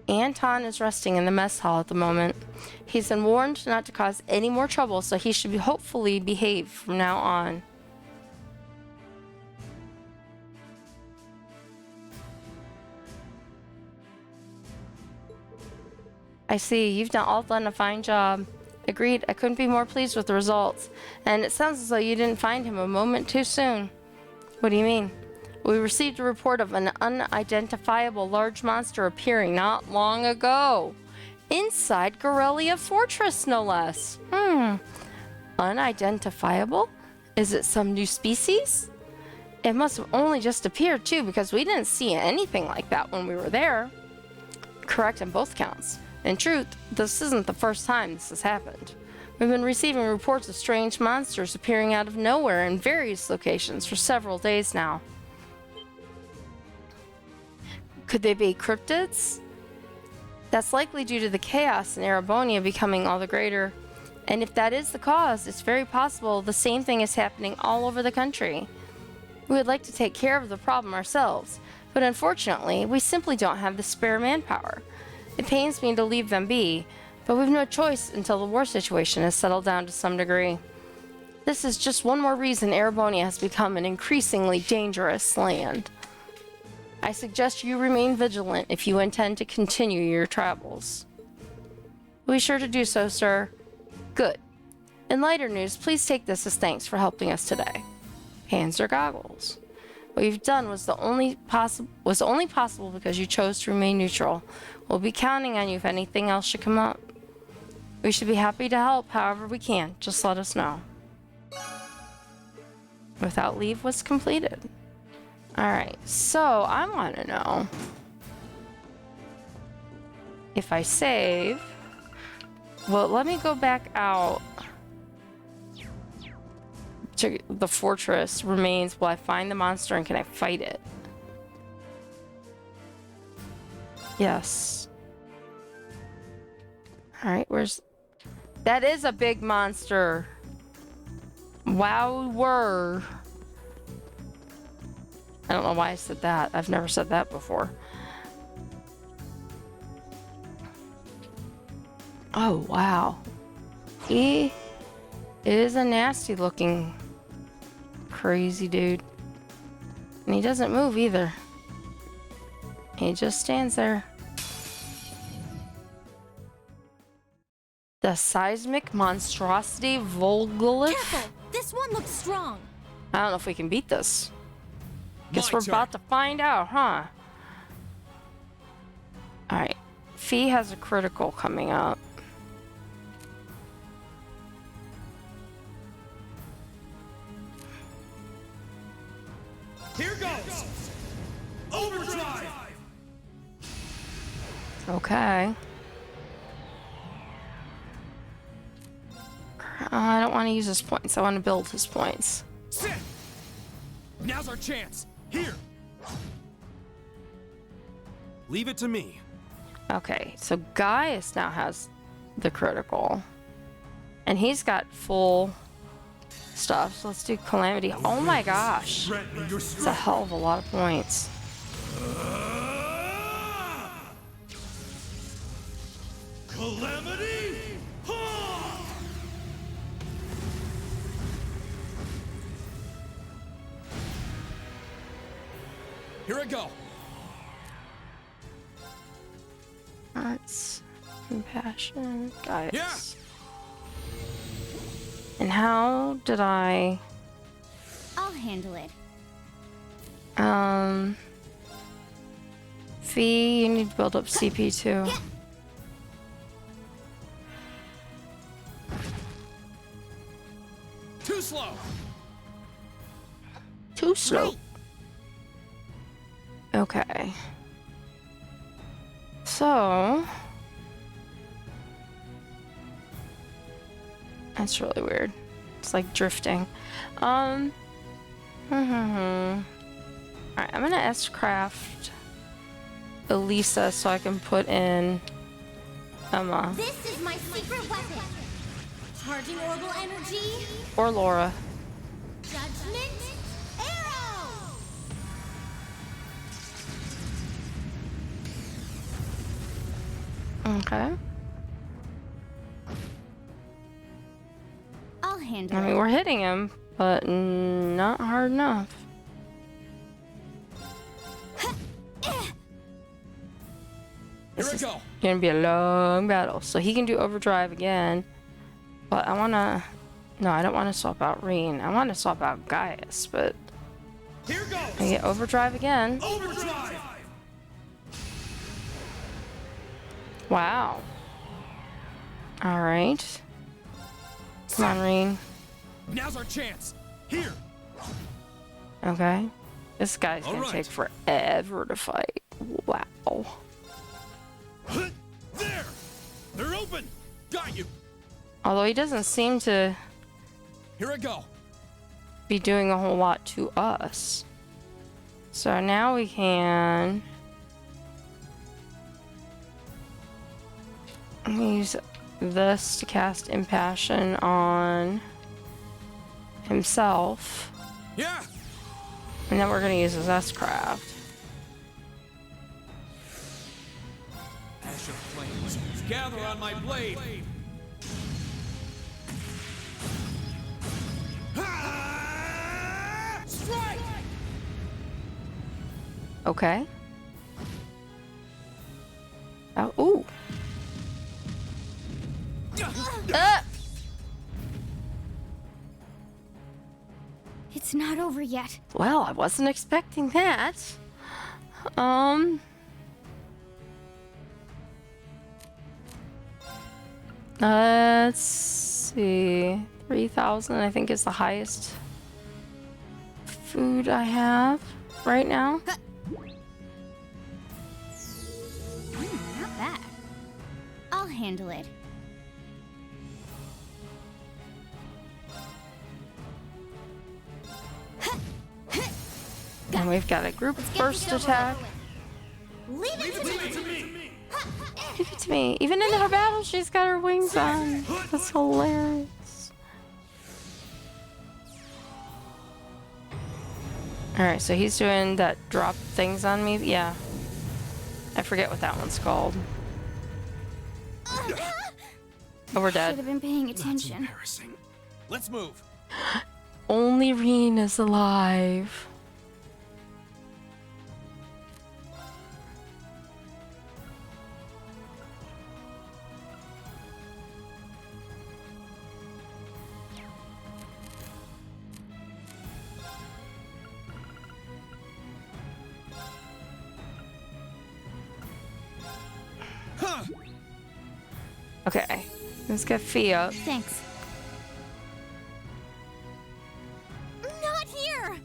Anton is resting in the mess hall at the moment. He's been warned not to cause any more trouble, so he should hopefully behave from now on. I see, you've done a fine job. Agreed, I couldn't be more pleased with the results. And it sounds as though you didn't find him a moment too soon. What do you mean? We received a report of an unidentifiable large monster appearing not long ago. Inside Gorelia Fortress, no less. Unidentifiable? Is it some new species? It must have only just appeared too, because we didn't see anything like that when we were there. Correct on both counts. In truth, this isn't the first time this has happened. We've been receiving reports of strange monsters appearing out of nowhere in various locations for several days now. Could they be cryptids? That's likely due to the chaos in Erebonia becoming all the greater. And if that is the cause, it's very possible the same thing is happening all over the country. We would like to take care of the problem ourselves, but unfortunately, we simply don't have the spare manpower. It pains me to leave them be, but we've no choice until the war situation has settled down to some degree. This is just one more reason Erebonia has become an increasingly dangerous land. I suggest you remain vigilant if you intend to continue your travels. Be sure to do so, sir. Good. In lighter news, please take this as thanks for helping us today. Panzer goggles. What you've done was only possible because you chose to remain neutral. We'll be counting on you if anything else should come up. We should be happy to help however we can. Just let us know. Without leave was completed. Alright, so I want to know if I save. Well, let me go back out to the fortress remains. Will I find the monster and can I fight it? Yes. Alright, where's... That is a big monster. Wow. I don't know why I said that. I've never said that before. Oh, wow. He is a nasty looking crazy dude. And he doesn't move either. He just stands there. The Seismic Monstrosity Vulgaris. Careful! This one looks strong. I don't know if we can beat this. Guess we're about to find out, huh? Alright. Fee has a critical coming up. Okay. I don't want to use his points. I want to build his points. Sit! Now's our chance. Here! Leave it to me. Okay, so Gaius now has the critical. And he's got full stuff. So let's do Calamity. Oh my gosh. It's a hell of a lot of points. Calamity! Here I go. Arts, compassion, Gaius. Yeah. And how did I... I'll handle it. Fee, you need to build up CP too. Too slow. Too slow. Right. Okay. So... That's really weird. It's like drifting. Alright, I'm gonna S-craft Elisa so I can put in Emma. This is my secret weapon. Charging orbital energy. Or Laura. Judgment arrow. Okay. I'll handle I mean, it. we're hitting him, but not hard enough. Here I go. Gonna be a long battle. So he can do overdrive again. But I wanna... No, I don't want to swap out Reen. I want to swap out Gaius, but... Here goes. I get overdrive again. Overdrive. Wow. Alright. Come on, Reen. Now's our chance. Here. Okay. This guy's All gonna right. take forever to fight. Wow. There. They're open. Got you. Although he doesn't seem to Here I go. be doing a whole lot to us. So now we can use this to cast Impassion on himself. Yeah. And then we're gonna use his S-Craft. Ash of flames, gather on my blade. Ah! Strike! Okay. Oh, ooh. It's not over yet. Well, I wasn't expecting that. Let's see. 3,000, I think, is the highest food I have right now. Not bad. I'll handle it. And we've got a group burst attack. Leave it to me. Give it to me. Even in her battle, she's got her wings on. That's hilarious. Alright, so he's doing that drop things on me. Yeah. I forget what that one's called. Oh, we're Should dead. have been paying attention. Embarrassing. Let's move. Only Reen is alive. Huh. Okay, let's get Fee up. Thanks. Not here.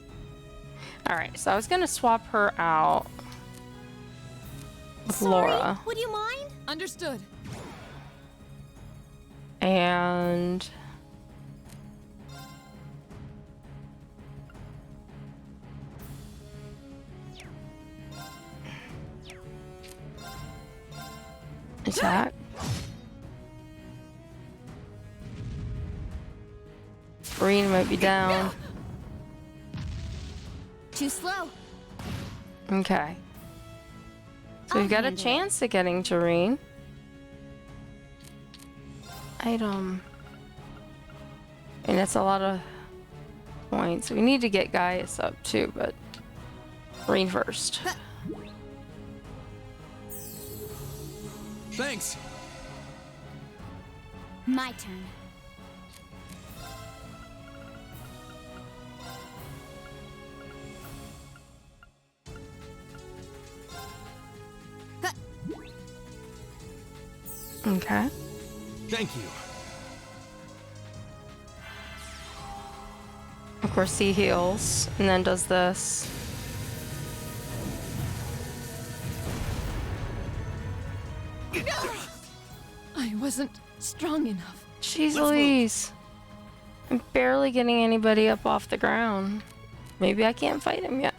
Alright, so I was gonna swap her out with Sorry, Laura. would you mind? Understood. And attack. Green might be down. Too slow. Okay. So we've got a handle it. chance at getting Tareen. Item. And it's a lot of points. We need to get Gaius up too, but Tareen first. Thanks. My turn. Okay. Thank you. Of course he heals and then does this. I wasn't strong enough. Jeez Let's move. Louise. I'm barely getting anybody up off the ground. Maybe I can't fight him yet.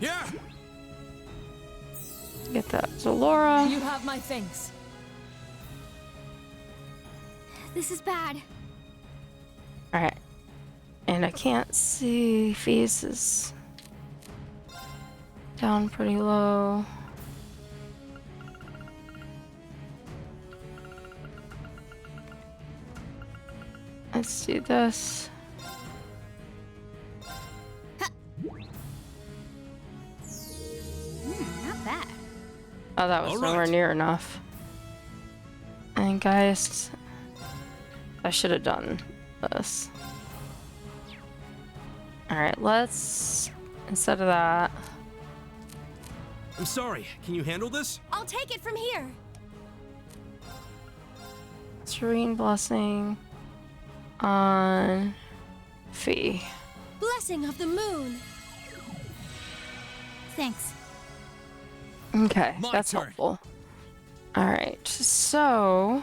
Yeah. Get that Zalora. You have my thanks. This is bad. Alright. And I can't see faces. Down pretty low. Let's do this. Not bad. Oh, that was All nowhere right. near enough. And guys, I should have done this. Alright, let's, instead of that, I'm sorry. Can you handle this? I'll take it from here. Serene Blessing on Fee. Blessing of the moon. Thanks. Okay, My that's turn. helpful. Alright, so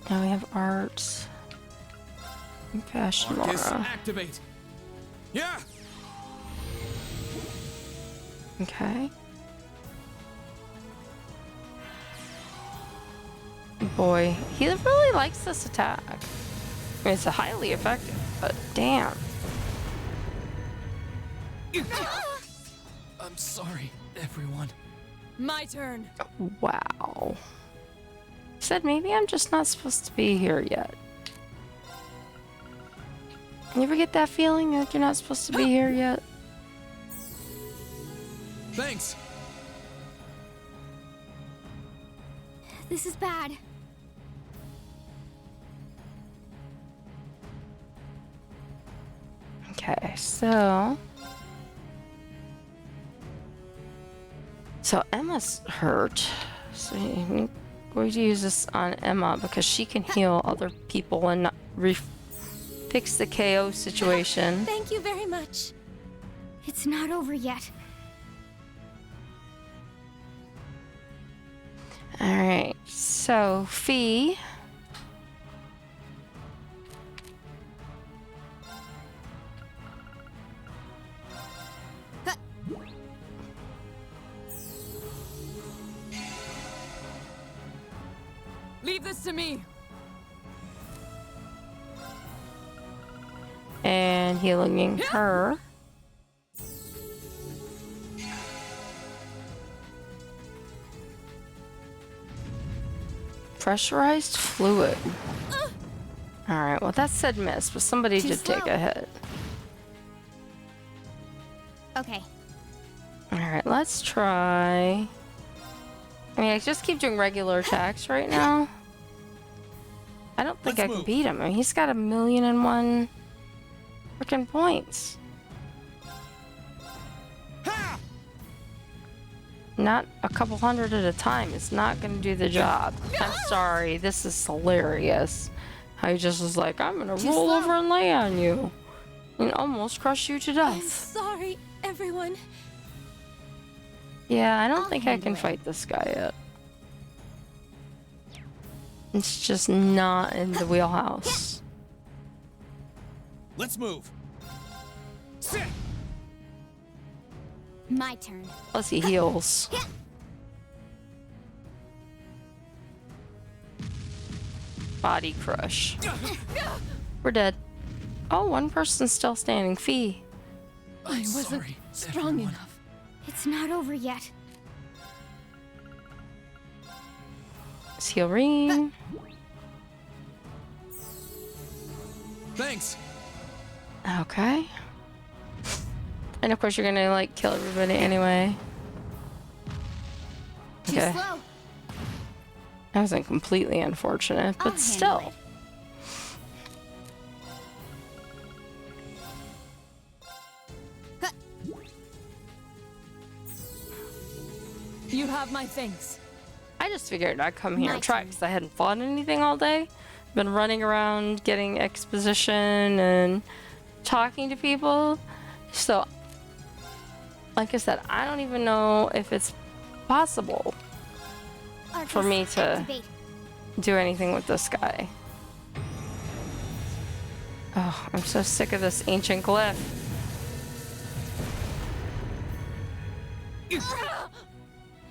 now we have art. Compassion Arcus, Laura. activate. Yeah. Okay. Boy, he really likes this attack. I mean, it's highly effective, but damn. I'm sorry, everyone. My turn. Wow. Said maybe I'm just not supposed to be here yet. You ever get that feeling that you're not supposed to be here yet? Thanks. This is bad. Okay, so Emma's hurt. So I'm going to use this on Emma because she can heal other people and not fix the KO situation. Thank you very much. It's not over yet. All right, so Fee. Leave this to me. And healing her. Pressurized fluid. Alright, well that said miss, but somebody Too did take slow. a hit. Okay. Alright, let's try. I mean, I just keep doing regular attacks right now. I don't think Let's I can move. beat him. I mean, he's got 1,000,001 freaking points. Ha! not a couple hundred at a time. It's not gonna do the job. I'm sorry. This is hilarious. How he just was like, I'm gonna roll over and lay on you. And almost crush you to I'm death. sorry, everyone. Yeah, I don't I'll think I handle can it. fight this guy yet. It's just not in the wheelhouse. Let's move. Sit. My turn. Plus he heals. Body crush. We're dead. Oh, one person's still standing. Fee. I wasn't sorry, strong everyone. enough. It's not over yet. Heal ring. Thanks. Okay. And of course you're gonna like kill everybody anyway. Too Okay. slow. That wasn't completely unfortunate, I'll but still. handle You have my thanks. I just figured I'd come here My and try turn. because I hadn't fought anything all day. Been running around getting exposition and talking to people. So, like I said, I don't even know if it's possible for me to Activate. do anything with this guy. Oh, I'm so sick of this ancient glyph.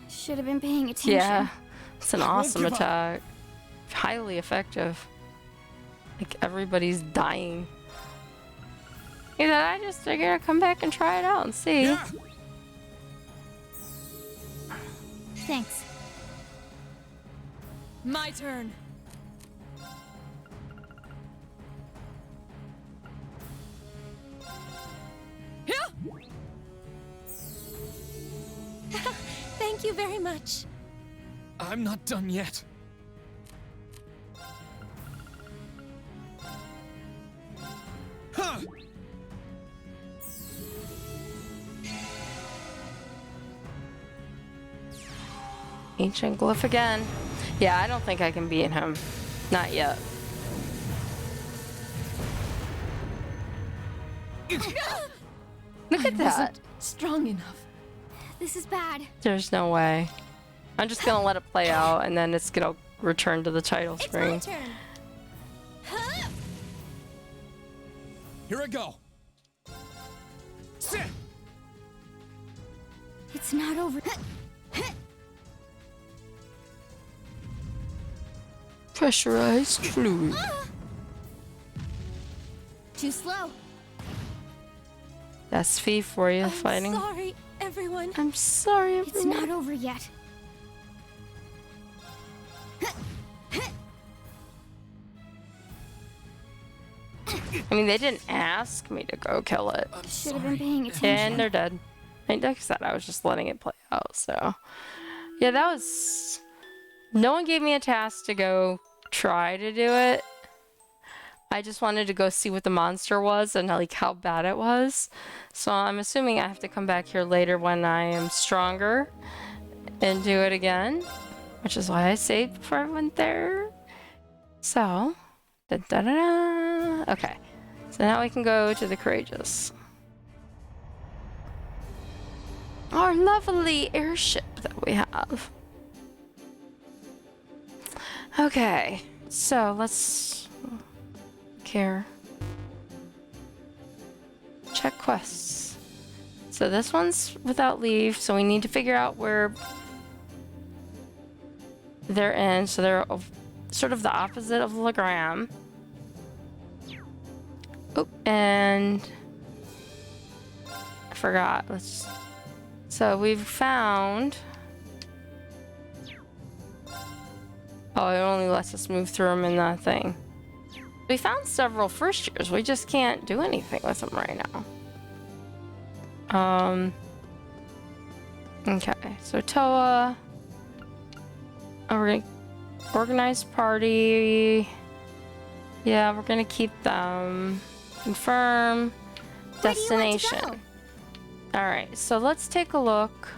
Should have been paying attention. Yeah, it's an won't awesome give up. attack. Highly effective. Like, everybody's dying. You know, I just figured I'd come back and try it out and see. Yeah. Thanks. My turn. Thank you very much. I'm not done yet. Huh. Ancient glyph again. Yeah, I don't think I can beat him. Not yet. Look at that. Wasn't strong enough. This is bad. There's no way. I'm just gonna let it play out and then it's gonna return to the title It's my screen. turn. Huh? Here I go. Sit. It's not over. Pressurized fluid. Too slow. That's Fee for you, I'm fighting. sorry, everyone. I'm sorry, It's everyone. not over yet. I mean, they didn't ask me to go kill it. I'm Should have sorry. been paying attention. And they're dead. And like I said, I was just letting it play out, so. Yeah, that was... No one gave me a task to go try to do it. I just wanted to go see what the monster was and like how bad it was. So I'm assuming I have to come back here later when I am stronger and do it again. Which is why I saved before I went there. So... Da-da-da-da. Okay. So now we can go to the Courageous. Our lovely airship that we have. Okay, so let's care. Check quests. So this one's without leave, so we need to figure out where they're in. So they're sort of the opposite of Legram. Oh, and I forgot. So we've found. Oh, it only lets us move through them in that thing. We found several first years. We just can't do anything with them right now. Okay, so Toa. Oh, we're gonna organize party. Yeah, we're gonna keep them. Confirm. Where do you want to Destination. go? Alright, so let's take a look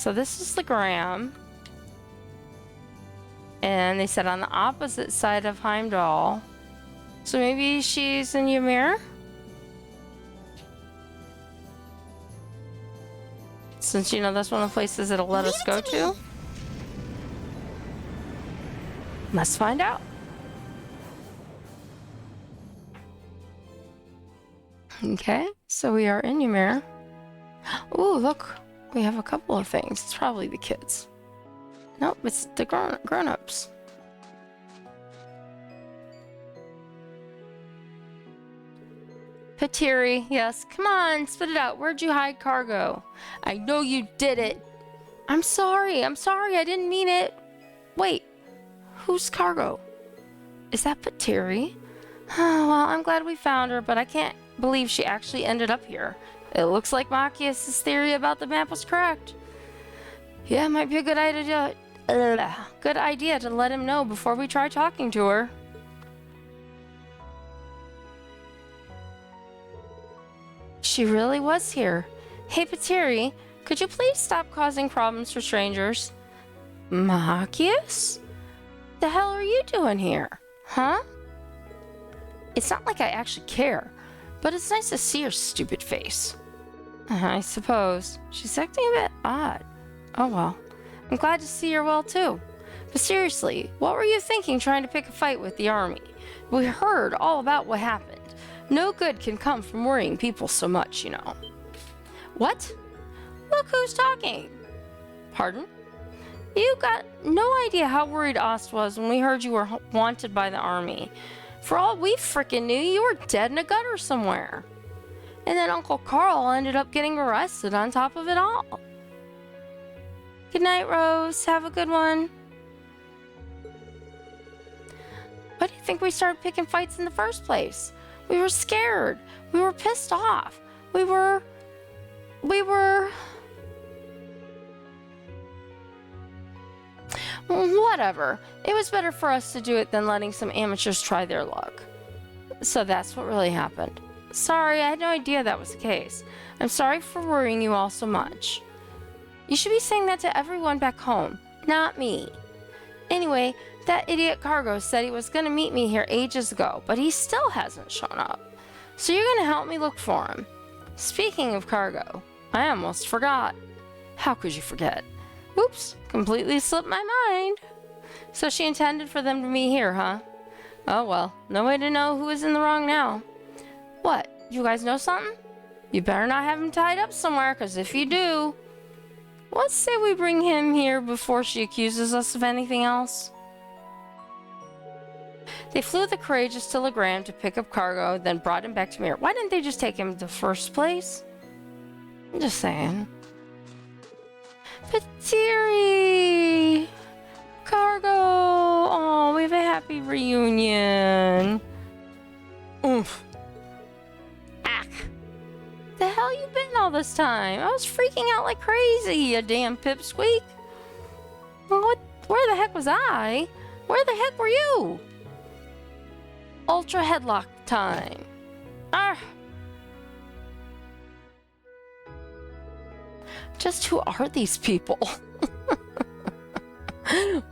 so this is the Graham. And they said on the opposite side of Heimdall. So maybe she's in Ymir? Since, you know, that's one of the places it'll let us go to. Let's find out. Okay, so we are in Ymir. Ooh, look. We have a couple of things. It's probably the kids. Nope, it's the grown-ups. Patiri, yes. Come on, spit it out. Where'd you hide cargo? I know you did it. I'm sorry. I didn't mean it. Wait, whose cargo? Is that Patiri? Well, I'm glad we found her, but I can't believe she actually ended up here. It looks like Machias' theory about the map was correct. Yeah, it might be a good idea to let him know before we try talking to her. She really was here. Hey, Patiri, could you please stop causing problems for strangers? Machias? The hell are you doing here? Huh? It's not like I actually care, but it's nice to see her stupid face. I suppose. She's acting a bit odd. Oh well. I'm glad to see her well too. But seriously, what were you thinking trying to pick a fight with the army? We heard all about what happened. No good can come from worrying people so much, you know. What? Look who's talking. Pardon? You got no idea how worried Ost was when we heard you were wanted by the army. For all we frickin' knew, you were dead in a gutter somewhere. And then Uncle Carl ended up getting arrested on top of it all. Good night, Rose. Have a good one. Why do you think we started picking fights in the first place? We were scared. We were pissed off. We were... Whatever. It was better for us to do it than letting some amateurs try their luck. So that's what really happened. Sorry, I had no idea that was the case. I'm sorry for worrying you all so much. You should be saying that to everyone back home, not me. Anyway, that idiot Cargo said he was going to meet me here ages ago, but he still hasn't shown up. So you're going to help me look for him. Speaking of Cargo, I almost forgot. How could you forget? Oops, completely slipped my mind. So she intended for them to meet here, huh? Oh well, no way to know who is in the wrong now. What, you guys know something? You better not have him tied up somewhere, because if you do... Let's say we bring him here before she accuses us of anything else. They flew the Courageous to Legrand to pick up Cargo, then brought him back to Mir. Why didn't they just take him to the first place? I'm just saying. Patiri! Cargo! Oh, we have a happy reunion. Oomph. Ack. The hell you been all this time? I was freaking out like crazy, you damn pipsqueak. What? Where the heck was I? Where the heck were you? Ultra headlock time. Ah. Just who are these people?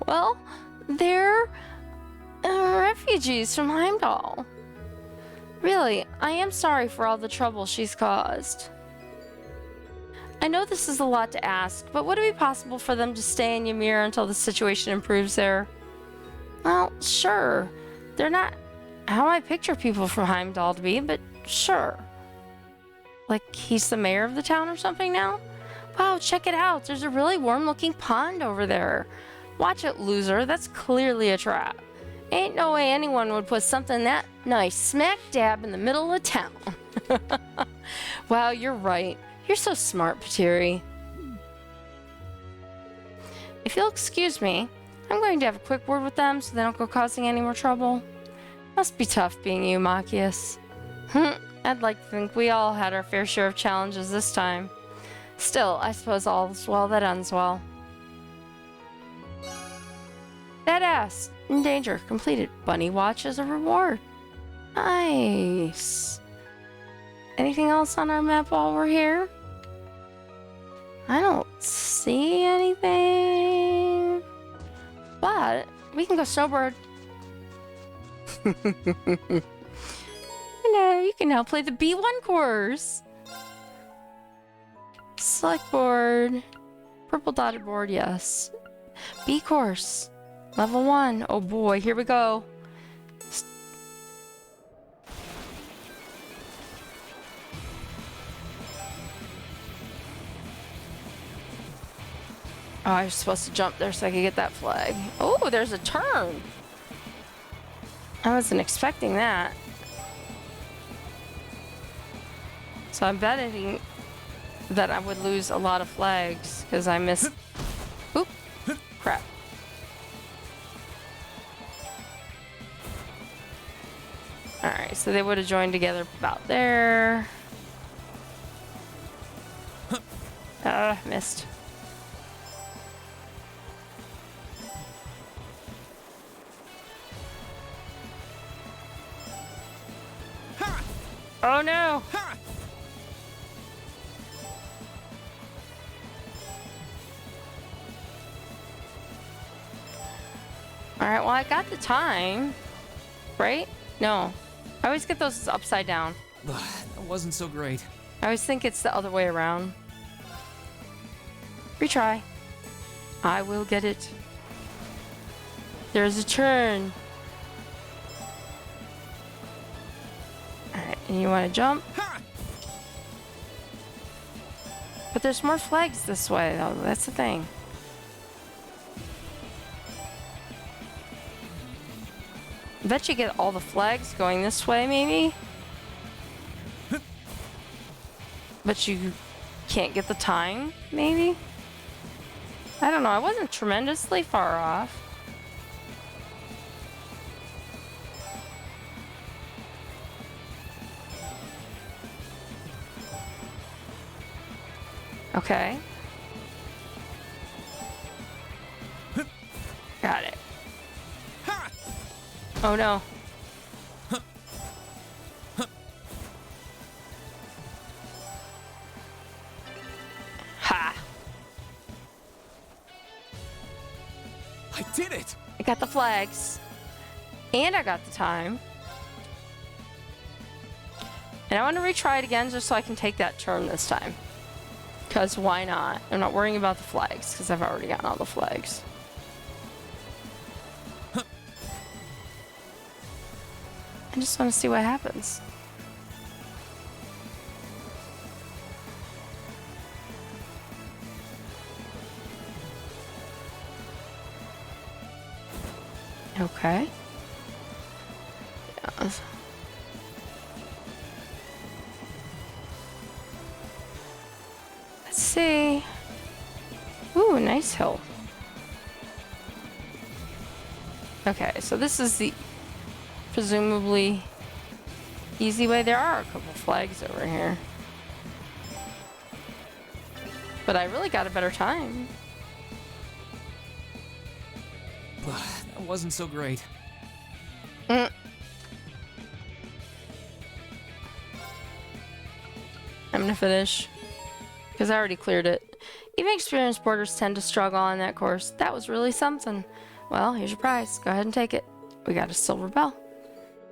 Well, they're refugees from Heimdall. Really, I am sorry for all the trouble she's caused. I know this is a lot to ask, but would it be possible for them to stay in Ymir until the situation improves there? Well, sure. They're not how I picture people from Heimdall to be, but sure. Like he's the mayor of the town or something now? Wow, check it out. There's a really warm-looking pond over there. Watch it, loser. That's clearly a trap. Ain't no way anyone would put something that nice smack dab in the middle of town. Wow, you're right. You're so smart, Patiri. If you'll excuse me, I'm going to have a quick word with them so they don't go causing any more trouble. Must be tough being you, Machias. I'd like to think we all had our fair share of challenges this time. Still, I suppose all's well that ends well. Badass. In danger. Completed. Bunny watch as a reward. Nice. Anything else on our map while we're here? I don't see go, Snowbird. Hello, you can now play the B1 course. Select board. Purple dotted board, yes. B course. Level 1. Oh boy, here we go. Oh, I was supposed to jump there so I could get that flag. Oh, there's a turn. I wasn't expecting that. So I'm betting that I would lose a lot of flags because I missed. Oop. Crap. Alright, so they would have joined together about there. Missed. Oh no! Alright, well I got the time. Right? No. I always get those upside down. That wasn't so great. I always think it's the other way around. Retry. I will get it. There's a turn. Alright, and you want to jump? But there's more flags this way, though. That's the thing. I bet you get all the flags going this way, maybe? But you can't get the time, maybe? I don't know. I wasn't tremendously far off. Okay. Got it. Oh no. Ha! I did it! I got the flags. And I got the time. And I want to retry it again just so I can take that turn this time. Because why not? I'm not worrying about the flags because I've already gotten all the flags. I just want to see what happens. Okay. Yeah. Let's see. Ooh, a nice hill. Okay, so this is the presumably easy way. There are a couple flags over here. But I really got a better time. That wasn't so great. I'm gonna finish. Because I already cleared it. Even experienced boarders tend to struggle on that course. That was really something. Well, here's your prize. Go ahead and take it. We got a silver bell.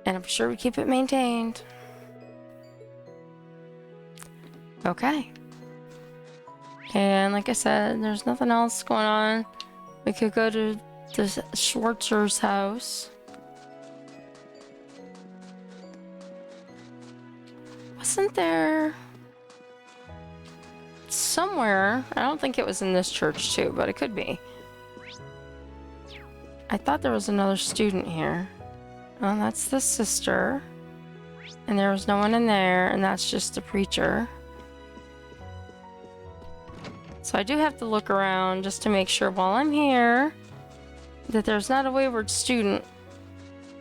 And I'm sure we keep it maintained. Okay. And like I said, there's nothing else going on. We could go to the Schwarzer's house. Wasn't there somewhere? I don't think it was in this church too, but it could be. I thought there was another student here. Oh, that's the sister. And there was no one in there, and that's just the preacher. So I do have to look around just to make sure while I'm here that there's not a wayward student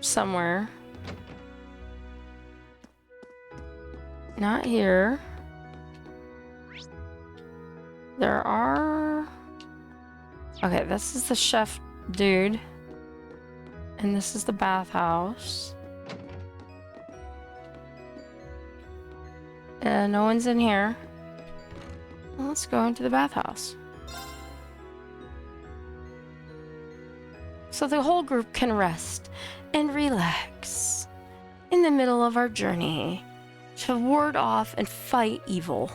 somewhere. Not here. There are... Okay, this is the chef dude. And this is the bathhouse. And no one's in here. Well, let's go into the bathhouse. so the whole group can rest and relax in the middle of our journey to ward off and fight evil.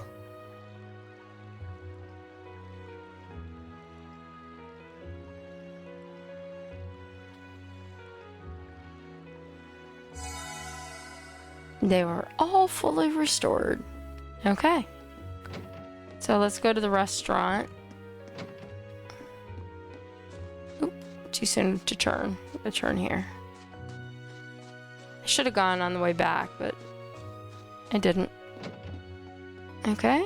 They were all fully restored. Okay. So let's go to the restaurant. Oop, too soon to turn. The turn here. I should have gone on the way back, but I didn't. Okay.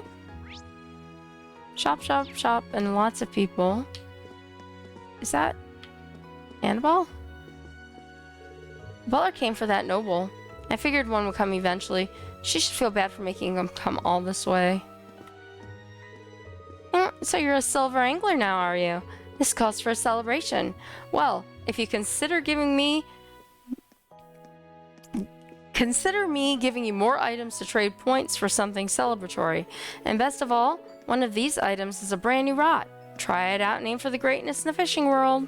Shop, shop, shop, and lots of people. Is that Annabelle? Butler came for that noble. I figured one would come eventually. She should feel bad for making him come all this way. So you're a silver angler now, are you? This calls for a celebration. Well, if you consider me giving you more items to trade points for something celebratory. And best of all, one of these items is a brand new rod. Try it out and aim for the greatness in the fishing world.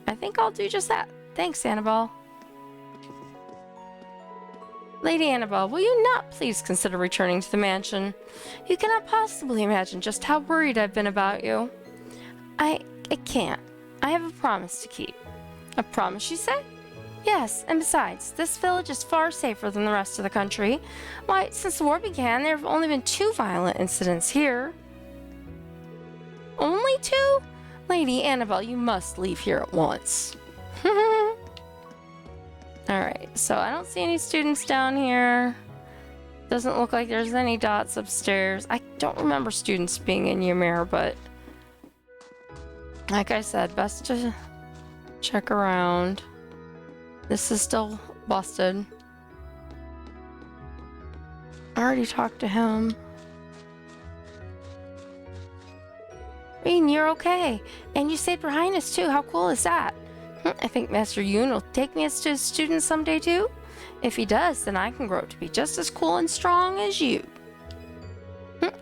I think I'll do just that. Thanks, Annabelle. Lady Annabelle, will you not please consider returning to the mansion? You cannot possibly imagine just how worried I've been about you. I can't. I have a promise to keep. A promise, you say? Yes, and besides, this village is far safer than the rest of the country. Why, since the war began, there have only been 2 violent incidents here. Only 2? Lady Annabelle, you must leave here at once. Alright, so I don't see any students down here. Doesn't look like there's any dots upstairs. I don't remember students being in Ymir, but like I said, best to check around. This is still busted. I already talked to him. Rean, you're okay. And you stayed behind us too. How cool is that? I think Master Yoon will take me as a student someday too. If he does, then I can grow up to be just as cool and strong as you.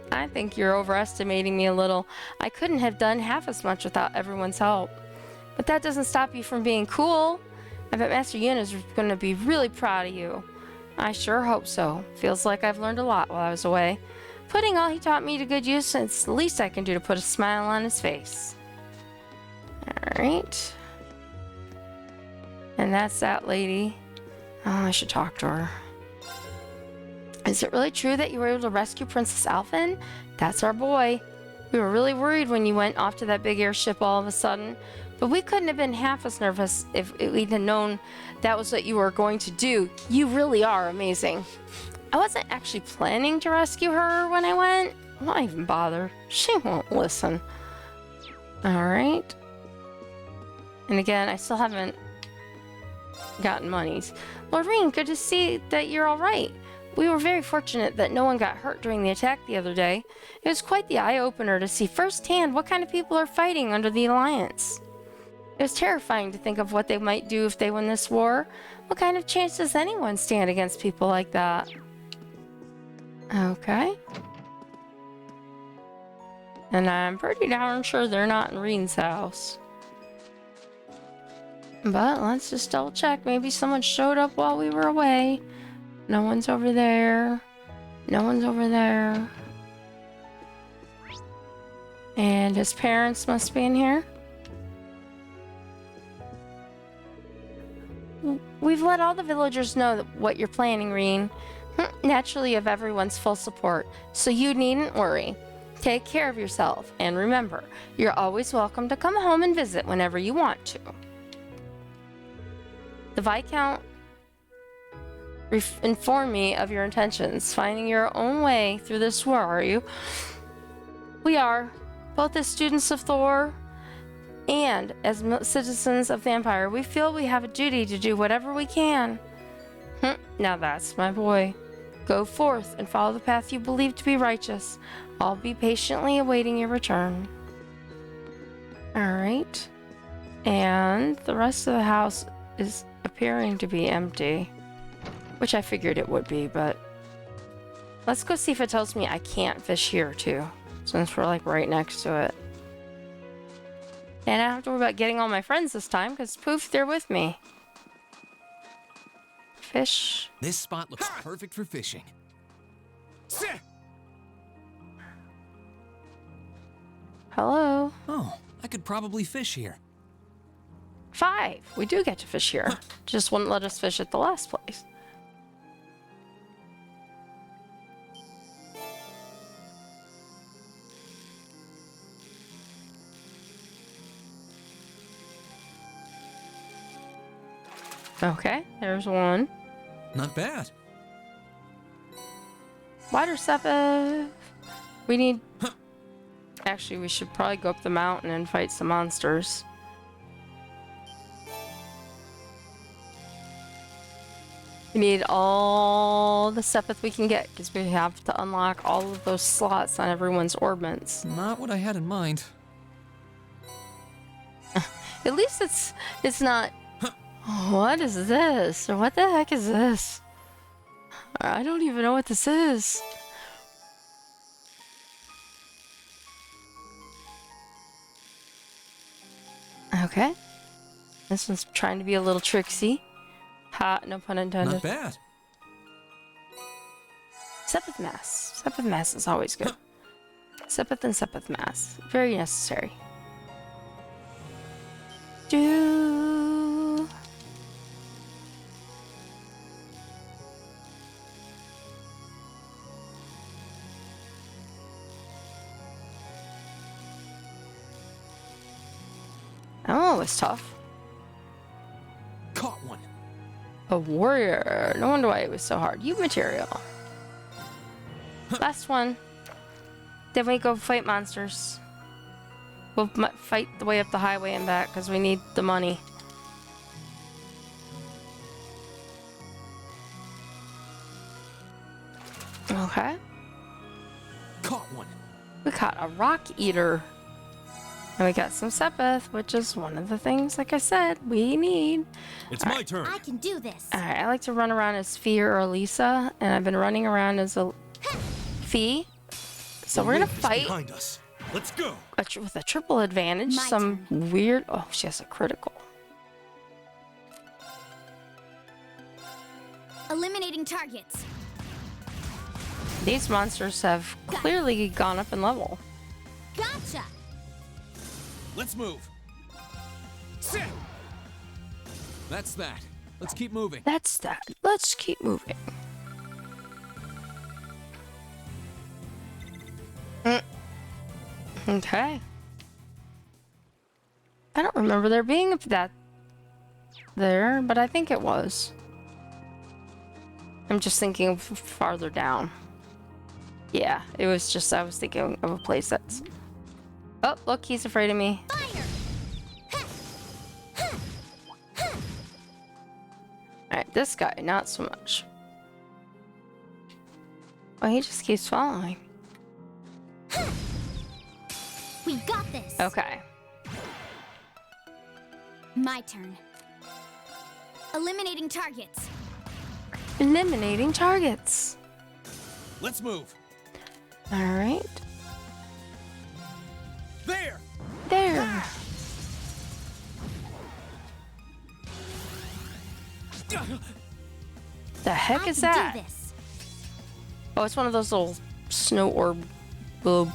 I think you're overestimating me a little. I couldn't have done half as much without everyone's help. But that doesn't stop you from being cool. I bet Master Yoon is going to be really proud of you. I sure hope so. Feels like I've learned a lot while I was away. Putting all he taught me to good use, and it's the least I can do to put a smile on his face. Alright. And that's that lady. Oh, I should talk to her. Is it really true that you were able to rescue Princess Alphen? That's our boy. We were really worried when you went off to that big airship all of a sudden. But we couldn't have been half as nervous if we'd have known that was what you were going to do. You really are amazing. I wasn't actually planning to rescue her when I went. Why even bother? She won't listen. Alright. And again, I still haven't gotten monies. Lord Rean, good to see that you're alright. We were very fortunate that no one got hurt during the attack the other day. It was quite the eye-opener to see firsthand what kind of people are fighting under the Alliance. It was terrifying to think of what they might do if they win this war. What kind of chance does anyone stand against people like that? Okay. And I'm pretty darn sure they're not in Rean's house. But let's just double check. Maybe someone showed up while we were away. No one's over there. No one's over there. And his parents must be in here. We've let all the villagers know what you're planning, Rean. Naturally, you have everyone's full support, so you needn't worry. Take care of yourself, and remember, you're always welcome to come home and visit whenever you want to. The Viscount informed me of your intentions, finding your own way through this war, are you? We are, both as students of Thor and as citizens of the Empire. We feel we have a duty to do whatever we can. Now that's my boy. Go forth and follow the path you believe to be righteous. I'll be patiently awaiting your return. Alright. And the rest of the house is appearing to be empty. Which I figured it would be, but let's go see if it tells me I can't fish here too, since we're like right next to it. And I don't have to worry about getting all my friends this time, because poof, they're with me. Fish. This spot looks perfect for fishing. Hello. Oh, I could probably fish here. 5. We do get to fish here. Just wouldn't let us fish at the last place. Okay, there's one. Not bad. Water Sepith. We need... Actually, we should probably go up the mountain and fight some monsters. We need all the Sepith we can get, because we have to unlock all of those slots on everyone's orbits. Not what I had in mind. At least it's not... What is this? Or what the heck is this? I don't even know what this is. Okay. This one's trying to be a little tricksy. Ha, no pun intended. Not bad. Sepith Mass. Sepith Mass is always good. Sepith and Sepith Mass. Very necessary. Do. Oh, it's tough. Caught one. A warrior. No wonder why it was so hard. You material. Last one. Then we go fight monsters. We'll fight the way up the highway and back because we need the money. Okay. Caught one. We caught a rock eater. And we got some Sepith, which is one of the things, like I said, we need. It's my turn. I can do this. Alright, I like to run around as Fear or Lisa, and I've been running around as a Fee. So we're gonna fight Behind us. Let's go. with a triple advantage. My Some weird. Oh, she has a critical. Eliminating targets. These monsters have clearly gone up in level. Gotcha. Let's move. Sit. That's that. Let's keep moving. That's that. Let's keep moving. Okay. I don't remember there being that there, but I think it was. I'm just thinking of farther down. Yeah, it was just, I was thinking of a place that's... Oh, look, he's afraid of me. Fire. Alright, this guy, not so much. Oh, he just keeps following. We got this. Okay. My turn. Eliminating targets. Eliminating targets. Let's move. Alright. There. There. The heck is I can that? do this. Oh, it's one of those little snow orb little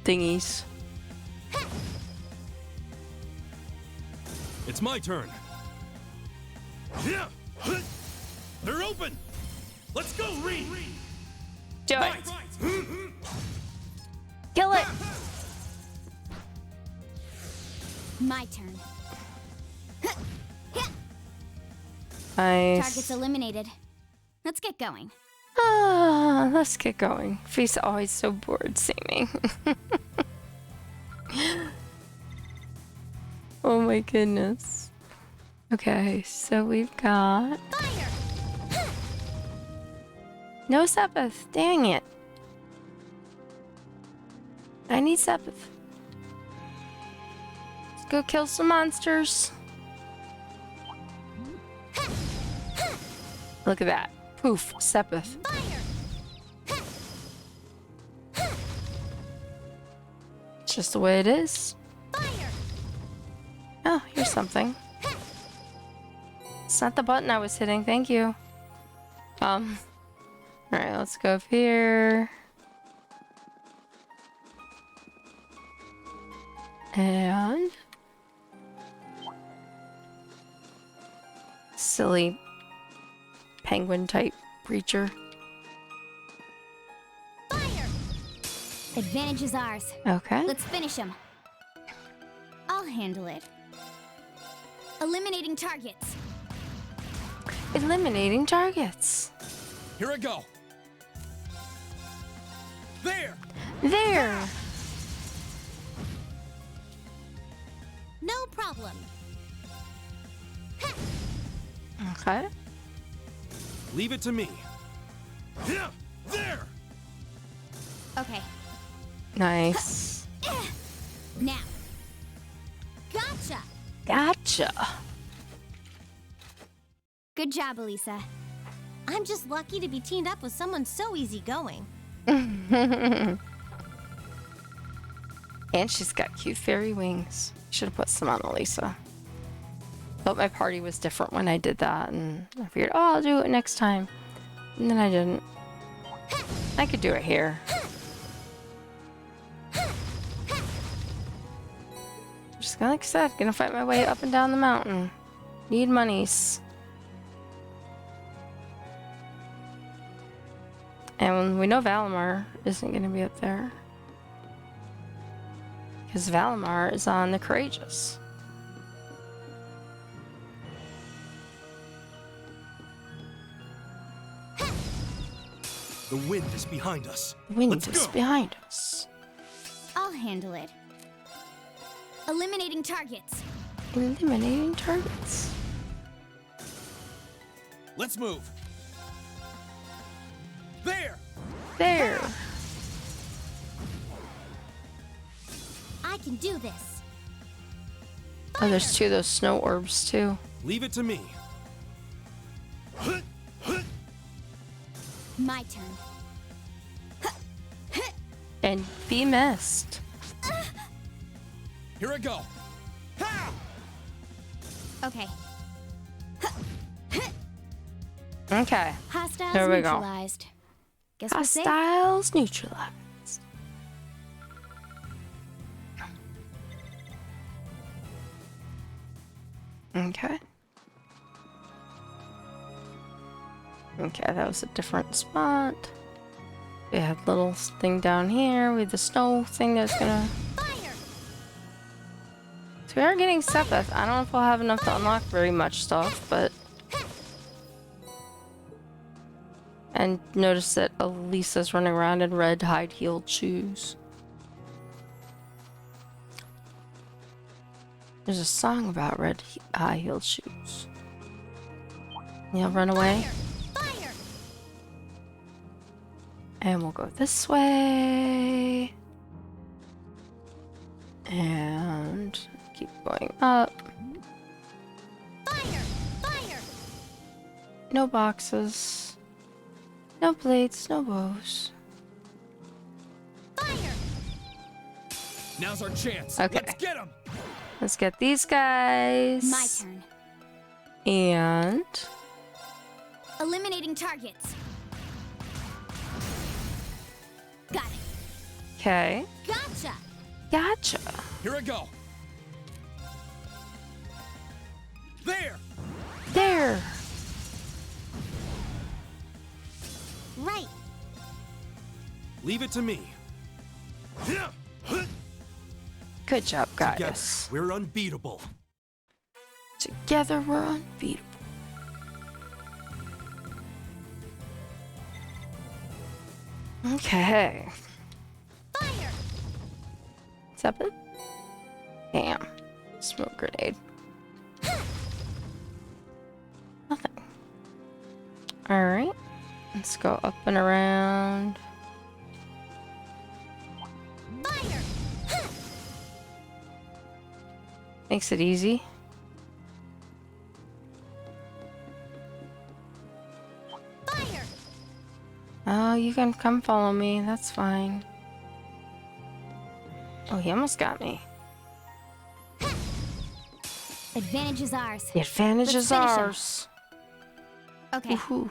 thingies. It's my turn. Yeah. They're open. Let's go, Reed. Do it. Kill it. My turn. Nice. Targets eliminated. Let's get going. Ah, let's get going. Fee's always so bored seeming. Oh my goodness. Okay, so we've got Fire. no Sepith. Dang it. I need Sepith. Let's go kill some monsters. Look at that. Poof, Sepith. Fire. It's just the way it is. Fire. Oh, here's something. It's not the button I was hitting, thank you. Alright, let's go up here. And... silly penguin type creature. Fire! Advantage is ours. Okay. Let's finish him. I'll handle it. Eliminating targets. Eliminating targets. Here I go. There! There! No problem. Okay. Leave it to me. Yeah, there! Okay. Nice. Now. Gotcha! Gotcha. Good job, Elisa. I'm just lucky to be teamed up with someone so easygoing. And she's got cute fairy wings. Should have put some on Elisa. But my party was different when I did that, and I figured, oh, I'll do it next time. And then I didn't. I could do it here. Just like I said, gonna fight my way up and down the mountain. Need monies. And we know Valimar isn't gonna be up there. Because Valimar is on the Courageous. The wind is behind us. The wind Let's is go. behind us. I'll handle it. Eliminating targets. Eliminating targets. Let's move. There! There. I can do this. Oh, there's two of those snow orbs too. Leave it to me. My turn. And be missed. Here I go. Ha! Okay. Okay. Hostiles There we go. neutralized. Guess we're safe. Hostiles neutralized. Okay. Okay, that was a different spot. We had little thing down here. We had the snow thing that's gonna... Fire! So we are getting Sepith. I don't know if we'll have enough to unlock very much stuff, but... And notice that Elisa's running around in red high-heeled shoes. There's a song about red high-heeled shoes. You'll run away. Fire! Fire! And we'll go this way. And keep going up. Fire! Fire! No boxes. No blades, no bows. Fire! Now's our chance. Okay. Let's get him. Let's get these guys. My turn. And... Eliminating targets. Got it. Okay. Gotcha! Gotcha. Here I go. There! There. Right. Leave it to me. Good job, Together, guys. we're unbeatable. Together we're unbeatable. Okay. Fire! Is that it? Damn. Smoke grenade. Nothing. Alright. Let's go up and around. Fire! Makes it easy. Fire! Oh, you can come follow me. That's fine. Oh, he almost got me. Advantage is ours. The advantage Let's is finish 'em. ours. Okay. Woohoo.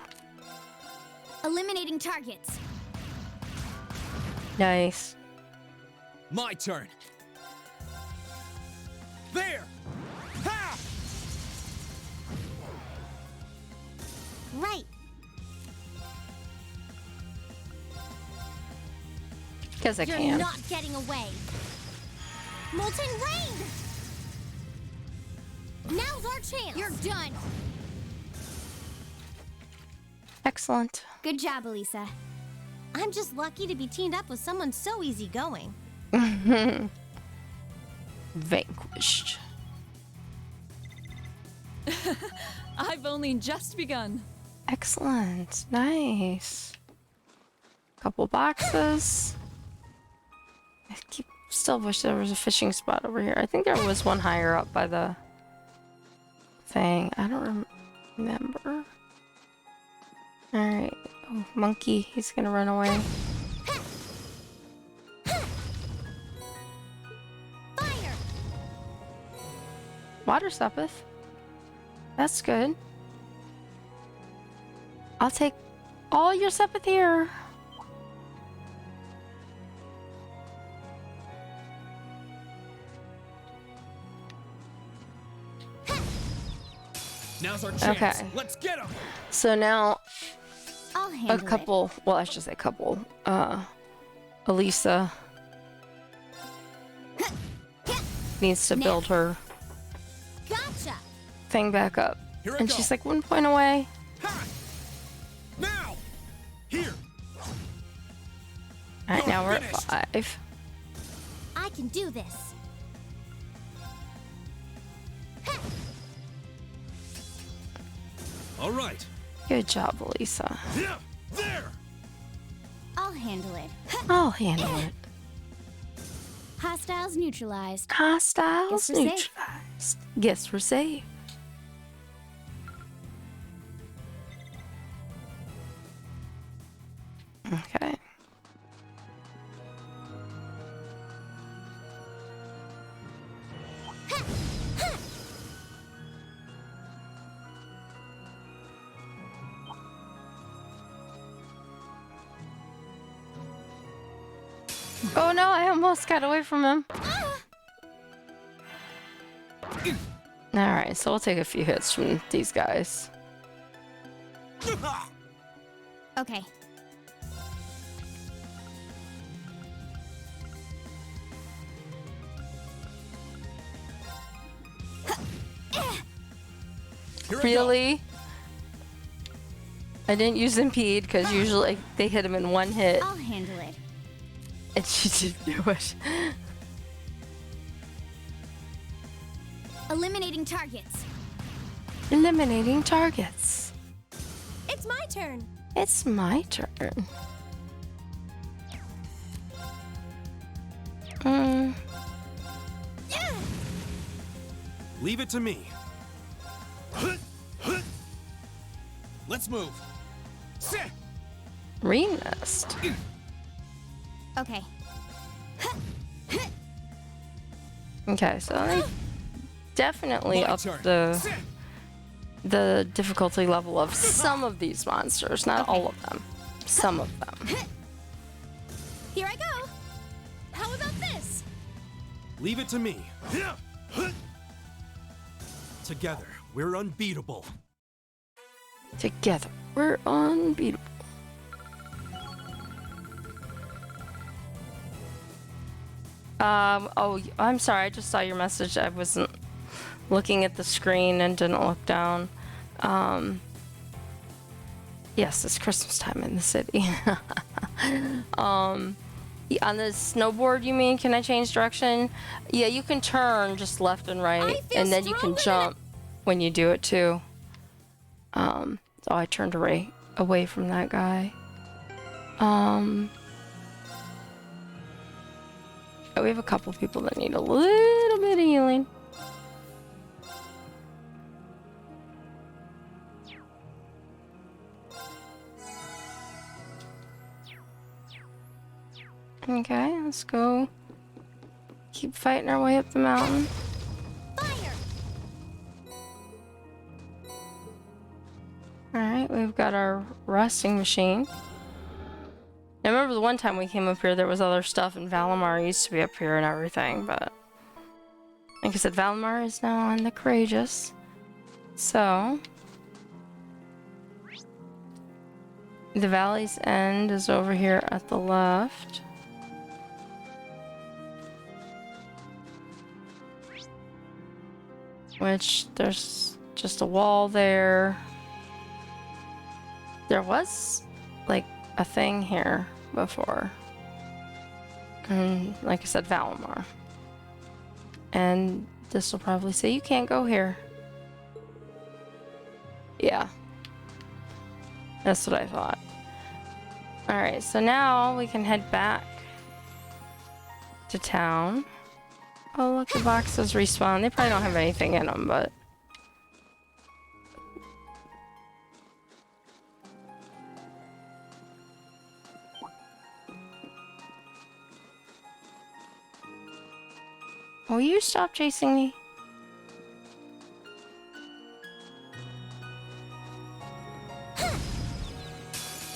Eliminating targets. Nice. My turn. There. Ha! Right. Because I You're can. not getting away. Molten rain. Now's our chance. You're done. Excellent. Good job, Elisa. I'm just lucky to be teamed up with someone so easygoing. Vanquished. I've only just begun. Excellent. Nice. Couple boxes. Still wish there was a fishing spot over here. I think there was one higher up by the thing. I don't remember. Alright. Oh, monkey. He's gonna run away. Fire! Water stoppeth. That's good. I'll take all your stoppeth here. Now's our chance. Okay. Let's get him. So now I'll handle a couple, well, I should say couple, Elisa needs to Now. build her it. Gotcha! thing back up. Here I And go. she's like 1 point away. Ha! Now. Here. Alright, You're now we're finished. at 5. I can do this. All right. Good job, Elisa. Yeah. There. I'll handle it. I'll handle it. Hostiles neutralized. Hostiles Guess we're safe. neutralized. Guess we're safe. Okay. Oh no, I almost got away from him. Alright, so we'll take a few hits from these guys. Okay. Here I go. Really? I didn't use impede because usually they hit him in one hit, I'll handle it. and she didn't do it. Eliminating targets. Eliminating targets. It's my turn. It's my turn. Leave it to me. Let's move. Renest. Okay. Okay, so they definitely My up turn. the difficulty level of some of these monsters, not Okay. all of them. Some of them. Here I go. How about this? Leave it to me. Together, we're unbeatable. Together, we're unbeatable. Oh, I'm sorry. I just saw your message. I wasn't looking at the screen and didn't look down. Yes, it's Christmas time in the city. On the snowboard, you mean? Can I change direction? Yeah, you can turn just left and right, feel and then you can stronger. jump when you do it too. So I turned away from that guy. Oh, we have a couple people that need a little bit of healing. Okay, let's go. Keep fighting our way up the mountain. Fire! we've got our resting machine. I remember the one time we came up here, there was other stuff, and Valimar used to be up here and everything, but like I said, Valimar is now on the Courageous. So the valley's end is over here at the left. Which there's just a wall there. There was like a thing here before. And like I said, Valimar. And this will probably say you can't go here. Yeah. That's what I thought. Alright, so now we can head back to town. Oh, look, the boxes respawn. They probably don't have anything in them, but... Will you stop chasing me?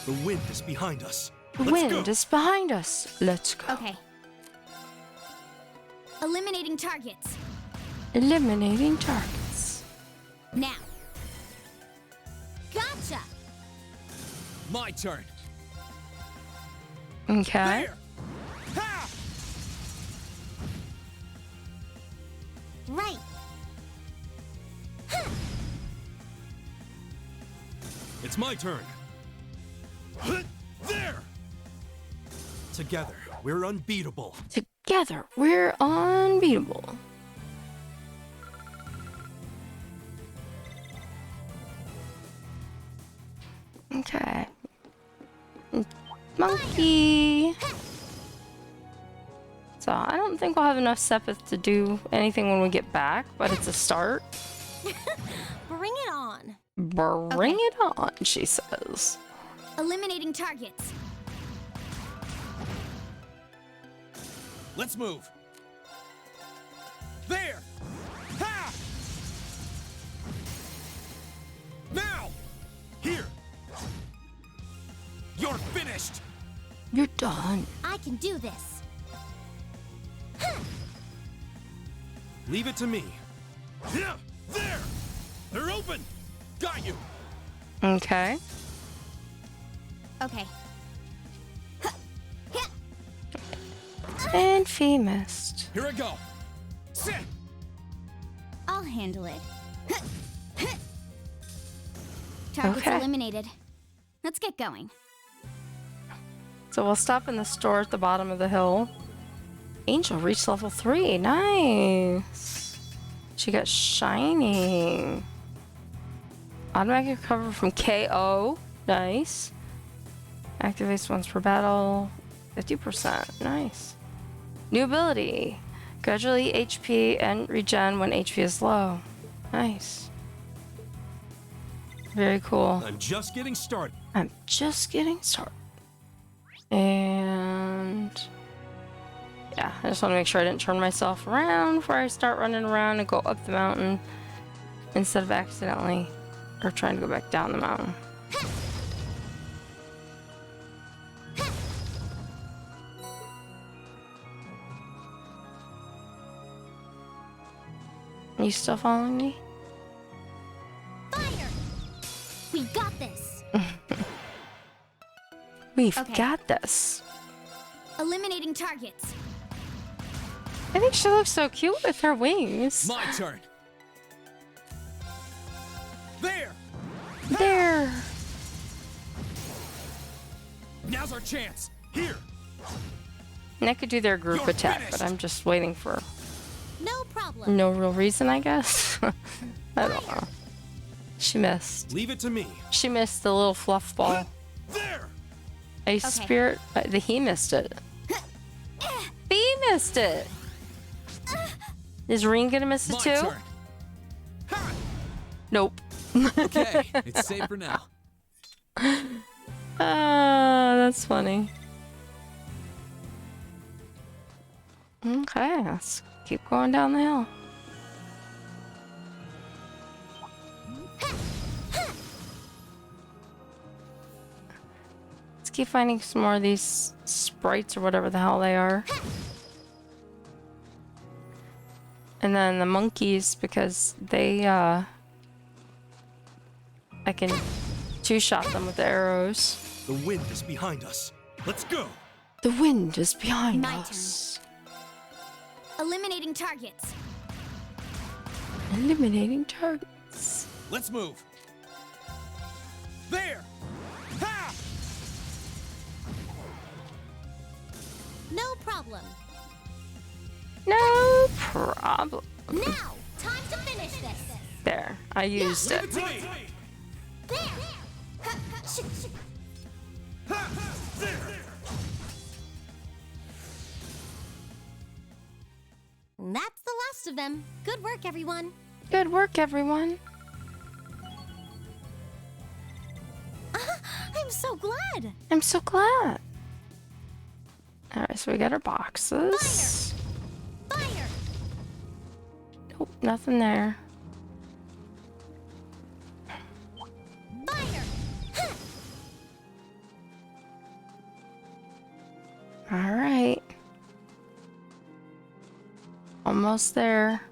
The wind is behind us. The wind is behind us. Let's go. Okay. Eliminating targets. Eliminating targets. Now. Gotcha! My turn. Okay. There. Ha! Right. It's my turn. There. Together, we're unbeatable. Together, we're unbeatable. Okay. Monkey. So I don't think we'll have enough Sepith to do anything when we get back, but it's a start. Bring it on. Bring it on, she says. Eliminating targets. Let's move. There. Ha! Now. Here. You're finished. You're done. I can do this. Leave it to me. Yeah, there. They're open. Got you. Okay. Okay. And Fee missed. Here I go. Sit. I'll handle it. Targets Okay. eliminated. Let's get going. So we'll stop in the store at the bottom of the hill. Angel reached level 3. Nice. She got Shining. Automatic recover from KO. Nice. Activates once per battle. 50%. Nice. New ability. Gradually HP and regen when HP is low. Nice. Very cool. I'm just getting started. I'm just getting started. And yeah, I just want to make sure I didn't turn myself around before I start running around and go up the mountain instead of accidentally or trying to go back down the mountain. Are you still following me? Fire! We got this. We've Okay. got this. Eliminating targets. I think she looks so cute with her wings. My turn. There. There. Now's our chance. Here. And I could do their group You're attack, finished. but I'm just waiting for No problem. no real reason, I guess. I don't know. She missed. Leave it to me. She missed the little fluff ball. There. A spirit. He missed it. He missed it. Is Reen gonna miss it My too? turn. Ha! Nope. Okay, it's safe for now. Ah, that's funny. Okay, let's keep going down the hill. keep finding some more of these sprites or whatever the hell they are. And then the monkeys, because they, I can two-shot them with the arrows. The wind is behind us. Let's go. The wind is behind My us. Eliminating targets. Eliminating targets. Let's move. There! Ha! No problem. No problem. Now, time to finish this. There, I used it. Leave it to me. There. Ha, sh- sh- Ha! There. That's the last of them. Good work, everyone. Good work, everyone. I'm so glad. I'm so glad. Alright, so we got our boxes. Fire. Nope, nothing there. Fire. Huh. Alright. Almost there.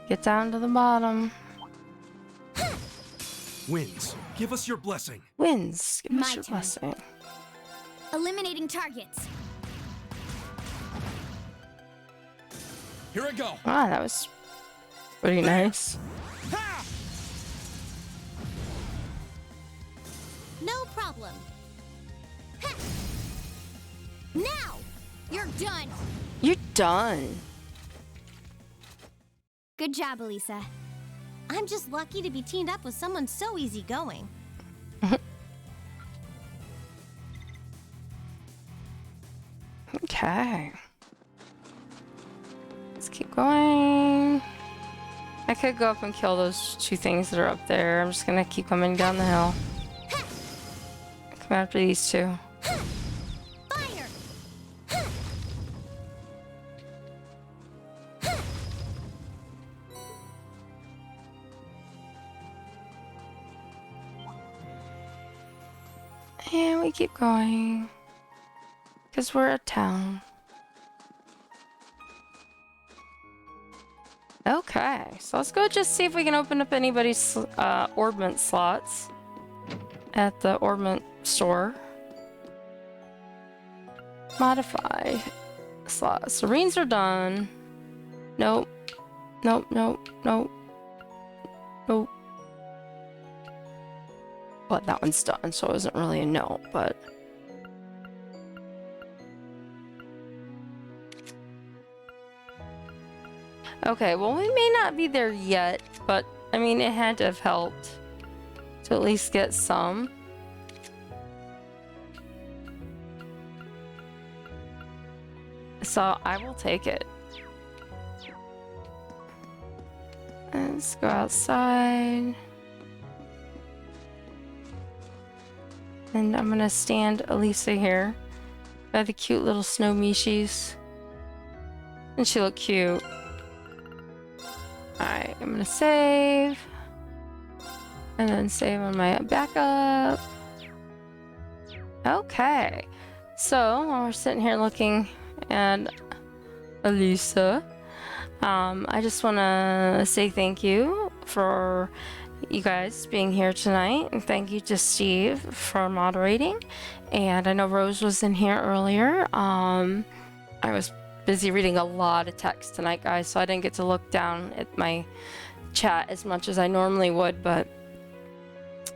Get down to the bottom. Winds, give us your blessing. Winds, give us My your turn. blessing. Eliminating targets. Here I go. Wow, that was pretty nice. Ha! No problem. Ha. Now, you're done. You're done. Good job, Elisa. I'm just lucky to be teamed up with someone so easygoing. Okay. Let's keep going. I could go up and kill those two things that are up there. I'm just gonna keep coming down the hill. Come after these two. Fire! And we keep going. Because we're a town. Okay, so let's go just see if we can open up anybody's orbment slots at the orbment store. Modify slots. Serenes are done. Nope. Nope, nope, nope. Nope. Well, that one's done, so it wasn't really a no, but... Okay, well, we may not be there yet, but, I mean, it had to have helped to at least get some. So, I will take it. Let's go outside. And I'm gonna stand Elisa here by the cute little snow Mishis. And she looked cute. Alright, I'm gonna save. And then save on my backup. Okay. So, while we're sitting here looking at Elisa, I just want to say thank you for you guys being here tonight, and thank you to Steve for moderating. And I know Rose was in here earlier. I was busy reading a lot of text tonight, guys, so I didn't get to look down at my chat as much as I normally would, but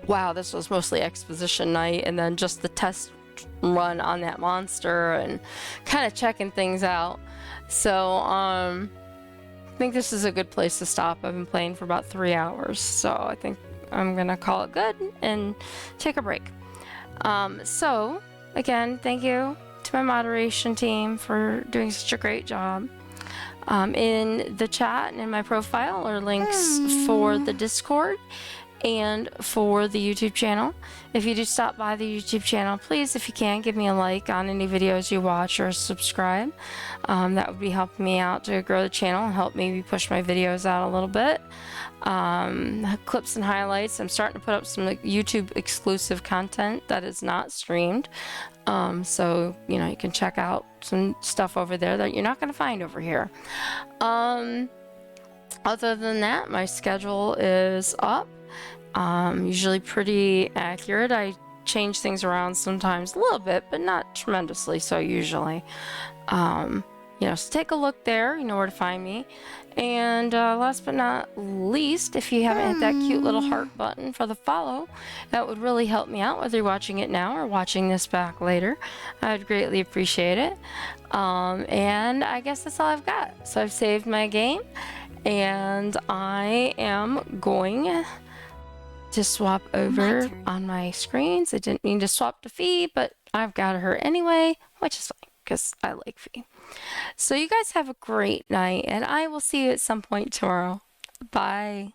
wow, this was mostly exposition night and then just the test run on that monster and kind of checking things out. So I think this is a good place to stop. I've been playing for about 3 hours, so I think I'm gonna call it good and take a break. So again, thank you to my moderation team for doing such a great job. In the chat and in my profile are links for the Discord. and for the YouTube channel. If you do stop by the YouTube channel, please, if you can, give me a like on any videos you watch or subscribe. That would be helping me out to grow the channel and help maybe push my videos out a little bit. Clips and highlights. I'm starting to put up some YouTube exclusive content that is not streamed. So, you know, you can check out some stuff over there that you're not going to find over here. Other than that, my schedule is up. Usually pretty accurate. I change things around sometimes a little bit, but not tremendously so usually. You know, so take a look there. You know where to find me. And last but not least, if you haven't hit that cute little heart button for the follow, that would really help me out, whether you're watching it now or watching this back later. I'd greatly appreciate it. And I guess that's all I've got. So I've saved my game, and I am going to swap over on my screens. I didn't mean to swap to Fee, but I've got her anyway, which is fine because I like Fee. So you guys have a great night, and I will see you at some point tomorrow. Bye.